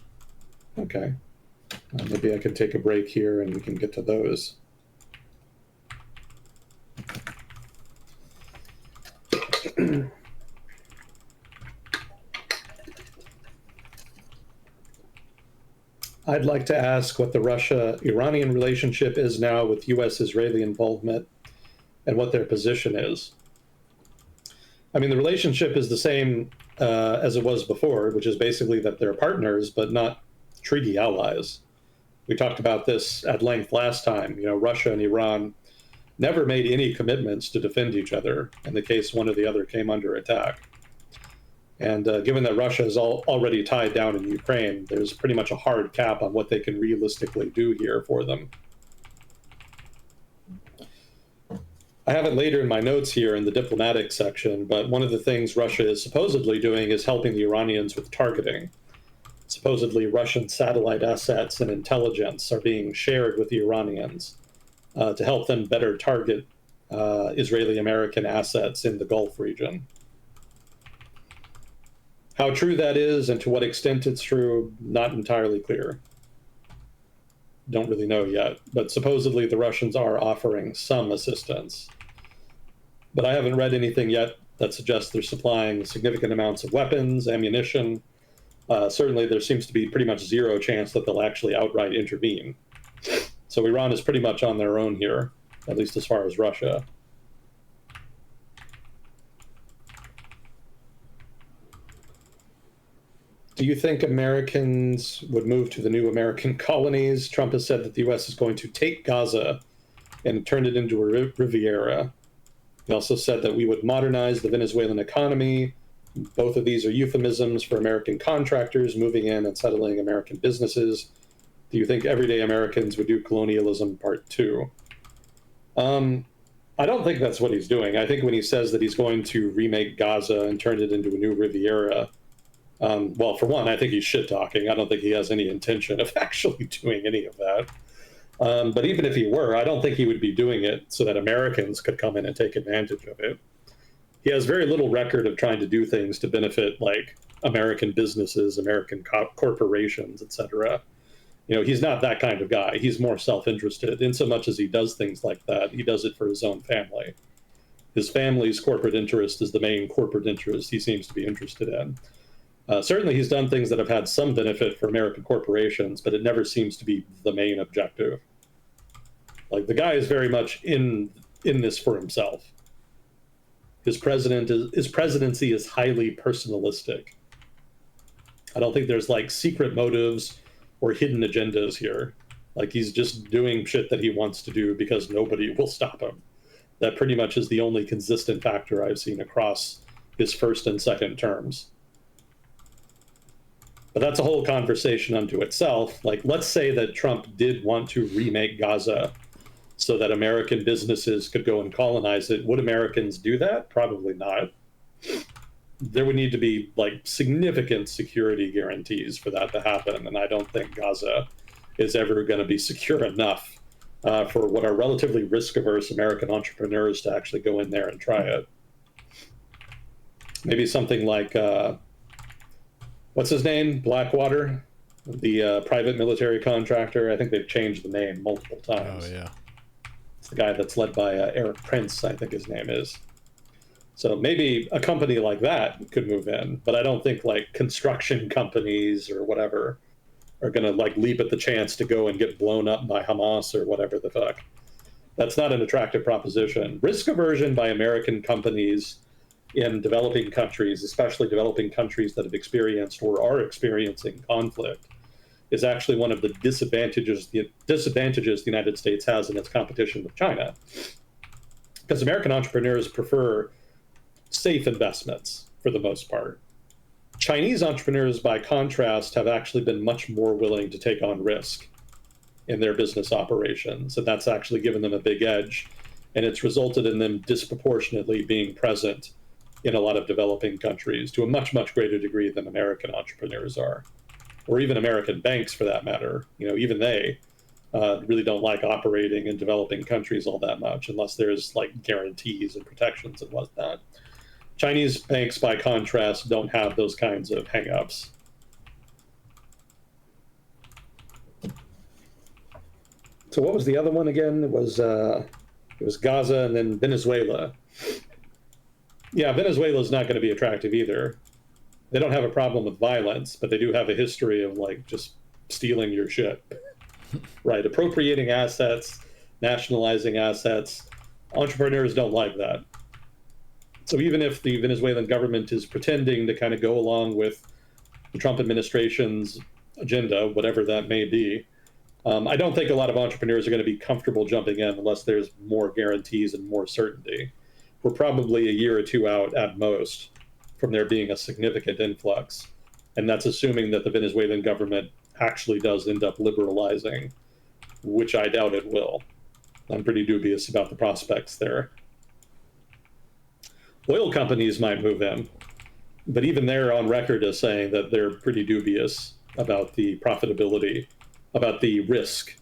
Okay. Maybe I can take a break here and we can get to those. I'd like to ask what the Russia-Iranian relationship is now with U.S.-Israeli involvement and what their position is. I mean, the relationship is the same as it was before, which is basically that they're partners, but not treaty allies. We talked about this at length last time. You know, Russia and Iran never made any commitments to defend each other in the case one or the other came under attack. And given that Russia is already tied down in Ukraine, there's pretty much a hard cap on what they can realistically do here for them. I have it later in my notes here in the diplomatic section, but one of the things Russia is supposedly doing is helping the Iranians with targeting. Supposedly Russian satellite assets and intelligence are being shared with the Iranians to help them better target Israeli-American assets in the Gulf region. How true that is and to what extent it's true, not entirely clear. Don't really know yet, but supposedly the Russians are offering some assistance. But I haven't read anything yet that suggests they're supplying significant amounts of weapons, ammunition. Certainly there seems to be pretty much zero chance that they'll actually outright intervene. So Iran is pretty much on their own here, at least as far as Russia. Do you think Americans would move to the new American colonies? Trump has said that the U.S. is going to take Gaza and turn it into a Riviera. He also said that we would modernize the Venezuelan economy. Both of these are euphemisms for American contractors moving in and settling American businesses. Do you think everyday Americans would do colonialism part 2? I don't think that's what he's doing. I think when he says that he's going to remake Gaza and turn it into a new Riviera, well, for one, I think he's shit-talking. I don't think he has any intention of actually doing any of that. But even if he were, I don't think he would be doing it so that Americans could come in and take advantage of it. he has very little record of trying to do things to benefit like American businesses, American corporations, etc. You know, he's not that kind of guy. He's more self-interested. In so much as he does things like that, he does it for his own family. His family's corporate interest is the main corporate interest he seems to be interested in. Certainly, he's done things that have had some benefit for American corporations, but it never seems to be the main objective. Like the guy is very much in this for himself. His presidency is highly personalistic. I don't think there's like secret motives or hidden agendas here. Like he's just doing shit that he wants to do because nobody will stop him. That pretty much is the only consistent factor I've seen across his first and second terms. But that's a whole conversation unto itself. Like, let's say that Trump did want to remake Gaza so that American businesses could go and colonize it. Would Americans do that? Probably not. There would need to be like significant security guarantees for that to happen. And I don't think Gaza is ever going to be secure enough for what are relatively risk-averse American entrepreneurs to actually go in there and try it. Maybe something like, what's his name? Blackwater, the private military contractor. I think they've changed the name multiple times. Oh, yeah. It's the guy that's led by Eric Prince, I think his name is. So maybe a company like that could move in, but I don't think like construction companies or whatever are going to like leap at the chance to go and get blown up by Hamas or whatever the fuck. That's not an attractive proposition. Risk aversion by American companies in developing countries, especially developing countries that have experienced or are experiencing conflict, is actually one of the disadvantages the United States has in its competition with China. Because American entrepreneurs prefer safe investments for the most part. Chinese entrepreneurs, by contrast, have actually been much more willing to take on risk in their business operations, and that's actually given them a big edge, and it's resulted in them disproportionately being present in a lot of developing countries to a much, much greater degree than American entrepreneurs are, or even American banks for that matter. You know, even they really don't like operating in developing countries all that much unless there's like guarantees and protections and whatnot. Chinese banks, by contrast, don't have those kinds of hang-ups. So what was the other one again? It was Gaza and then Venezuela. Yeah, Venezuela is not going to be attractive either. They don't have a problem with violence, but they do have a history of like just stealing your shit, right? Appropriating assets, nationalizing assets. Entrepreneurs don't like that. So even if the Venezuelan government is pretending to kind of go along with the Trump administration's agenda, whatever that may be, I don't think a lot of entrepreneurs are going to be comfortable jumping in unless there's more guarantees and more certainty. We're probably a year or two out at most from there being a significant influx. And that's assuming that the Venezuelan government actually does end up liberalizing, which I doubt it will. I'm pretty dubious about the prospects there. Oil companies might move in, but even they're on record as saying that they're pretty dubious about the profitability, about the risk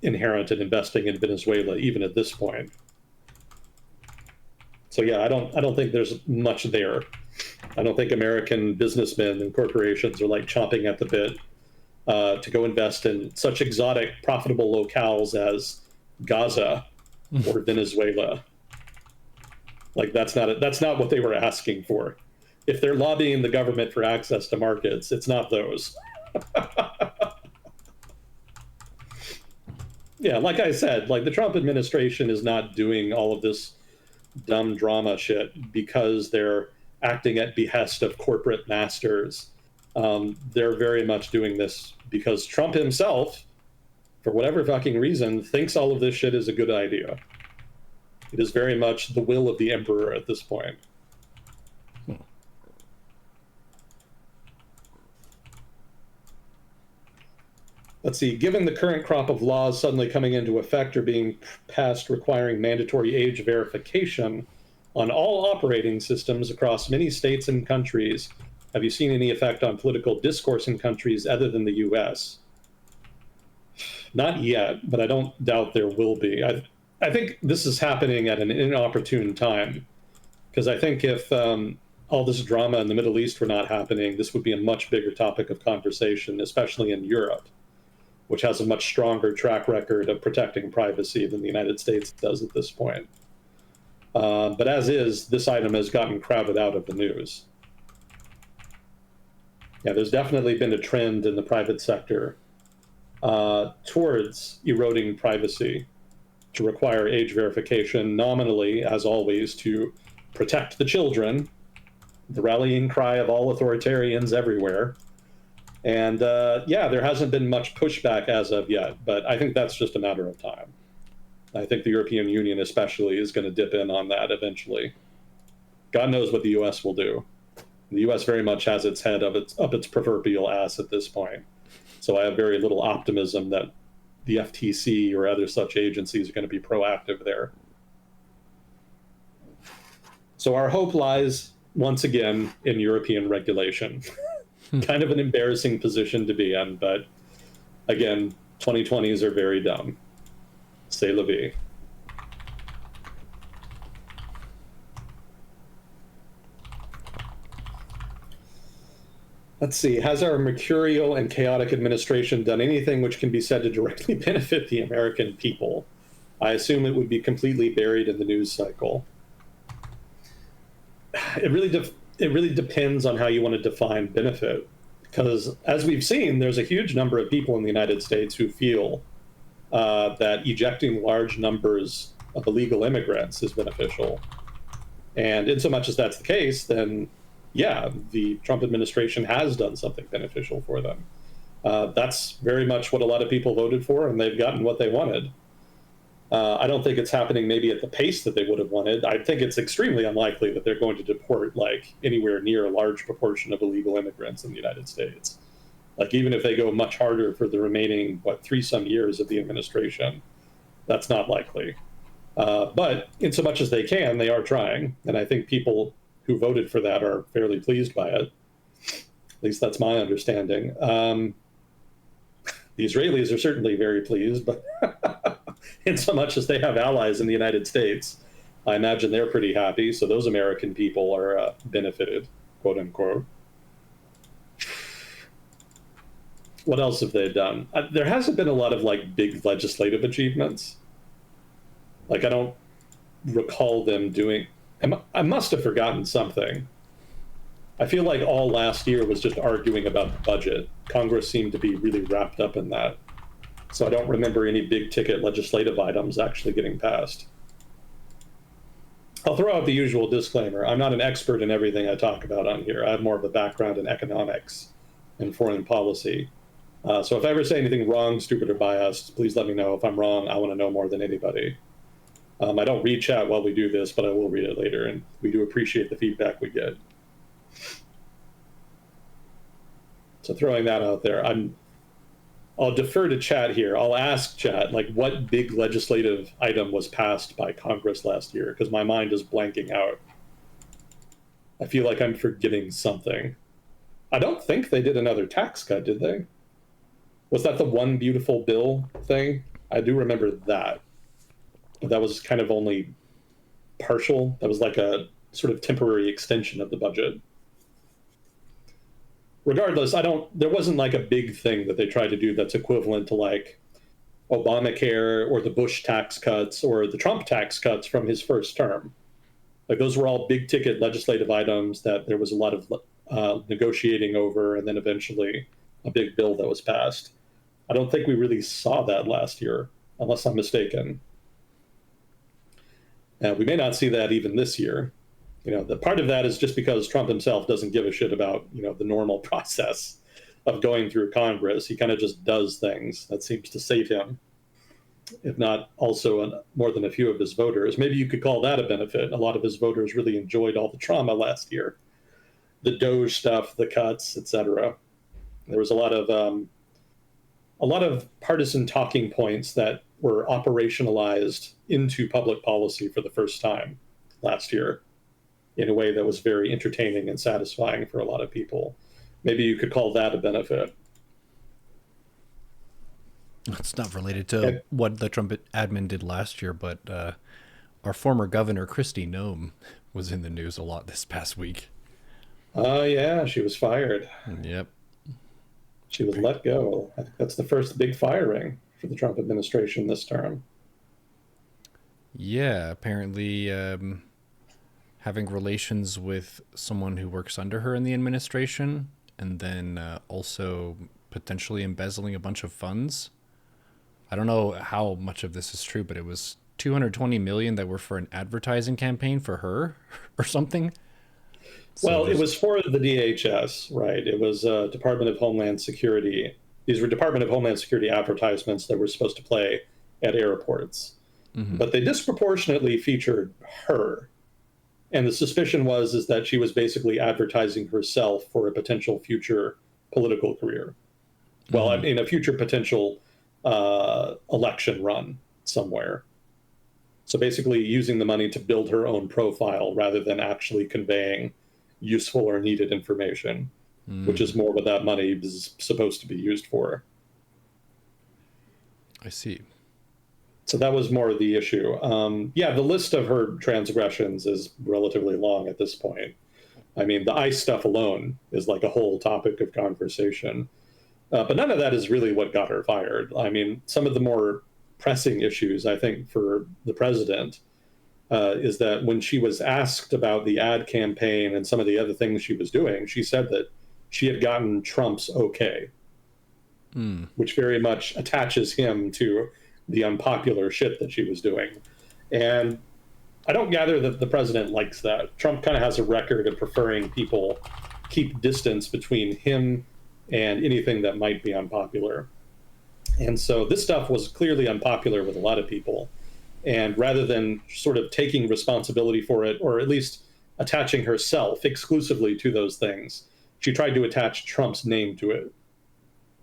inherent in investing in Venezuela, even at this point. So yeah, I don't think there's much there. I don't think American businessmen and corporations are like chomping at the bit to go invest in such exotic, profitable locales as Gaza or Venezuela. Like that's not what they were asking for. If they're lobbying the government for access to markets, it's not those. Yeah, like I said, like the Trump administration is not doing all of this dumb drama shit because they're acting at behest of corporate masters. They're very much doing this because Trump himself, for whatever fucking reason, thinks all of this shit is a good idea. It is very much the will of the emperor at this point. Let's see, given the current crop of laws suddenly coming into effect or being passed requiring mandatory age verification on all operating systems across many states and countries, have you seen any effect on political discourse in countries other than the US? Not yet, but I don't doubt there will be. I think this is happening at an inopportune time. Because I think if all this drama in the Middle East were not happening, this would be a much bigger topic of conversation, especially in Europe, which has a much stronger track record of protecting privacy than the United States does at this point. But as is, this item has gotten crowded out of the news. Yeah, there's definitely been a trend in the private sector towards eroding privacy to require age verification nominally, as always, to protect the children, the rallying cry of all authoritarians everywhere. And yeah, there hasn't been much pushback as of yet, but I think that's just a matter of time. I think the European Union especially is going to dip in on that eventually. God knows what the US will do. The US very much has its head up its proverbial ass at this point. So I have very little optimism that the FTC or other such agencies are going to be proactive there. So our hope lies once again in European regulation. Kind of an embarrassing position to be in, but again, 2020s are very dumb. C'est la vie. Let's see. Has our mercurial and chaotic administration done anything which can be said to directly benefit the American people? I assume it would be completely buried in the news cycle. It really depends on how you want to define benefit, because as we've seen, there's a huge number of people in the United States who feel that ejecting large numbers of illegal immigrants is beneficial. And in so much as that's the case, then yeah, the Trump administration has done something beneficial for them. That's very much what a lot of people voted for, and they've gotten what they wanted. I don't think it's happening maybe at the pace that they would have wanted. I think it's extremely unlikely that they're going to deport like anywhere near a large proportion of illegal immigrants in the United States. Like even if they go much harder for the remaining, 3-some years of the administration, that's not likely. But in so much as they can, they are trying. And I think people who voted for that are fairly pleased by it. At least that's my understanding. The Israelis are certainly very pleased, but in so much as they have allies in the United States, I imagine they're pretty happy. So those American people are benefited, quote unquote. What else have they done? There hasn't been a lot of like big legislative achievements. Like I don't recall them doing. I must have forgotten something. I feel like all last year was just arguing about the budget. Congress seemed to be really wrapped up in that. So I don't remember any big ticket legislative items actually getting passed. I'll throw out the usual disclaimer. I'm not an expert in everything I talk about on here. I have more of a background in economics and foreign policy. So if I ever say anything wrong, stupid, or biased, please let me know. If I'm wrong, I want to know more than anybody. I don't read chat while we do this, but I will read it later, and we do appreciate the feedback we get. So throwing that out there, I'll defer to chat here. I'll ask chat, like, what big legislative item was passed by Congress last year? Because my mind is blanking out. I feel like I'm forgetting something. I don't think they did another tax cut, did they? Was that the one beautiful bill thing? I do remember that. But that was kind of only partial. That was like a sort of temporary extension of the budget. Regardless, there wasn't like a big thing that they tried to do that's equivalent to like Obamacare or the Bush tax cuts or the Trump tax cuts from his first term. Like those were all big ticket legislative items that there was a lot of negotiating over, and then eventually a big bill that was passed. I don't think we really saw that last year, unless I'm mistaken. We may not see that even this year. The part of that is just because Trump himself doesn't give a shit about, the normal process of going through Congress. He kind of just does things. That seems to save him, if not also more than a few of his voters. Maybe you could call that a benefit. A lot of his voters really enjoyed all the trauma last year. The Doge stuff, the cuts, etc. There was a lot of partisan talking points that were operationalized into public policy for the first time last year in a way that was very entertaining and satisfying for a lot of people. Maybe you could call that a benefit. It's not related to what the Trump admin did last year, but Our former governor, Kristi Noem, was in the news a lot this past week. Oh, yeah, she was fired. Yep. She was let go. I think that's the first big firing for the Trump administration this term. Yeah, apparently having relations with someone who works under her in the administration, and then also potentially embezzling a bunch of funds. I don't know how much of this is true, but it was 220 million that were for an advertising campaign for her or something. Well, it was for the DHS, right? It was Department of Homeland Security. These were Department of Homeland Security advertisements that were supposed to play at airports. Mm-hmm. But they disproportionately featured her. And the suspicion was is that she was basically advertising herself for a potential future political career. Well, I mean, a future potential election run somewhere. So basically using the money to build her own profile rather than actually conveying useful or needed information, which is more what that money is supposed to be used for. I see. So that was more the issue. Yeah, the list of her transgressions is relatively long at this point. I mean, the ICE stuff alone is like a whole topic of conversation. But none of that is really what got her fired. I mean, some of the more pressing issues, I think, for the president is that when she was asked about the ad campaign and some of the other things she was doing, she said that she had gotten Trump's okay, which very much attaches him to the unpopular shit that she was doing. And I don't gather that the president likes that. Trump kind of has a record of preferring people keep distance between him and anything that might be unpopular. And so this stuff was clearly unpopular with a lot of people. And rather than sort of taking responsibility for it, or at least attaching herself exclusively to those things, she tried to attach Trump's name to it,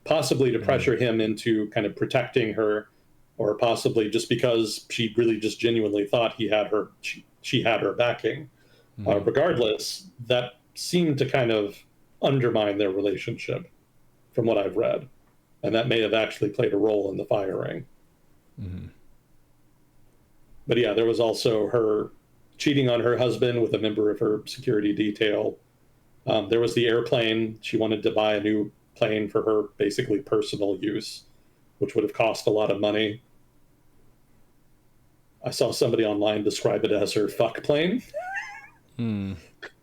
possibly to pressure him into kind of protecting her, or possibly just because she really just genuinely thought he had her, she had her backing. Regardless, that seemed to kind of undermine their relationship from what I've read. And that may have actually played a role in the firing. But yeah, there was also her cheating on her husband with a member of her security detail. There was the airplane. She wanted to buy a new plane for her basically personal use, which would have cost a lot of money. I saw somebody online describe it as her fuck plane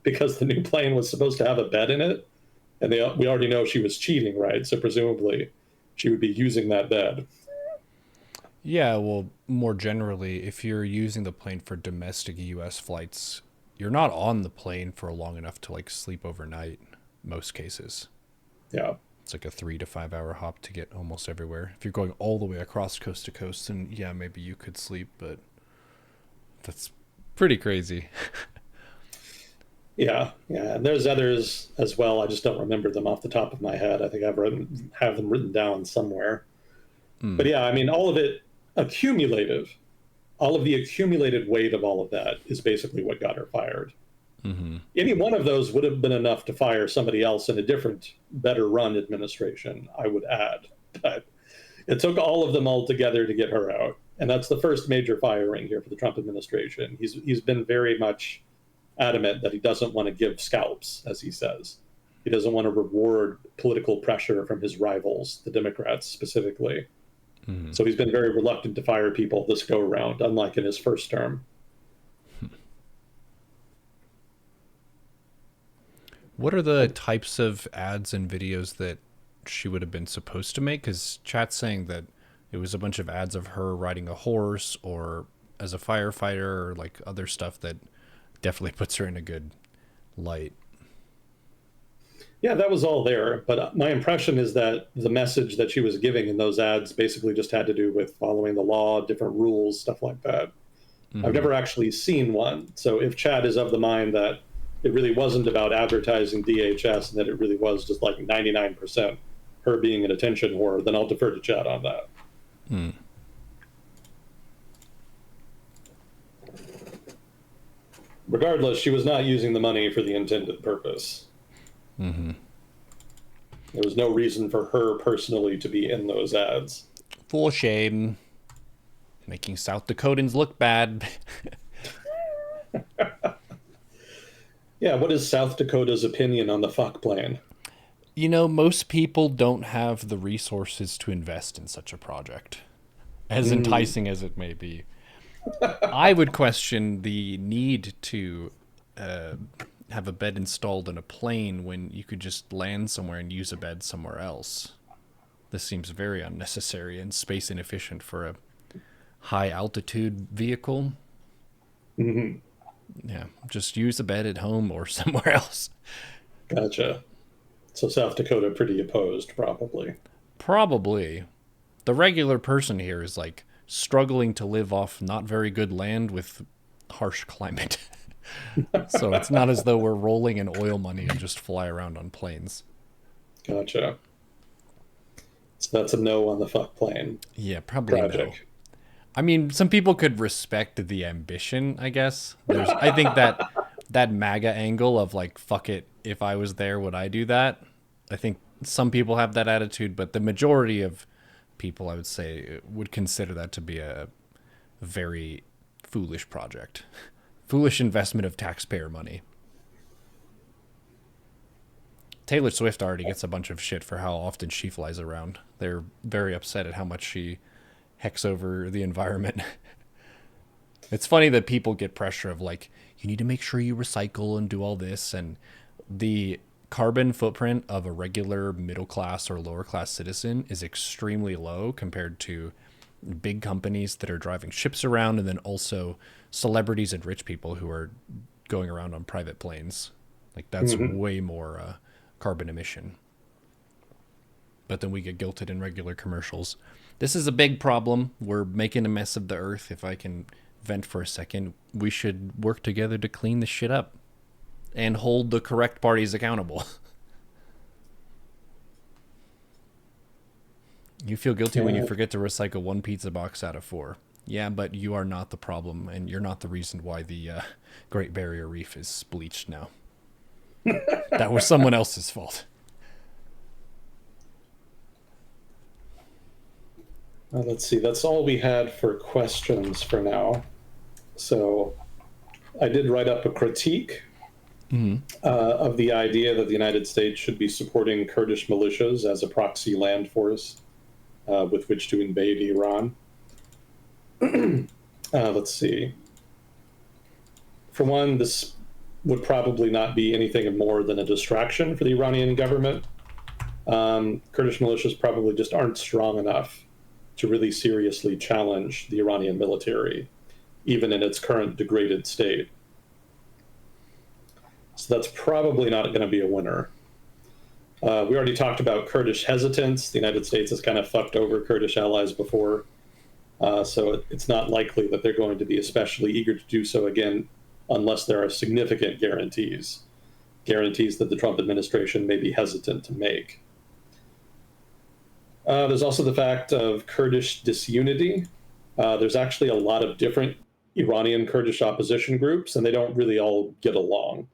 because the new plane was supposed to have a bed in it. And we already know she was cheating, right? So presumably she would be using that bed. Yeah, well, more generally, if you're using the plane for domestic U.S. flights, you're not on the plane for long enough to like sleep overnight. Most cases. Yeah. It's like a 3 to 5 hour hop to get almost everywhere. If you're going all the way across coast to coast, then yeah, maybe you could sleep, but that's pretty crazy. Yeah. And there's others as well. I just don't remember them off the top of my head. I think have them written down somewhere. But yeah, I mean, all of it accumulative, all of the accumulated weight of all of that is basically what got her fired. Any one of those would have been enough to fire somebody else in a different, better run administration, I would add. But it took all of them all together to get her out. And that's the first major firing here for the Trump administration. He's been very much adamant that he doesn't want to give scalps, as he says. He doesn't want to reward political pressure from his rivals, the Democrats specifically. So he's been very reluctant to fire people this go around, unlike in his first term. What are the types of ads and videos that she would have been supposed to make? Because chat's saying that it was a bunch of ads of her riding a horse or as a firefighter or like other stuff that definitely puts her in a good light. Yeah, that was all there. But my impression is that the message that she was giving in those ads basically just had to do with following the law, different rules, stuff like that. I've never actually seen one. So if Chad is of the mind that it really wasn't about advertising DHS and that it really was just like 99% her being an attention whore, then I'll defer to Chad on that. Regardless, she was not using the money for the intended purpose. There was no reason for her personally to be in those ads. For shame. Making South Dakotans look bad. Yeah, what is South Dakota's opinion on the fuck plane? You know, most people don't have the resources to invest in such a project, as Mm, enticing as it may be. I would question the need to uh, have a bed installed in a plane when you could just land somewhere and use a bed somewhere else. This seems very unnecessary and space inefficient for a high altitude vehicle. hmm. Yeah, just use a bed at home or somewhere else. Gotcha. So South Dakota pretty opposed, probably. Probably. The regular person here is like struggling to live off not very good land with harsh climate. So it's not as though we're rolling in oil money and just fly around on planes. Gotcha. So that's a no on the fuck plane. Yeah, probably no. Tragic. I mean, some people could respect the ambition, I guess. I think that MAGA angle of like, fuck it, if I was there, would I do that? I think some people have that attitude, but the majority of people, I would say, would consider that to be a very foolish project, foolish investment of taxpayer money. Taylor Swift already gets a bunch of shit for how often she flies around. They're very upset at how much she hecks over the environment. It's funny that people get pressure of like, you need to make sure you recycle and do all this. And the carbon footprint of a regular middle class or lower class citizen is extremely low compared to big companies that are driving ships around, and then also celebrities and rich people who are going around on private planes. Like, that's Hmm. way more carbon emission. But then we get guilted in regular commercials. This is a big problem. We're making a mess of the earth. If I can vent for a second, we should work together to clean this shit up and hold the correct parties accountable. You feel guilty when you Yeah. forget to recycle one pizza box out of four. Yeah, but you are not the problem, and you're not the reason why the Great Barrier Reef is bleached now. That was someone else's fault. Let's see. That's all we had for questions for now. So I did write up a critique of the idea that the United States should be supporting Kurdish militias as a proxy land force with which to invade Iran. Let's see. For one, this would probably not be anything more than a distraction for the Iranian government. Kurdish militias probably just aren't strong enough to really seriously challenge the Iranian military, even in its current degraded state. So that's probably not going to be a winner. We already talked about Kurdish hesitance. The United States has kind of fucked over Kurdish allies before. So it's not likely that they're going to be especially eager to do so again unless there are significant guarantees that the Trump administration may be hesitant to make. There's also the fact of Kurdish disunity. There's actually a lot of different Iranian Kurdish opposition groups, and they don't really all get along.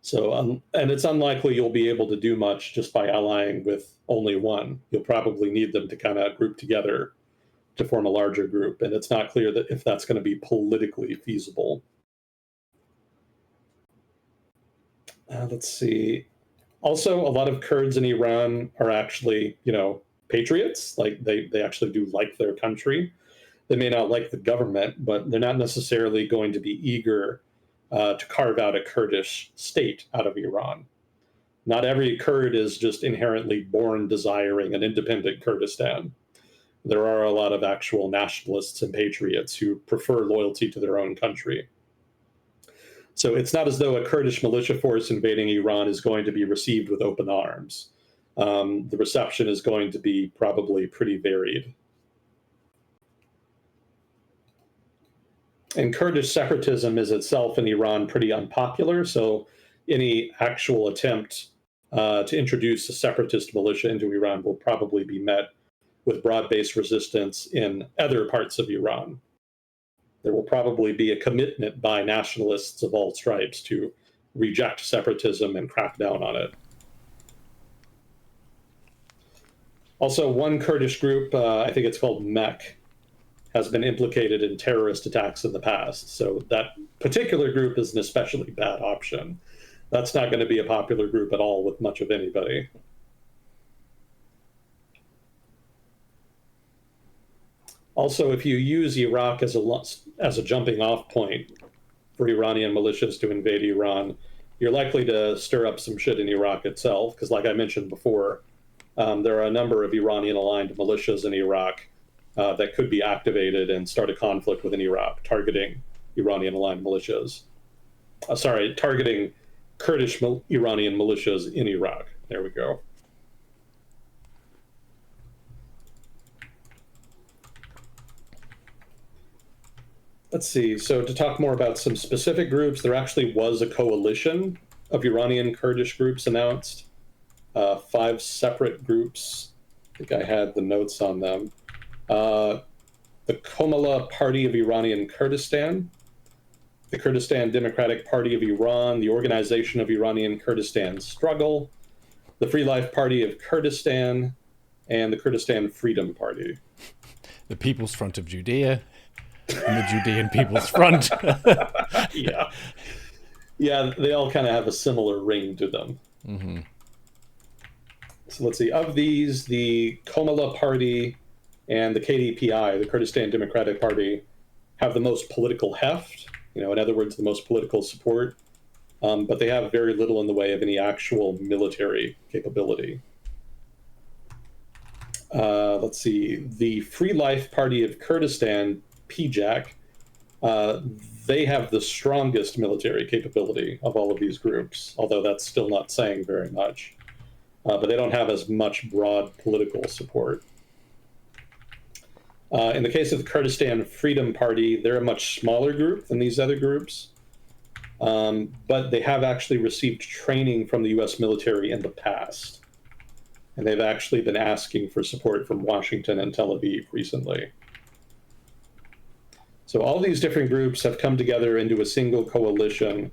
So, and it's unlikely you'll be able to do much just by allying with only one. You'll probably need them to kind of group together to form a larger group, and it's not clear that if that's going to be politically feasible. Let's see. Also, a lot of Kurds in Iran are actually, patriots. Like they actually do like their country. They may not like the government, but they're not necessarily going to be eager to carve out a Kurdish state out of Iran. Not every Kurd is just inherently born desiring an independent Kurdistan. There are a lot of actual nationalists and patriots who prefer loyalty to their own country. So it's not as though a Kurdish militia force invading Iran is going to be received with open arms. The reception is going to be probably pretty varied. And Kurdish separatism is itself in Iran pretty unpopular. So any actual attempt to introduce a separatist militia into Iran will probably be met with broad based resistance in other parts of Iran. There will probably be a commitment by nationalists of all stripes to reject separatism and crack down on it. Also, one Kurdish group, I think it's called MEK, has been implicated in terrorist attacks in the past. So that particular group is an especially bad option. That's not going to be a popular group at all with much of anybody. Also, if you use Iraq as a jumping off point for Iranian militias to invade Iran, you're likely to stir up some shit in Iraq itself, because like I mentioned before, there are a number of Iranian-aligned militias in Iraq that could be activated and start a conflict within Iraq, targeting Iranian-aligned militias. Targeting Kurdish Iranian militias in Iraq. There we go. Let's see. So to talk more about some specific groups, there actually was a coalition of Iranian Kurdish groups announced. 5 separate groups. I think I had the notes on them. The Komala Party of Iranian Kurdistan, the Kurdistan Democratic Party of Iran, the Organization of Iranian Kurdistan Struggle, the Free Life Party of Kurdistan, and the Kurdistan Freedom Party. The People's Front of Judea and the Judean People's Front. Yeah. Yeah, they all kind of have a similar ring to them. Mm-hmm. So let's see. Of these, the Komala Party and the KDPI, the Kurdistan Democratic Party, have the most political heft, in other words, the most political support, but they have very little in the way of any actual military capability. Let's see. The Free Life Party of Kurdistan, PJAK, they have the strongest military capability of all of these groups, although that's still not saying very much. But they don't have as much broad political support. In the case of the Kurdistan Freedom Party, they're a much smaller group than these other groups, but they have actually received training from the U.S. military in the past. And they've actually been asking for support from Washington and Tel Aviv recently. So all these different groups have come together into a single coalition.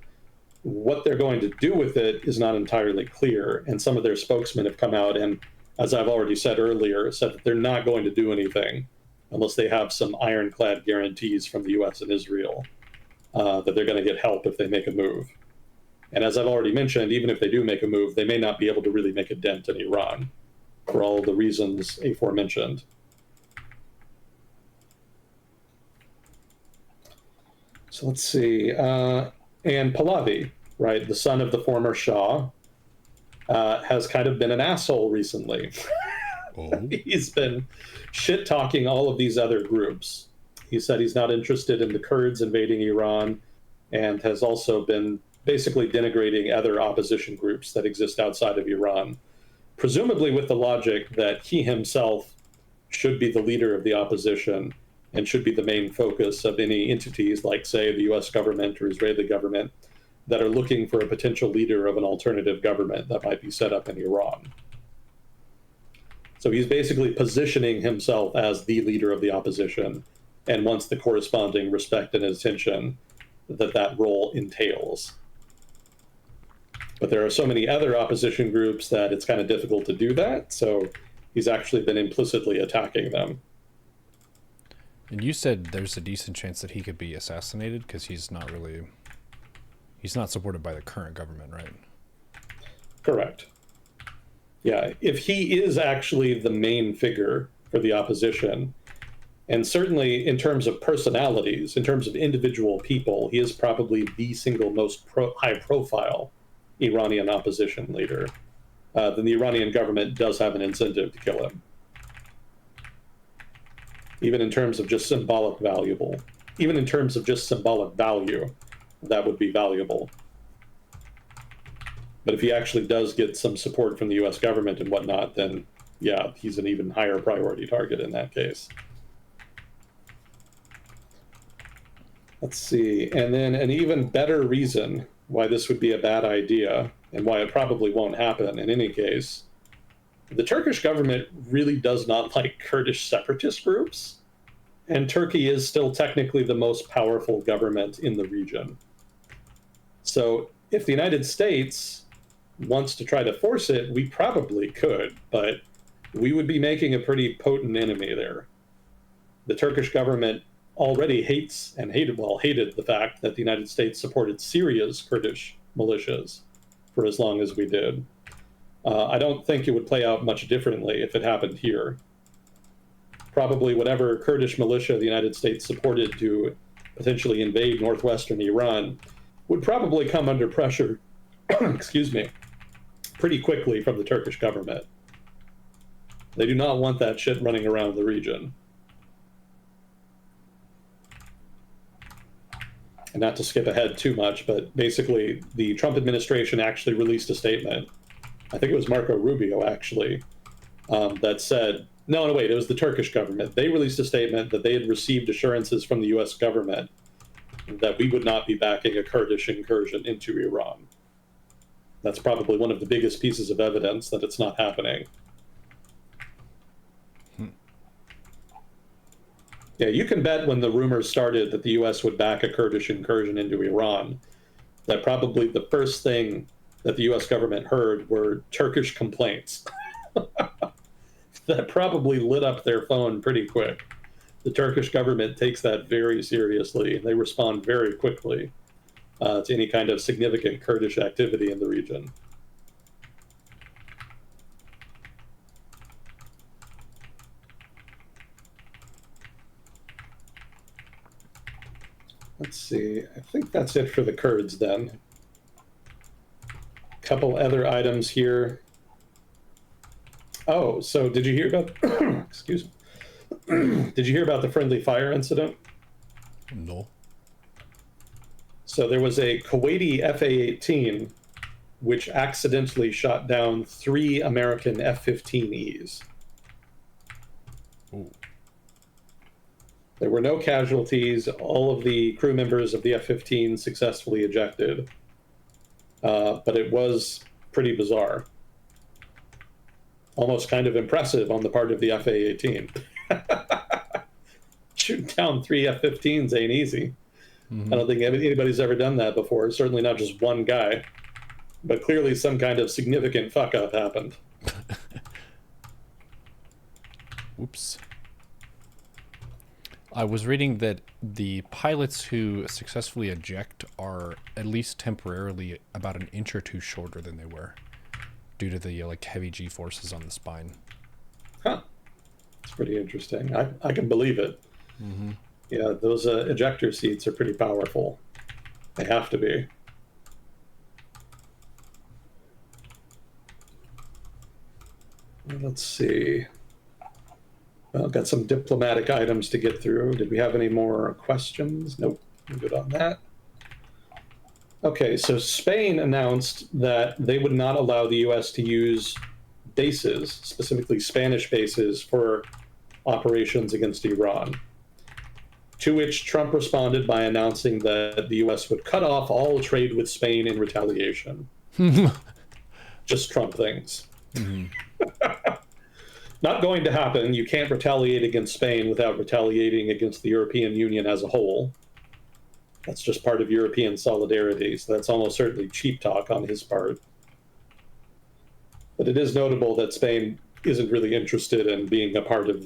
What they're going to do with it is not entirely clear, and some of their spokesmen have come out and, as I've already said earlier, said that they're not going to do anything unless they have some ironclad guarantees from the U.S. and Israel that they're going to get help if they make a move. And as I've already mentioned, even if they do make a move, they may not be able to really make a dent in Iran for all the reasons aforementioned. So let's see. And Pahlavi, right, the son of the former Shah, has kind of been an asshole recently. Oh. He's been shit-talking all of these other groups. He said he's not interested in the Kurds invading Iran, and has also been basically denigrating other opposition groups that exist outside of Iran, presumably with the logic that he himself should be the leader of the opposition and should be the main focus of any entities like, say, the US government or Israeli government that are looking for a potential leader of an alternative government that might be set up in Iran. So he's basically positioning himself as the leader of the opposition and wants the corresponding respect and attention that that role entails. But there are so many other opposition groups that it's kind of difficult to do that, so he's actually been implicitly attacking them. And you said there's a decent chance that he could be assassinated because he's not supported by the current government, right? Correct. Yeah, if he is actually the main figure for the opposition, and certainly in terms of personalities, in terms of individual people, he is probably the single most high-profile Iranian opposition leader, then the Iranian government does have an incentive to kill him. Even in terms of just symbolic value, that would be valuable. But if he actually does get some support from the US government and whatnot, then yeah, he's an even higher priority target in that case. Let's see. And then an even better reason why this would be a bad idea, and why it probably won't happen in any case, the Turkish government really does not like Kurdish separatist groups, and Turkey is still technically the most powerful government in the region. So if the United States wants to try to force it, we probably could, but we would be making a pretty potent enemy there. the Turkish government already hated the fact that the United States supported Syria's Kurdish militias for as long as we did. I don't think it would play out much differently if it happened here. Probably whatever Kurdish militia the United States supported to potentially invade northwestern Iran would probably come under pressure, excuse me, pretty quickly from the Turkish government. They do not want that shit running around the region. And not to skip ahead too much, but basically the Trump administration actually released a statement. I think it was Marco Rubio, actually, that said, no, wait, it was the Turkish government. They released a statement that they had received assurances from the U.S. government that we would not be backing a Kurdish incursion into Iran. That's probably one of the biggest pieces of evidence that it's not happening. Yeah, you can bet when the rumors started that the U.S. would back a Kurdish incursion into Iran, that probably the first thing that the U.S. government heard were Turkish complaints. That probably lit up their phone pretty quick. The Turkish government takes that very seriously. They respond very quickly to any kind of significant Kurdish activity in the region. Let's see. I think that's it for the Kurds then. A couple other items here. Oh, so did you hear about excuse me. Did you hear about the friendly fire incident? No. So there was a Kuwaiti FA-18 which accidentally shot down 3 American F-15Es. Ooh. There were no casualties. All of the crew members of the F-15 successfully ejected. But it was pretty bizarre. Almost kind of impressive on the part of the FA-18. Shooting down 3 F-15s ain't easy. Mm-hmm. I don't think anybody's ever done that before. Certainly not just one guy. But clearly some kind of significant fuck-up happened. Oops. I was reading that the pilots who successfully eject are at least temporarily about an inch or two shorter than they were, due to the heavy G-forces on the spine. Huh. It's pretty interesting. I can believe it. Mm-hmm. Yeah, those ejector seats are pretty powerful. They have to be. Let's see. Well, got some diplomatic items to get through. Did we have any more questions? Nope. I'm good on that. Okay, so Spain announced that they would not allow the U.S. to use bases, specifically Spanish bases, for operations against Iran. To which Trump responded by announcing that the U.S. would cut off all trade with Spain in retaliation. Just Trump things. Mm-hmm. Not going to happen. You can't retaliate against Spain without retaliating against the European Union as a whole. That's just part of European solidarity, so that's almost certainly cheap talk on his part. But it is notable that Spain isn't really interested in being a part of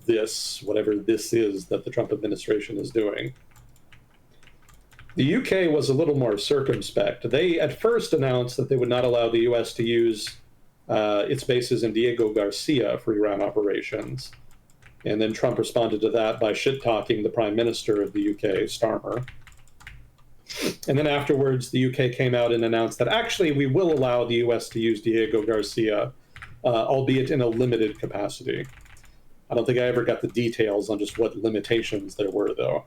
this, whatever this is that the Trump administration is doing. The UK was a little more circumspect. They at first announced that they would not allow the US to use its bases in Diego Garcia for Iran operations. And then Trump responded to that by shit-talking the Prime Minister of the UK, Starmer. And then afterwards, the UK came out and announced that actually we will allow the US to use Diego Garcia, albeit in a limited capacity. I don't think I ever got the details on just what limitations there were, though.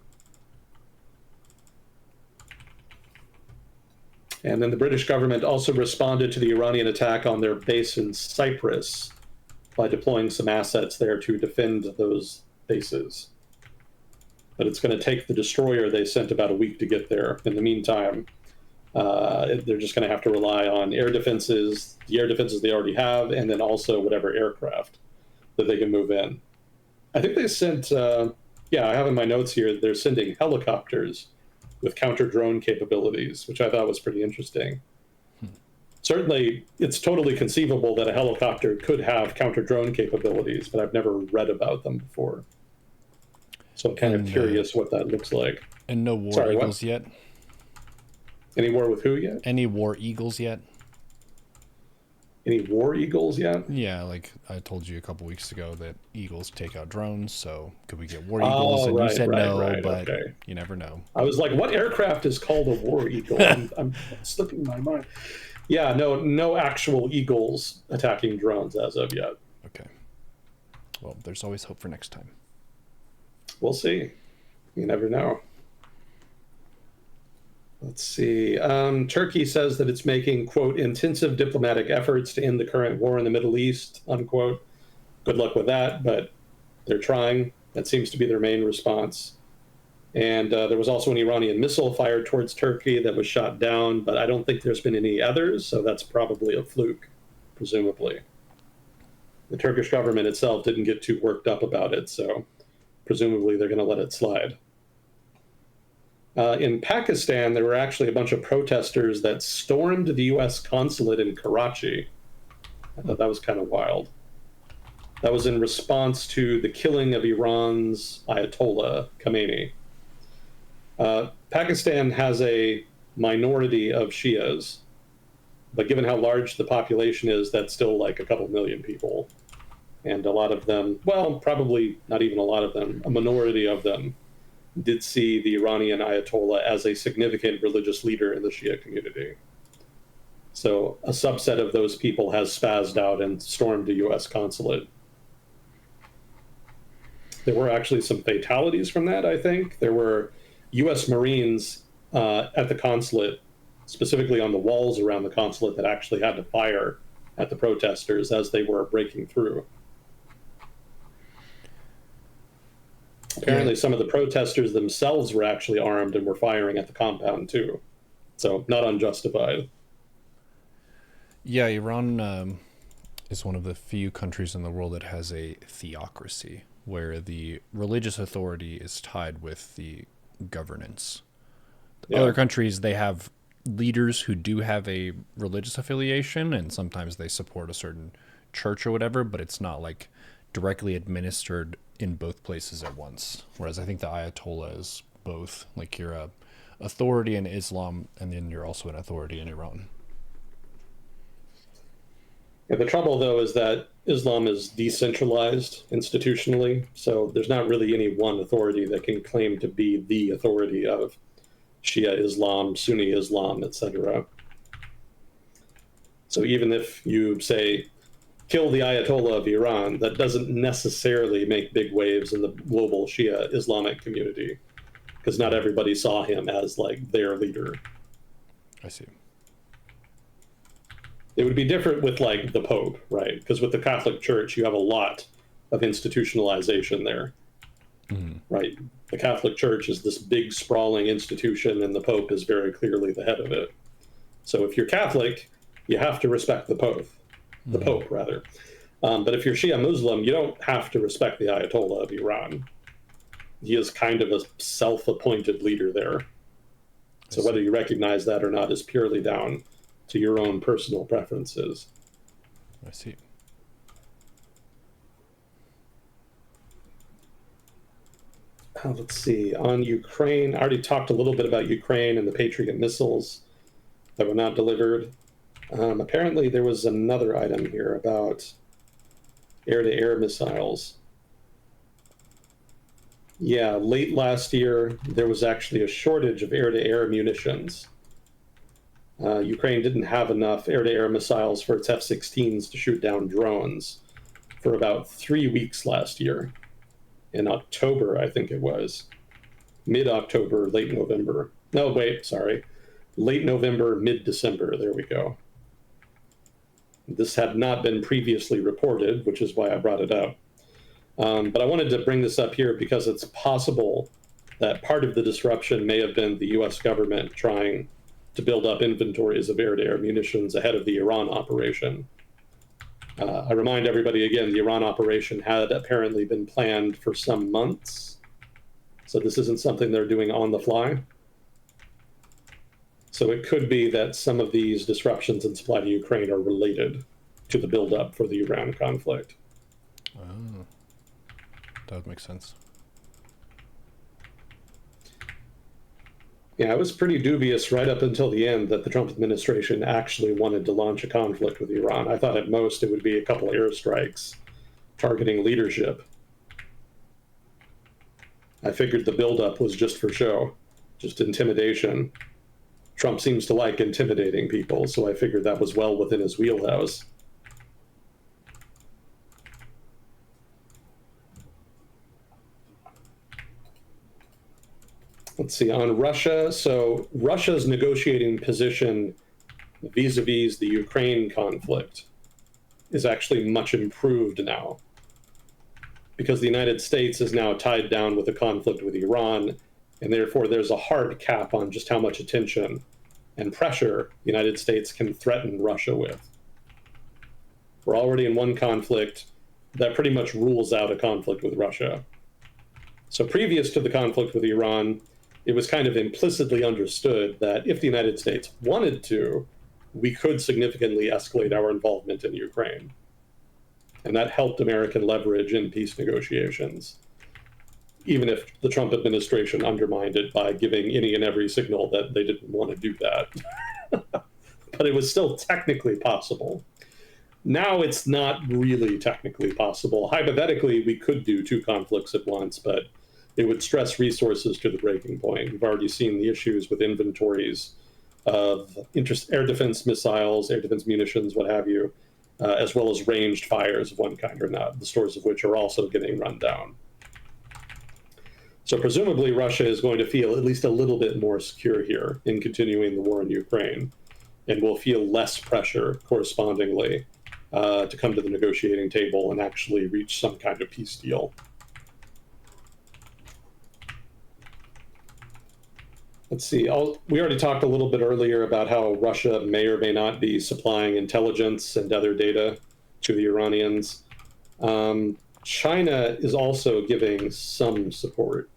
And then the British government also responded to the Iranian attack on their base in Cyprus by deploying some assets there to defend those bases. But it's going to take the destroyer they sent about a week to get there. In the meantime, they're just going to have to rely on air defenses, the air defenses they already have, and then also whatever aircraft that they can move in. I think they sent, I have in my notes here, they're sending helicopters with counter-drone capabilities, which I thought was pretty interesting. Certainly, it's totally conceivable that a helicopter could have counter-drone capabilities, but I've never read about them before. So I'm kind of And curious what that looks like. and no war Sorry, what? eagles yet. Any war with who yet? Any war eagles yet? Any war eagles yet? Yeah, like I told you a couple weeks ago that eagles take out drones. So could we get war eagles? Oh, And you right, said right, no, right. but Okay. you never know. I was like, what aircraft is called a war eagle? I'm slipping my mind. Yeah, no actual eagles attacking drones as of yet. Okay. Well, there's always hope for next time. We'll see. You never know. Let's see. Turkey says that it's making, quote, intensive diplomatic efforts to end the current war in the Middle East, unquote. Good luck with that, but they're trying. That seems to be their main response. And there was also an Iranian missile fired towards Turkey that was shot down, but I don't think there's been any others, so that's probably a fluke, presumably. The Turkish government itself didn't get too worked up about it, so presumably they're going to let it slide. In Pakistan, there were actually a bunch of protesters that stormed the U.S. consulate in Karachi. I thought that was kind of wild. That was in response to the killing of Iran's Ayatollah Khamenei. Pakistan has a minority of Shias, but given how large the population is, that's still like a couple million people. And a lot of them, well, probably not even a lot of them, a minority of them did see the Iranian Ayatollah as a significant religious leader in the Shia community. So a subset of those people has spazzed out and stormed the U.S. consulate. There were actually some fatalities from that, I think. There were U.S. Marines at the consulate, specifically on the walls around the consulate, that actually had to fire at the protesters as they were breaking through. Apparently, some of the protesters themselves were actually armed and were firing at the compound, too. So, not unjustified. Yeah, Iran is one of the few countries in the world that has a theocracy, where the religious authority is tied with the governance. Yeah. Other countries, they have leaders who do have a religious affiliation, and sometimes they support a certain church or whatever, but it's not like directly administered in both places at once. Whereas I think the Ayatollah is both. Like you're a authority in Islam, and then you're also an authority in Iran. Yeah, the trouble, though, is that Islam is decentralized institutionally, so there's not really any one authority that can claim to be the authority of Shia Islam, Sunni Islam, etc. So even if you say, kill the Ayatollah of Iran, that doesn't necessarily make big waves in the global Shia Islamic community, because not everybody saw him as like their leader. I see. It would be different with like the Pope, right? Because with the Catholic Church, you have a lot of institutionalization there, right? The Catholic Church is this big sprawling institution, and the Pope is very clearly the head of it. So if you're Catholic, you have to respect the Pope, rather. But if you're Shia Muslim, you don't have to respect the Ayatollah of Iran. He is kind of a self-appointed leader there. So whether you recognize that or not is purely down to your own personal preferences. I see. Let's see. On Ukraine, I already talked a little bit about Ukraine and the Patriot missiles that were not delivered. Apparently, there was another item here about air-to-air missiles. Yeah, late last year, there was actually a shortage of air-to-air munitions. Ukraine didn't have enough air-to-air missiles for its F-16s to shoot down drones for about 3 weeks last year. In October, I think it was. Mid-October, late November. No, wait, sorry. Late November, mid-December. There we go. This had not been previously reported, which is why I brought it up. But I wanted to bring this up here because it's possible that part of the disruption may have been the U.S. government trying to build up inventories of air-to-air munitions ahead of the Iran operation. I remind everybody again, the Iran operation had apparently been planned for some months. So this isn't something they're doing on the fly. So it could be that some of these disruptions in supply to Ukraine are related to the buildup for the Iran conflict. Oh, that would make sense. Yeah, it was pretty dubious right up until the end that the Trump administration actually wanted to launch a conflict with Iran. I thought at most it would be a couple airstrikes targeting leadership. I figured the buildup was just for show, just intimidation. Trump seems to like intimidating people, so I figured that was well within his wheelhouse. Let's see, on Russia. So Russia's negotiating position vis-a-vis the Ukraine conflict is actually much improved now, because the United States is now tied down with a conflict with Iran, and therefore there's a hard cap on just how much attention and pressure the United States can threaten Russia with. We're already in one conflict that pretty much rules out a conflict with Russia. So previous to the conflict with Iran, it was kind of implicitly understood that if the United States wanted to, we could significantly escalate our involvement in Ukraine. And that helped American leverage in peace negotiations, even if the Trump administration undermined it by giving any and every signal that they didn't want to do that. But it was still technically possible. Now it's not really technically possible. Hypothetically, we could do two conflicts at once, but it would stress resources to the breaking point. We've already seen the issues with inventories of air defense missiles, air defense munitions, what have you, as well as ranged fires of one kind or not, the stores of which are also getting run down. So presumably Russia is going to feel at least a little bit more secure here in continuing the war in Ukraine, and will feel less pressure correspondingly to come to the negotiating table and actually reach some kind of peace deal. Let's see, we already talked a little bit earlier about how Russia may or may not be supplying intelligence and other data to the Iranians. China is also giving some support,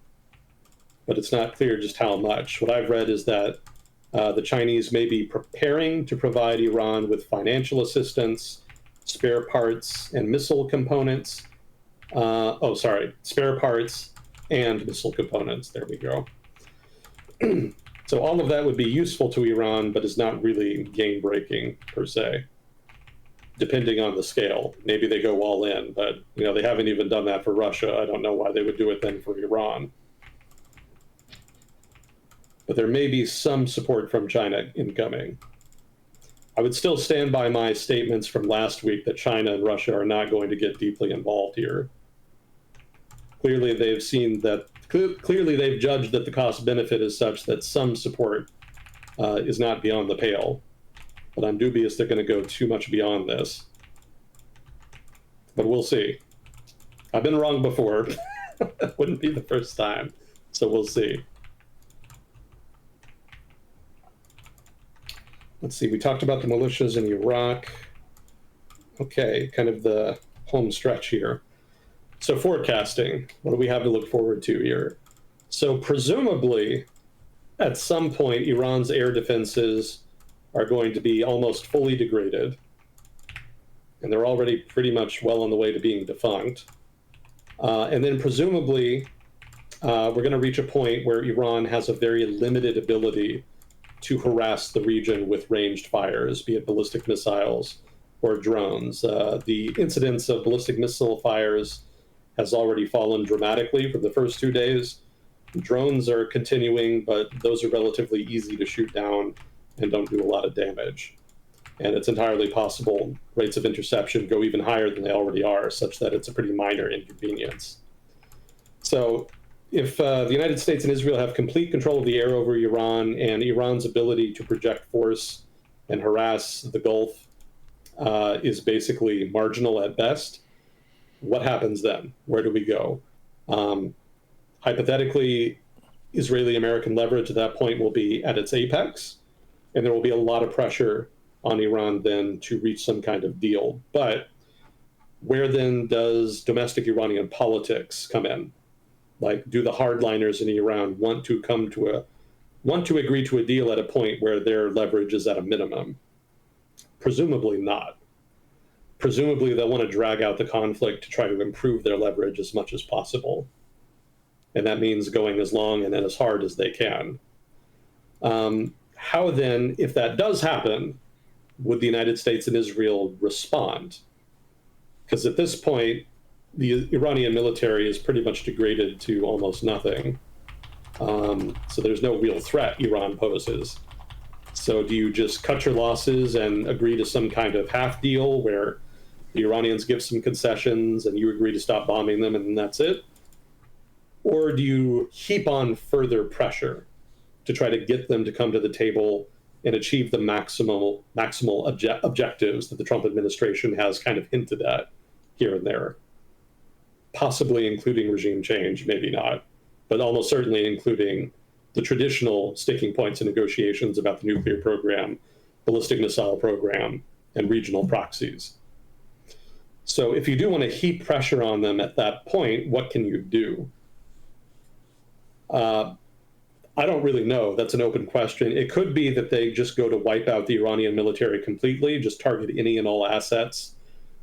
but it's not clear just how much. What I've read is that the Chinese may be preparing to provide Iran with financial assistance, spare parts, and missile components. Spare parts and missile components. There we go. So all of that would be useful to Iran, but is not really game-breaking per se, depending on the scale. Maybe they go all in, but they haven't even done that for Russia. I don't know why they would do it then for Iran. But there may be some support from China incoming. I would still stand by my statements from last week that China and Russia are not going to get deeply involved here. Clearly, they've judged that the cost-benefit is such that some support is not beyond the pale. But I'm dubious they're going to go too much beyond this. But we'll see. I've been wrong before. Wouldn't be the first time. So we'll see. Let's see, we talked about the militias in Iraq. Okay, kind of the home stretch here. So forecasting, what do we have to look forward to here? So presumably, at some point, Iran's air defenses are going to be almost fully degraded. And they're already pretty much well on the way to being defunct. And then presumably, we're going to reach a point where Iran has a very limited ability to harass the region with ranged fires, be it ballistic missiles or drones. The incidence of ballistic missile fires has already fallen dramatically for the first 2 days. Drones are continuing, but those are relatively easy to shoot down and don't do a lot of damage. And it's entirely possible rates of interception go even higher than they already are, such that it's a pretty minor inconvenience. So if the United States and Israel have complete control of the air over Iran, and Iran's ability to project force and harass the Gulf is basically marginal at best, what happens then? Where do we go? Hypothetically, Israeli-American leverage at that point will be at its apex, and there will be a lot of pressure on Iran then to reach some kind of deal. But where then does domestic Iranian politics come in? Like, do the hardliners in Iran want to agree to a deal at a point where their leverage is at a minimum? Presumably not. Presumably they'll want to drag out the conflict to try to improve their leverage as much as possible. And that means going as long and as hard as they can. How then, if that does happen, would the United States and Israel respond? Because at this point, the Iranian military is pretty much degraded to almost nothing. So there's no real threat Iran poses. So do you just cut your losses and agree to some kind of half deal where the Iranians give some concessions and you agree to stop bombing them and that's it? Or do you heap on further pressure to try to get them to come to the table and achieve the maximal objectives that the Trump administration has kind of hinted at here and there, possibly including regime change, maybe not, but almost certainly including the traditional sticking points in negotiations about the nuclear program, ballistic missile program, and regional proxies. So if you do want to heap pressure on them at that point, what can you do? I don't really know. That's an open question. It could be that they just go to wipe out the Iranian military completely, just target any and all assets,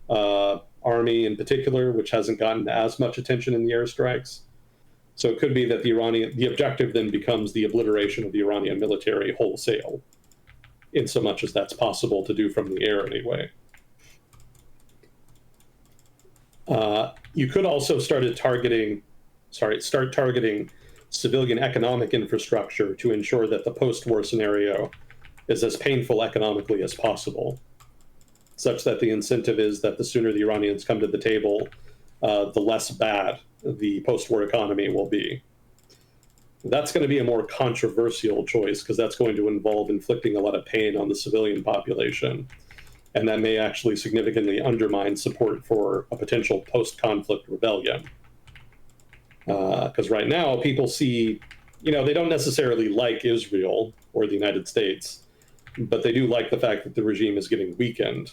army in particular, which hasn't gotten as much attention in the airstrikes. So it could be that the objective then becomes the obliteration of the Iranian military wholesale, in so much as that's possible to do from the air anyway. You could also start targeting civilian economic infrastructure to ensure that the post-war scenario is as painful economically as possible, such that the incentive is that the sooner the Iranians come to the table, the less bad the post-war economy will be. That's going to be a more controversial choice because that's going to involve inflicting a lot of pain on the civilian population. And that may actually significantly undermine support for a potential post-conflict rebellion. Because right now, people see, they don't necessarily like Israel or the United States, but they do like the fact that the regime is getting weakened.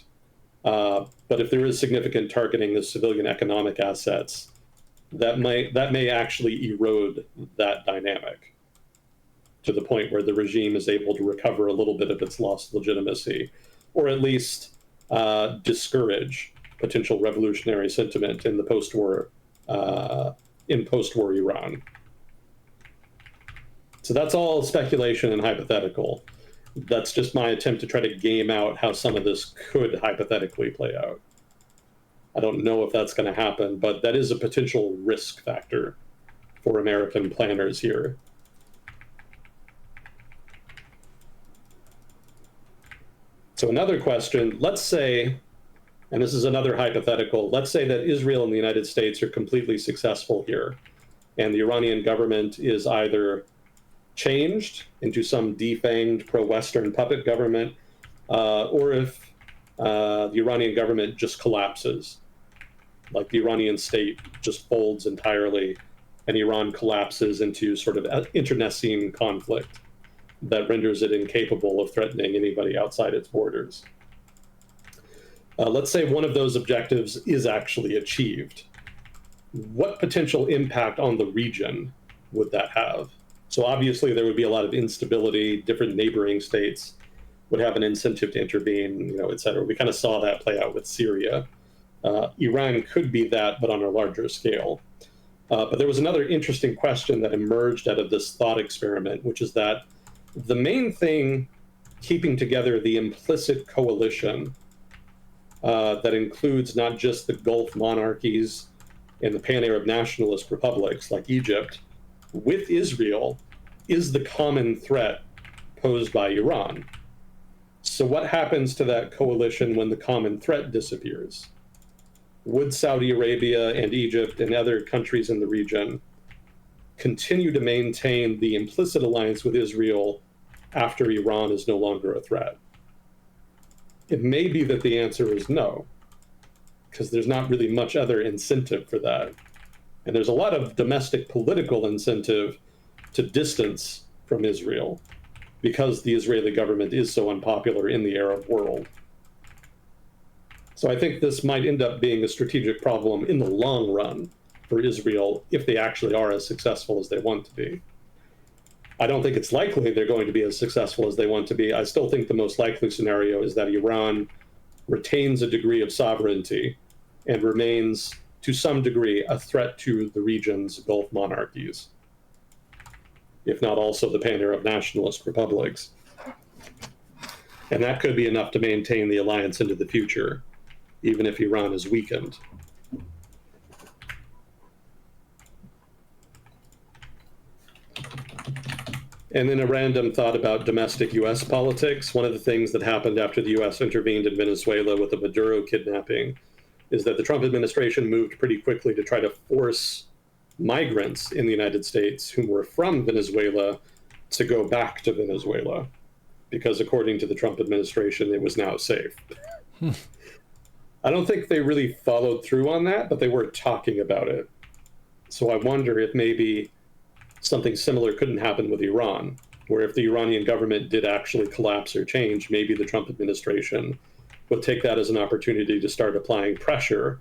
But if there is significant targeting of civilian economic assets, that may actually erode that dynamic to the point where the regime is able to recover a little bit of its lost legitimacy, or at least discourage potential revolutionary sentiment in the post-war Iran. So that's all speculation and hypothetical. That's just my attempt to try to game out how some of this could hypothetically play out. I don't know if that's going to happen, but that is a potential risk factor for American planners here. So another question, let's say, and this is another hypothetical, let's say that Israel and the United States are completely successful here, and the Iranian government is either changed into some defanged pro-Western puppet government, or if the Iranian government just collapses, like the Iranian state just folds entirely, and Iran collapses into sort of internecine conflict that renders it incapable of threatening anybody outside its borders. Let's say one of those objectives is actually achieved. What potential impact on the region would that have? So obviously there would be a lot of instability. Different neighboring states would have an incentive to intervene, et cetera. We kind of saw that play out with Syria. Iran could be that, but on a larger scale. But there was another interesting question that emerged out of this thought experiment, which is that the main thing keeping together the implicit coalition that includes not just the Gulf monarchies and the pan-Arab nationalist republics like Egypt, with Israel, is the common threat posed by Iran. So what happens to that coalition when the common threat disappears? Would Saudi Arabia and Egypt and other countries in the region continue to maintain the implicit alliance with Israel after Iran is no longer a threat? It may be that the answer is no, because there's not really much other incentive for that. And there's a lot of domestic political incentive to distance from Israel because the Israeli government is so unpopular in the Arab world. So I think this might end up being a strategic problem in the long run for Israel if they actually are as successful as they want to be. I don't think it's likely they're going to be as successful as they want to be. I still think the most likely scenario is that Iran retains a degree of sovereignty and remains, to some degree, a threat to the region's Gulf monarchies. if not also the pan-Arab nationalist republics. And that could be enough to maintain the alliance into the future, even if Iran is weakened. And then a random thought about domestic US politics. One of the things that happened after the US intervened in Venezuela with the Maduro kidnapping is that the Trump administration moved pretty quickly to try to force migrants in the United States who were from Venezuela to go back to Venezuela, because according to the Trump administration, it was now safe. I don't think they really followed through on that, but they were talking about it. So I wonder if maybe something similar couldn't happen with Iran, where if the Iranian government did actually collapse or change, maybe the Trump administration would take that as an opportunity to start applying pressure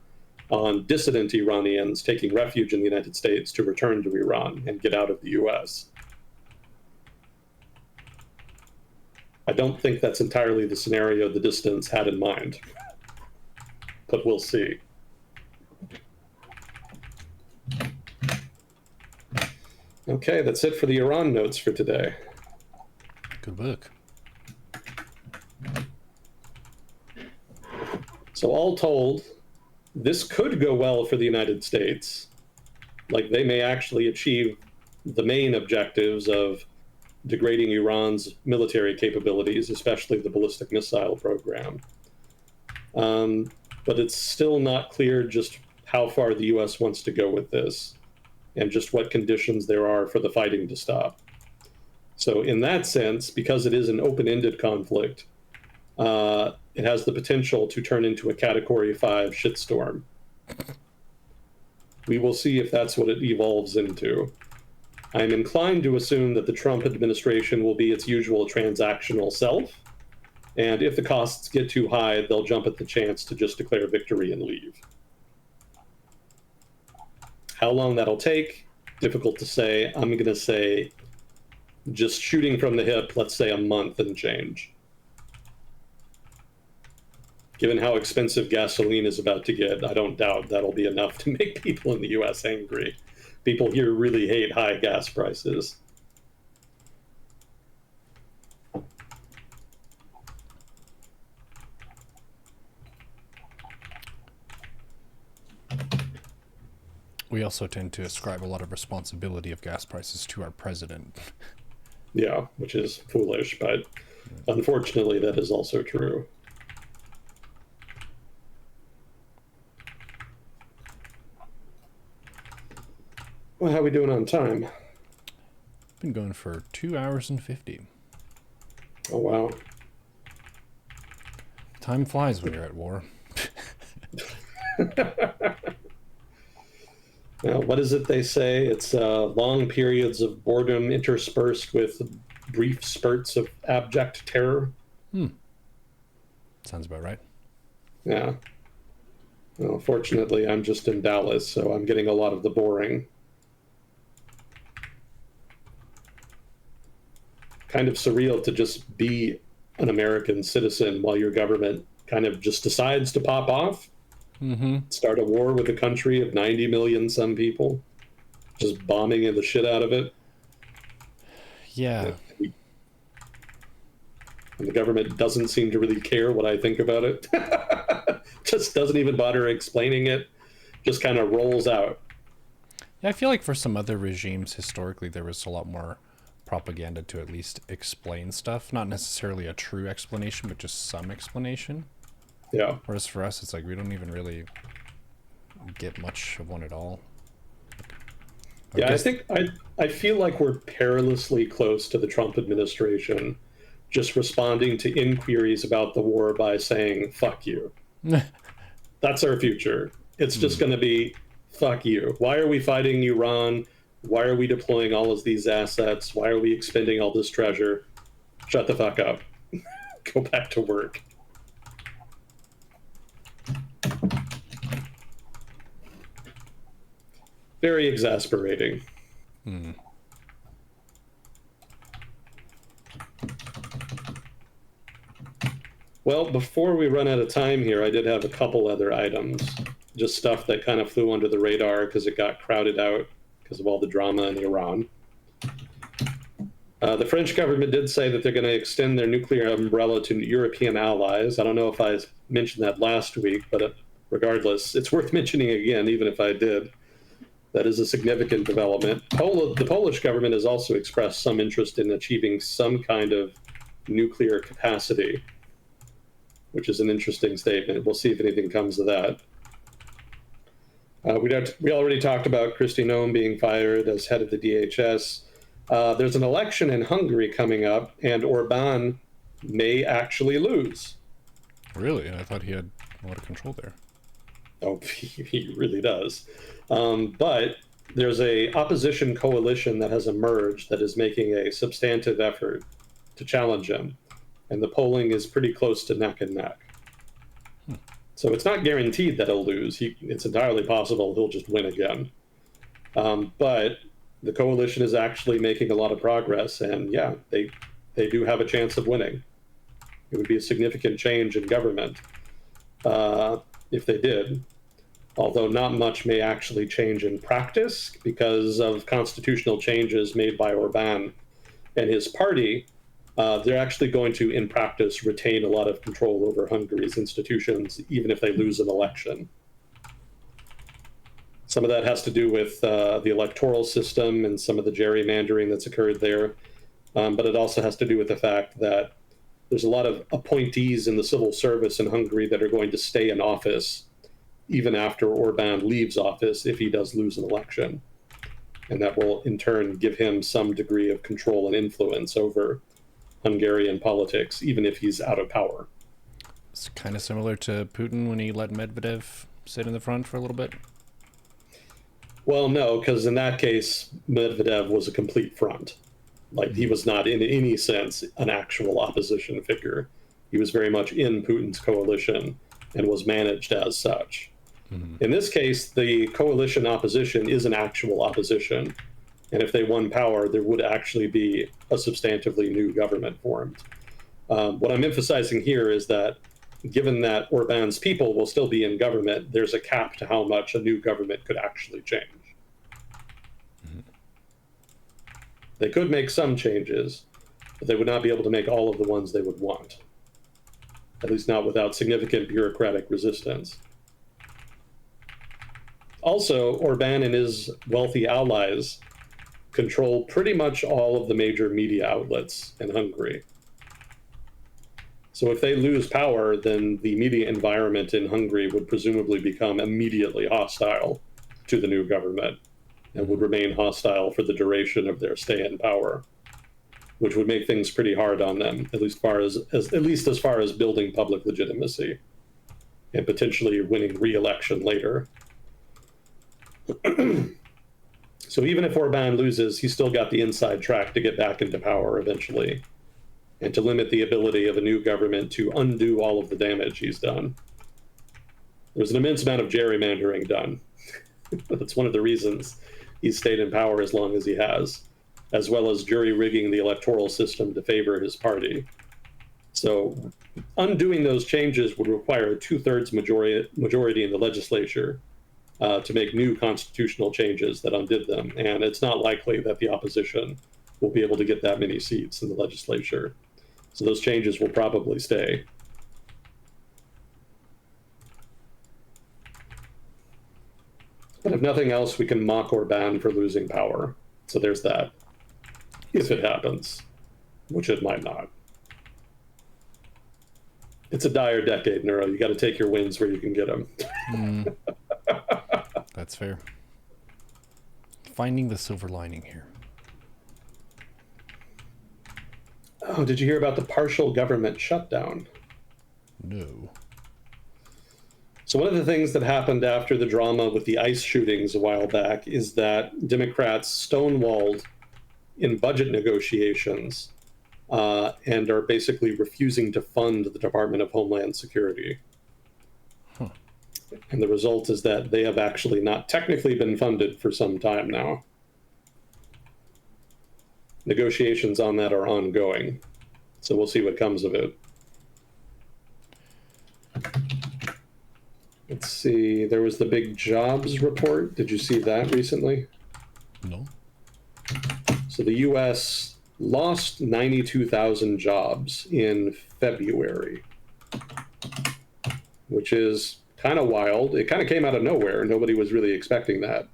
on dissident Iranians taking refuge in the United States to return to Iran and get out of the US. I don't think that's entirely the scenario the dissidents had in mind, but we'll see. Okay, that's it for the Iran notes for today. Good book. So all told, this could go well for the United States. Like, they may actually achieve the main objectives of degrading Iran's military capabilities, especially the ballistic missile program. But it's still not clear just how far the US wants to go with this, and just what conditions there are for the fighting to stop. So in that sense, because it is an open-ended conflict, it has the potential to turn into a Category 5 shitstorm. We will see if that's what it evolves into. I'm inclined to assume that the Trump administration will be its usual transactional self, and if the costs get too high, they'll jump at the chance to just declare victory and leave. How long that'll take, difficult to say. I'm going to say, just shooting from the hip, let's say a month and change. Given how expensive gasoline is about to get, I don't doubt that'll be enough to make people in the US angry. People here really hate high gas prices. We also tend to ascribe a lot of responsibility of gas prices to our president. Yeah, which is foolish, but unfortunately that is also true. Well, how are we doing on time? Been going for 2 hours and 50. Oh, wow. Time flies when you're at war. Now, what is it they say? It's long periods of boredom interspersed with brief spurts of abject terror. Sounds about right. Yeah. Well, fortunately, I'm just in Dallas, so I'm getting a lot of the boring. Kind of surreal to just be an American citizen while your government kind of just decides to pop off. Start a war with a country of 90 million some people, just bombing the shit out of it. Yeah. And the government doesn't seem to really care what I think about it. Just doesn't even bother explaining it. Just kind of rolls out. Yeah, I feel like for some other regimes, historically, there was a lot more propaganda to at least explain stuff. Not necessarily a true explanation, but just some explanation. Yeah. Whereas for us, it's like we don't even really get much of one at all. I think I feel like we're perilously close to the Trump administration just responding to inquiries about the war by saying, fuck you. That's our future. It's just going to be, fuck you. Why are we fighting Iran? Why are we deploying all of these assets? Why are we expending all this treasure? Shut the fuck up. Go back to work. Very exasperating. Well, before we run out of time here, I did have a couple other items. Just stuff that kind of flew under the radar because it got crowded out because of all the drama in Iran. The French government did say that they're going to extend their nuclear umbrella to European allies. I don't know if I mentioned that last week, but regardless, it's worth mentioning again, even if I did. That is a significant development. The Polish government has also expressed some interest in achieving some kind of nuclear capacity, which is an interesting statement. We'll see if anything comes of that. We already talked about Kristi Noem being fired as head of the DHS. There's an election in Hungary coming up, and Orban may actually lose. Really? I thought he had a lot of control there. Oh, he really does. But there's a opposition coalition that has emerged that is making a substantive effort to challenge him, and the polling is pretty close to neck and neck. So it's not guaranteed that he'll lose. It's entirely possible he'll just win again. But the coalition is actually making a lot of progress, and yeah, they do have a chance of winning. It would be a significant change in government if they did, although not much may actually change in practice because of constitutional changes made by Orban and his party. They're actually going to, in practice, retain a lot of control over Hungary's institutions, even if they lose an election. Some of that has to do with the electoral system and some of the gerrymandering that's occurred there. But it also has to do with the fact that there's a lot of appointees in the civil service in Hungary that are going to stay in office even after Orban leaves office if he does lose an election. And that will, in turn, give him some degree of control and influence over Hungarian politics, even if he's out of power. It's kind of similar to Putin when he let Medvedev sit in the front for a little bit. Well, no, because in that case, Medvedev was a complete front. Like, he was not in any sense an actual opposition figure. He was very much in Putin's coalition and was managed as such. In this case, the coalition opposition is an actual opposition. And if they won power, there would actually be a substantively new government formed. What I'm emphasizing here is that given that Orban's people will still be in government, there's a cap to how much a new government could actually change. They could make some changes, but they would not be able to make all of the ones they would want, at least not without significant bureaucratic resistance. Also, Orban and his wealthy allies control pretty much all of the major media outlets in Hungary. So if they lose power, then the media environment in Hungary would presumably become immediately hostile to the new government and would remain hostile for the duration of their stay in power, which would make things pretty hard on them, at least as far as building public legitimacy and potentially winning re-election later. So even if Orban loses, he's still got the inside track to get back into power eventually, and to limit the ability of a new government to undo all of the damage he's done. There's an immense amount of gerrymandering done. That's one of the reasons he's stayed in power as long as he has, as well as jury-rigging the electoral system to favor his party. So undoing those changes would require a two-thirds majority in the legislature to make new constitutional changes that undid them. And it's not likely that the opposition will be able to get that many seats in the legislature. So those changes will probably stay. But if nothing else, we can mock Orban for losing power. So there's that. If it happens, which it might not. It's a dire decade, Neuro. You got to take your wins where you can get them. That's fair. Finding the silver lining here. Oh, did you hear about the partial government shutdown? No. So one of the things that happened after the drama with the ICE shootings a while back is that Democrats stonewalled in budget negotiations and are basically refusing to fund the Department of Homeland Security. And the result is that they have actually not technically been funded for some time now. Negotiations on that are ongoing, so we'll see what comes of it. Let's see, there was the big jobs report. Did you see that recently? No. So the U.S. lost 92,000 jobs in February, which is kind of wild. It kind of came out of nowhere. Nobody was really expecting that.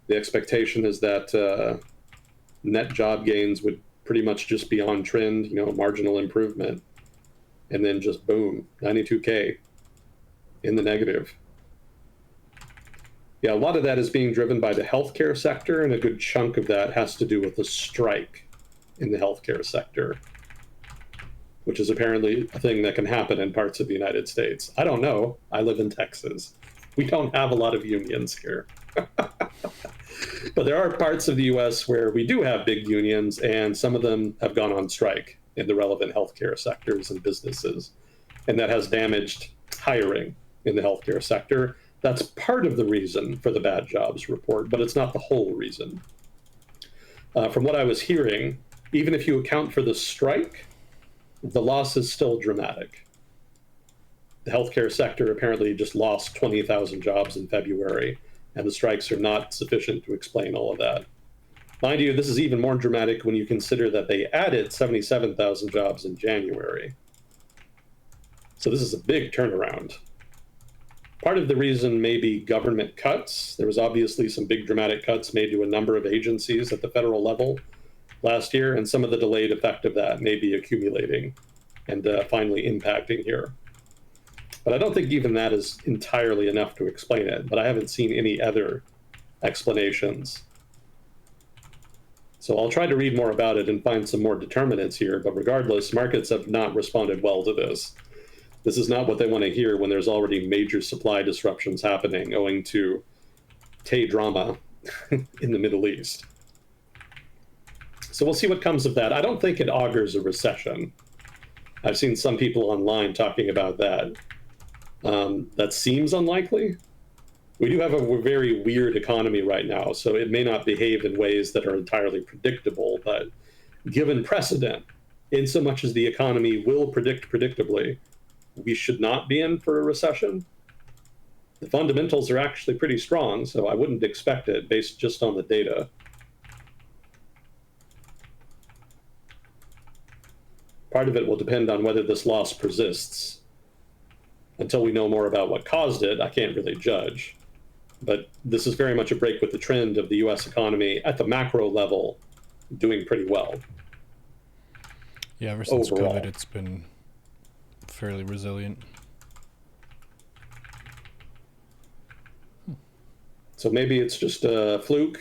The expectation is that net job gains would pretty much just be on trend, marginal improvement. And then just boom, 92K in the negative. Yeah, a lot of that is being driven by the healthcare sector, and a good chunk of that has to do with the strike in the healthcare sector, which is apparently a thing that can happen in parts of the United States. I don't know. I live in Texas. We don't have a lot of unions here. But there are parts of the US where we do have big unions, and some of them have gone on strike in the relevant healthcare sectors and businesses. And that has damaged hiring in the healthcare sector. That's part of the reason for the bad jobs report, but it's not the whole reason. From what I was hearing, even if you account for the strike, the loss is still dramatic. The healthcare sector apparently just lost 20,000 jobs in February, and the strikes are not sufficient to explain all of that. Mind you, this is even more dramatic when you consider that they added 77,000 jobs in January. So this is a big turnaround. Part of the reason may be government cuts. There was obviously some big dramatic cuts made to a number of agencies at the federal level last year, and some of the delayed effect of that may be accumulating and finally impacting here. But I don't think even that is entirely enough to explain it, but I haven't seen any other explanations. So I'll try to read more about it and find some more determinants here, but regardless, markets have not responded well to this. This is not what they want to hear when there's already major supply disruptions happening owing to drama in the Middle East. So we'll see what comes of that. I don't think it augurs a recession. I've seen some people online talking about that. That seems unlikely. We do have a very weird economy right now, so it may not behave in ways that are entirely predictable, but given precedent, in so much as the economy will predict predictably, we should not be in for a recession. The fundamentals are actually pretty strong, so I wouldn't expect it based just on the data. Part of it will depend on whether this loss persists. Until we know more about what caused it, I can't really judge. But this is very much a break with the trend of the US economy at the macro level doing pretty well. Yeah, ever since overall. COVID, it's been fairly resilient. So maybe it's just a fluke.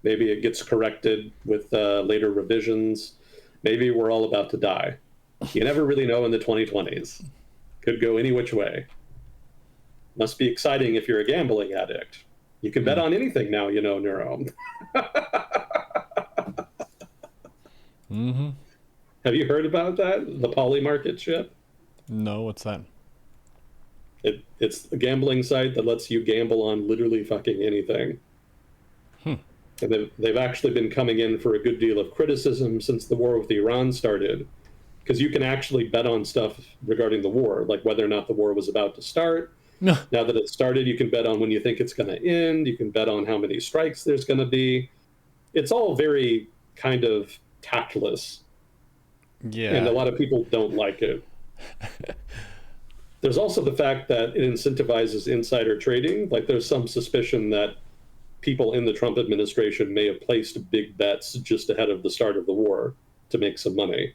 Maybe it gets corrected with later revisions. Maybe we're all about to die. You never really know in the 2020s. Could go any which way. Must be exciting if you're a gambling addict. You can bet on anything now, Neuro. Mm-hmm. Have you heard about that? The Poly Market ship? No, what's that? It's a gambling site that lets you gamble on literally fucking anything. And they've actually been coming in for a good deal of criticism since the war with Iran started, because you can actually bet on stuff regarding the war, like whether or not the war was about to start. No. Now that it started, you can bet on when you think it's going to end. You can bet on how many strikes there's going to be. It's all very kind of tactless. Yeah. And a lot of people don't like it. There's also the fact that it incentivizes insider trading. Like there's some suspicion that people in the Trump administration may have placed big bets just ahead of the start of the war to make some money.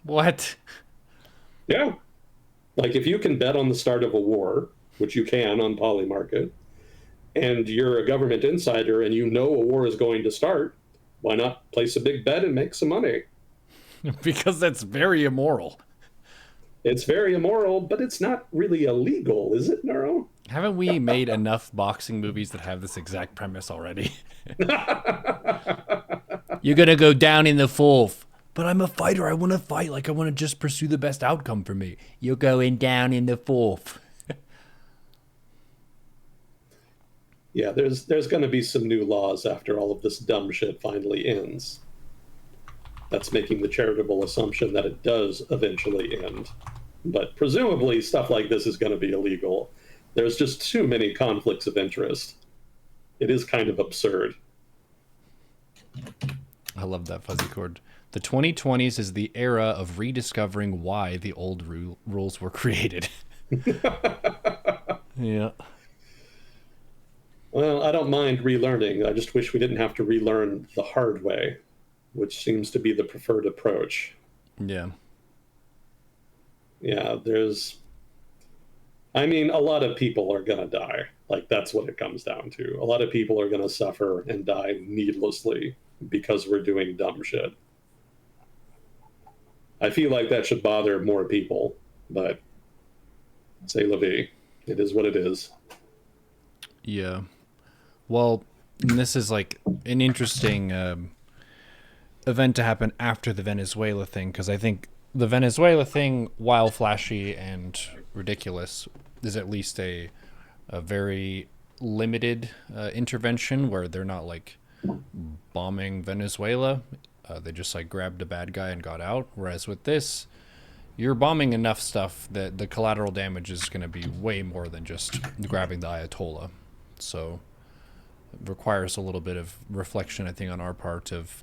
What? Yeah. Like if you can bet on the start of a war, which you can on Poly Market, and you're a government insider and you know a war is going to start, why not place a big bet and make some money? Because that's very immoral. It's very immoral, but it's not really illegal, is it, Neuro? Haven't we made enough boxing movies that have this exact premise already? You're gonna go down in the fourth. But I'm a fighter. I want to fight. Like, I want to just pursue the best outcome for me. You're going down in the fourth. Yeah, there's going to be some new laws after all of this dumb shit finally ends. That's making the charitable assumption that it does eventually end. But presumably stuff like this is going to be illegal. There's just too many conflicts of interest. It is kind of absurd. I love that fuzzy cord. The 2020s is the era of rediscovering why the old rules were created. Yeah. Well, I don't mind relearning. I just wish we didn't have to relearn the hard way, which seems to be the preferred approach. Yeah. Yeah, I mean, a lot of people are going to die. Like, that's what it comes down to. A lot of people are going to suffer and die needlessly because we're doing dumb shit. I feel like that should bother more people, but say la vie. It is what it is. Yeah. Well, this is like an interesting event to happen after the Venezuela thing, because I think the Venezuela thing, while flashy and ridiculous, is at least a very limited intervention where they're not like bombing Venezuela. They just like grabbed a bad guy and got out. Whereas with this, you're bombing enough stuff that the collateral damage is going to be way more than just grabbing the Ayatollah. So it requires a little bit of reflection, I think, on our part of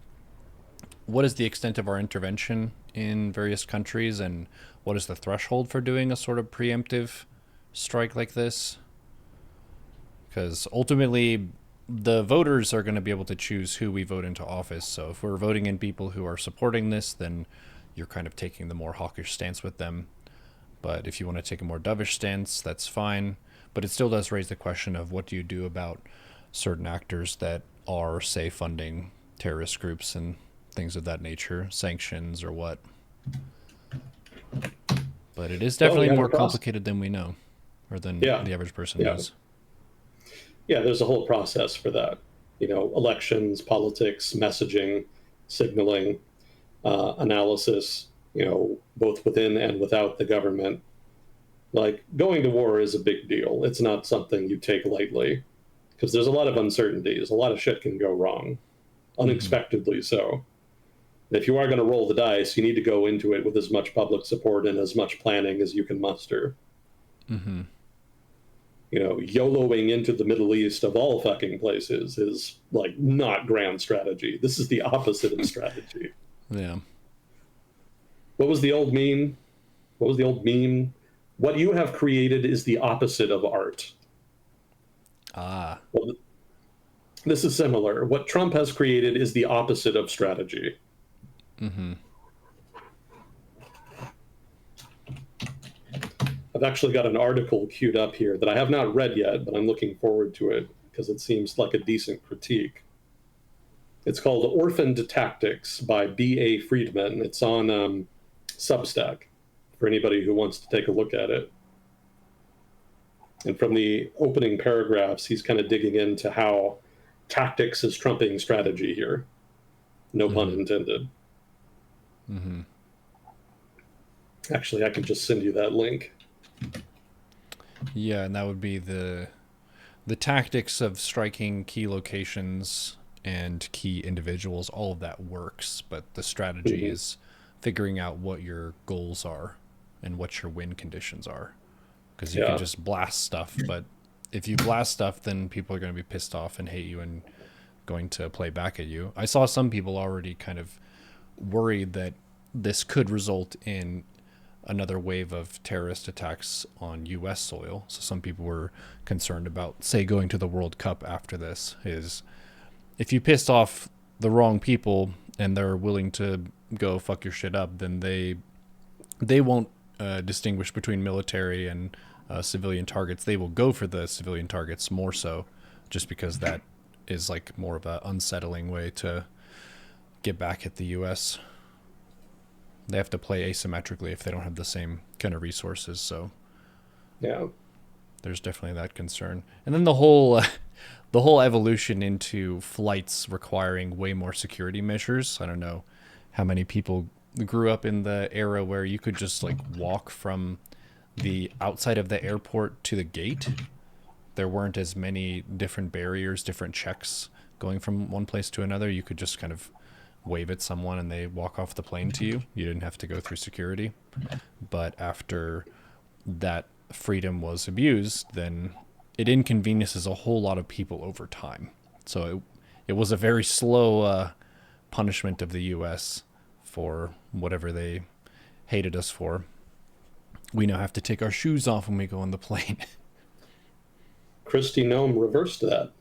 what is the extent of our intervention in various countries and what is the threshold for doing a sort of preemptive strike like this. Because ultimately, the voters are going to be able to choose who we vote into office. So if we're voting in people who are supporting this, then you're kind of taking the more hawkish stance with them. But if you want to take a more dovish stance, that's fine. But it still does raise the question of what do you do about certain actors that are, say, funding terrorist groups and things of that nature, sanctions or what. But it is definitely more complicated than we know, or than the average person knows. Yeah, there's a whole process for that. You know, elections, politics, messaging, signaling, analysis, you know, both within and without the government. Like, going to war is a big deal. It's not something you take lightly because there's a lot of uncertainties. A lot of shit can go wrong, unexpectedly so. And if you are going to roll the dice, you need to go into it with as much public support and as much planning as you can muster. Mm-hmm. You know, YOLOing into the Middle East of all fucking places is like not grand strategy. This is the opposite of strategy. Yeah. What was the old meme? What was the old meme? What you have created is the opposite of art. Ah. Well, this is similar. What Trump has created is the opposite of strategy. Mm-hmm. I've actually got an article queued up here that I have not read yet, but I'm looking forward to it because it seems like a decent critique. It's called Orphaned Tactics by B.A. Friedman. It's on Substack for anybody who wants to take a look at it. And from the opening paragraphs, he's kind of digging into how tactics is trumping strategy here. No pun intended. Mm-hmm. Actually, I can just send you that link. Yeah, and that would be the tactics of striking key locations and key individuals. All of that works, but the strategy is figuring out what your goals are and what your win conditions are. Because you can just blast stuff, but if you blast stuff, then people are going to be pissed off and hate you and going to play back at you. I saw some people already kind of worried that this could result in another wave of terrorist attacks on U.S. soil. So some people were concerned about, say, going to the World Cup after this. Is if you pissed off the wrong people and they're willing to go fuck your shit up, then they won't distinguish between military and civilian targets. They will go for the civilian targets more so, just because that is like more of a unsettling way to get back at the U.S. They have to play asymmetrically if they don't have the same kind of resources. So yeah, there's definitely that concern. And then the whole evolution into flights requiring way more security measures. I don't know how many people grew up in the era where you could just like walk from the outside of the airport to the gate. There weren't as many different barriers, different checks going from one place to another. You could just kind of wave at someone and they walk off the plane to you. You didn't have to go through security. But after that freedom was abused, then it inconveniences a whole lot of people over time. So it was a very slow punishment of the U.S. for whatever they hated us for. We now have to take our shoes off when we go on the plane. Kristi Noem reversed that.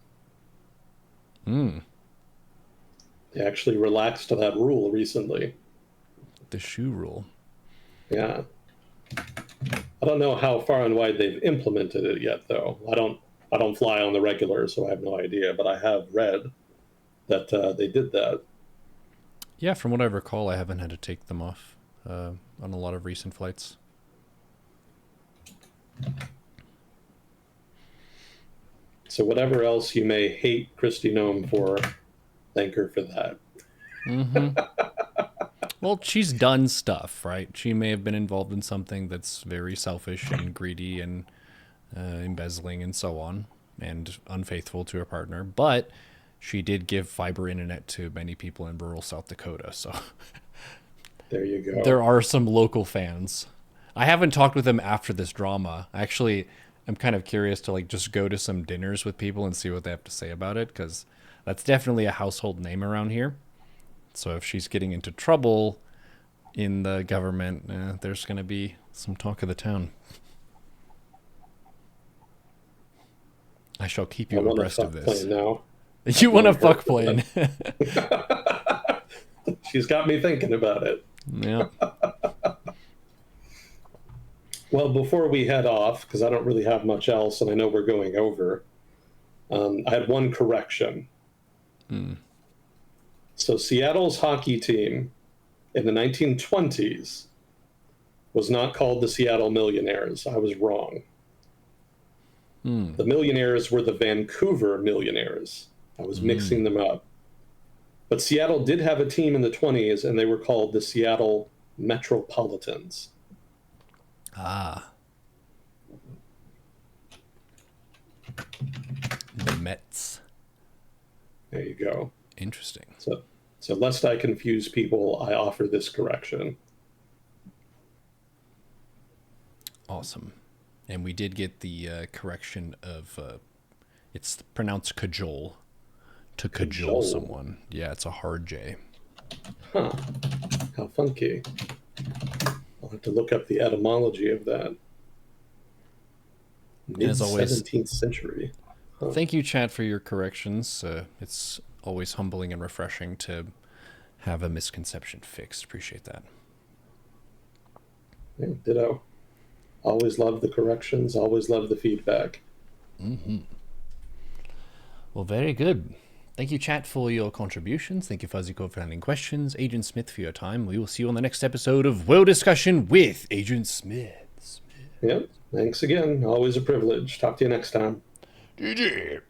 They actually relaxed that rule recently. The shoe rule. Yeah. I don't know how far and wide they've implemented it yet, though. I don't fly on the regular, so I have no idea. But I have read that they did that. Yeah, from what I recall, I haven't had to take them off on a lot of recent flights. So whatever else you may hate Kristi Noem for, thank her for that. Well, she's done stuff, right? She may have been involved in something that's very selfish and greedy and embezzling and so on, and unfaithful to her partner. But she did give fiber internet to many people in rural South Dakota, so There you go. there are some local fans. I haven't talked with them after this drama. Actually, I'm kind of curious to like just go to some dinners with people and see what they have to say about it, because that's definitely a household name around here. So if she's getting into trouble in the government, there's going to be some talk of the town. I shall keep I you want a abreast of fuck this. plane now. You want a fuck plane? She's got me thinking about it. Yeah. Well, before we head off, because I don't really have much else, and I know we're going over, I had one correction. So Seattle's hockey team in the 1920s was not called the Seattle Millionaires. I was wrong. The Millionaires were the Vancouver Millionaires. I was mixing them up. But Seattle did have a team in the 20s, and they were called the Seattle Metropolitans. Ah. The Mets. There you go. Interesting. So lest I confuse people, I offer this correction. Awesome. And we did get the correction of it's pronounced cajole. To cajole someone. Yeah, it's a hard J. Huh. How funky. I'll have to look up the etymology of that. As always, Mid-17th century. Thank you, chat, for your corrections. It's always humbling and refreshing to have a misconception fixed. Appreciate that. Yeah, ditto. Always love the corrections. Always love the feedback. Well, very good. Thank you, chat, for your contributions. Thank you, Fuzzyco, for handling questions. Agent Smith, for your time. We will see you on the next episode of World Discussion with Agent Smith. Yep. Thanks again. Always a privilege. Talk to you next time. GG.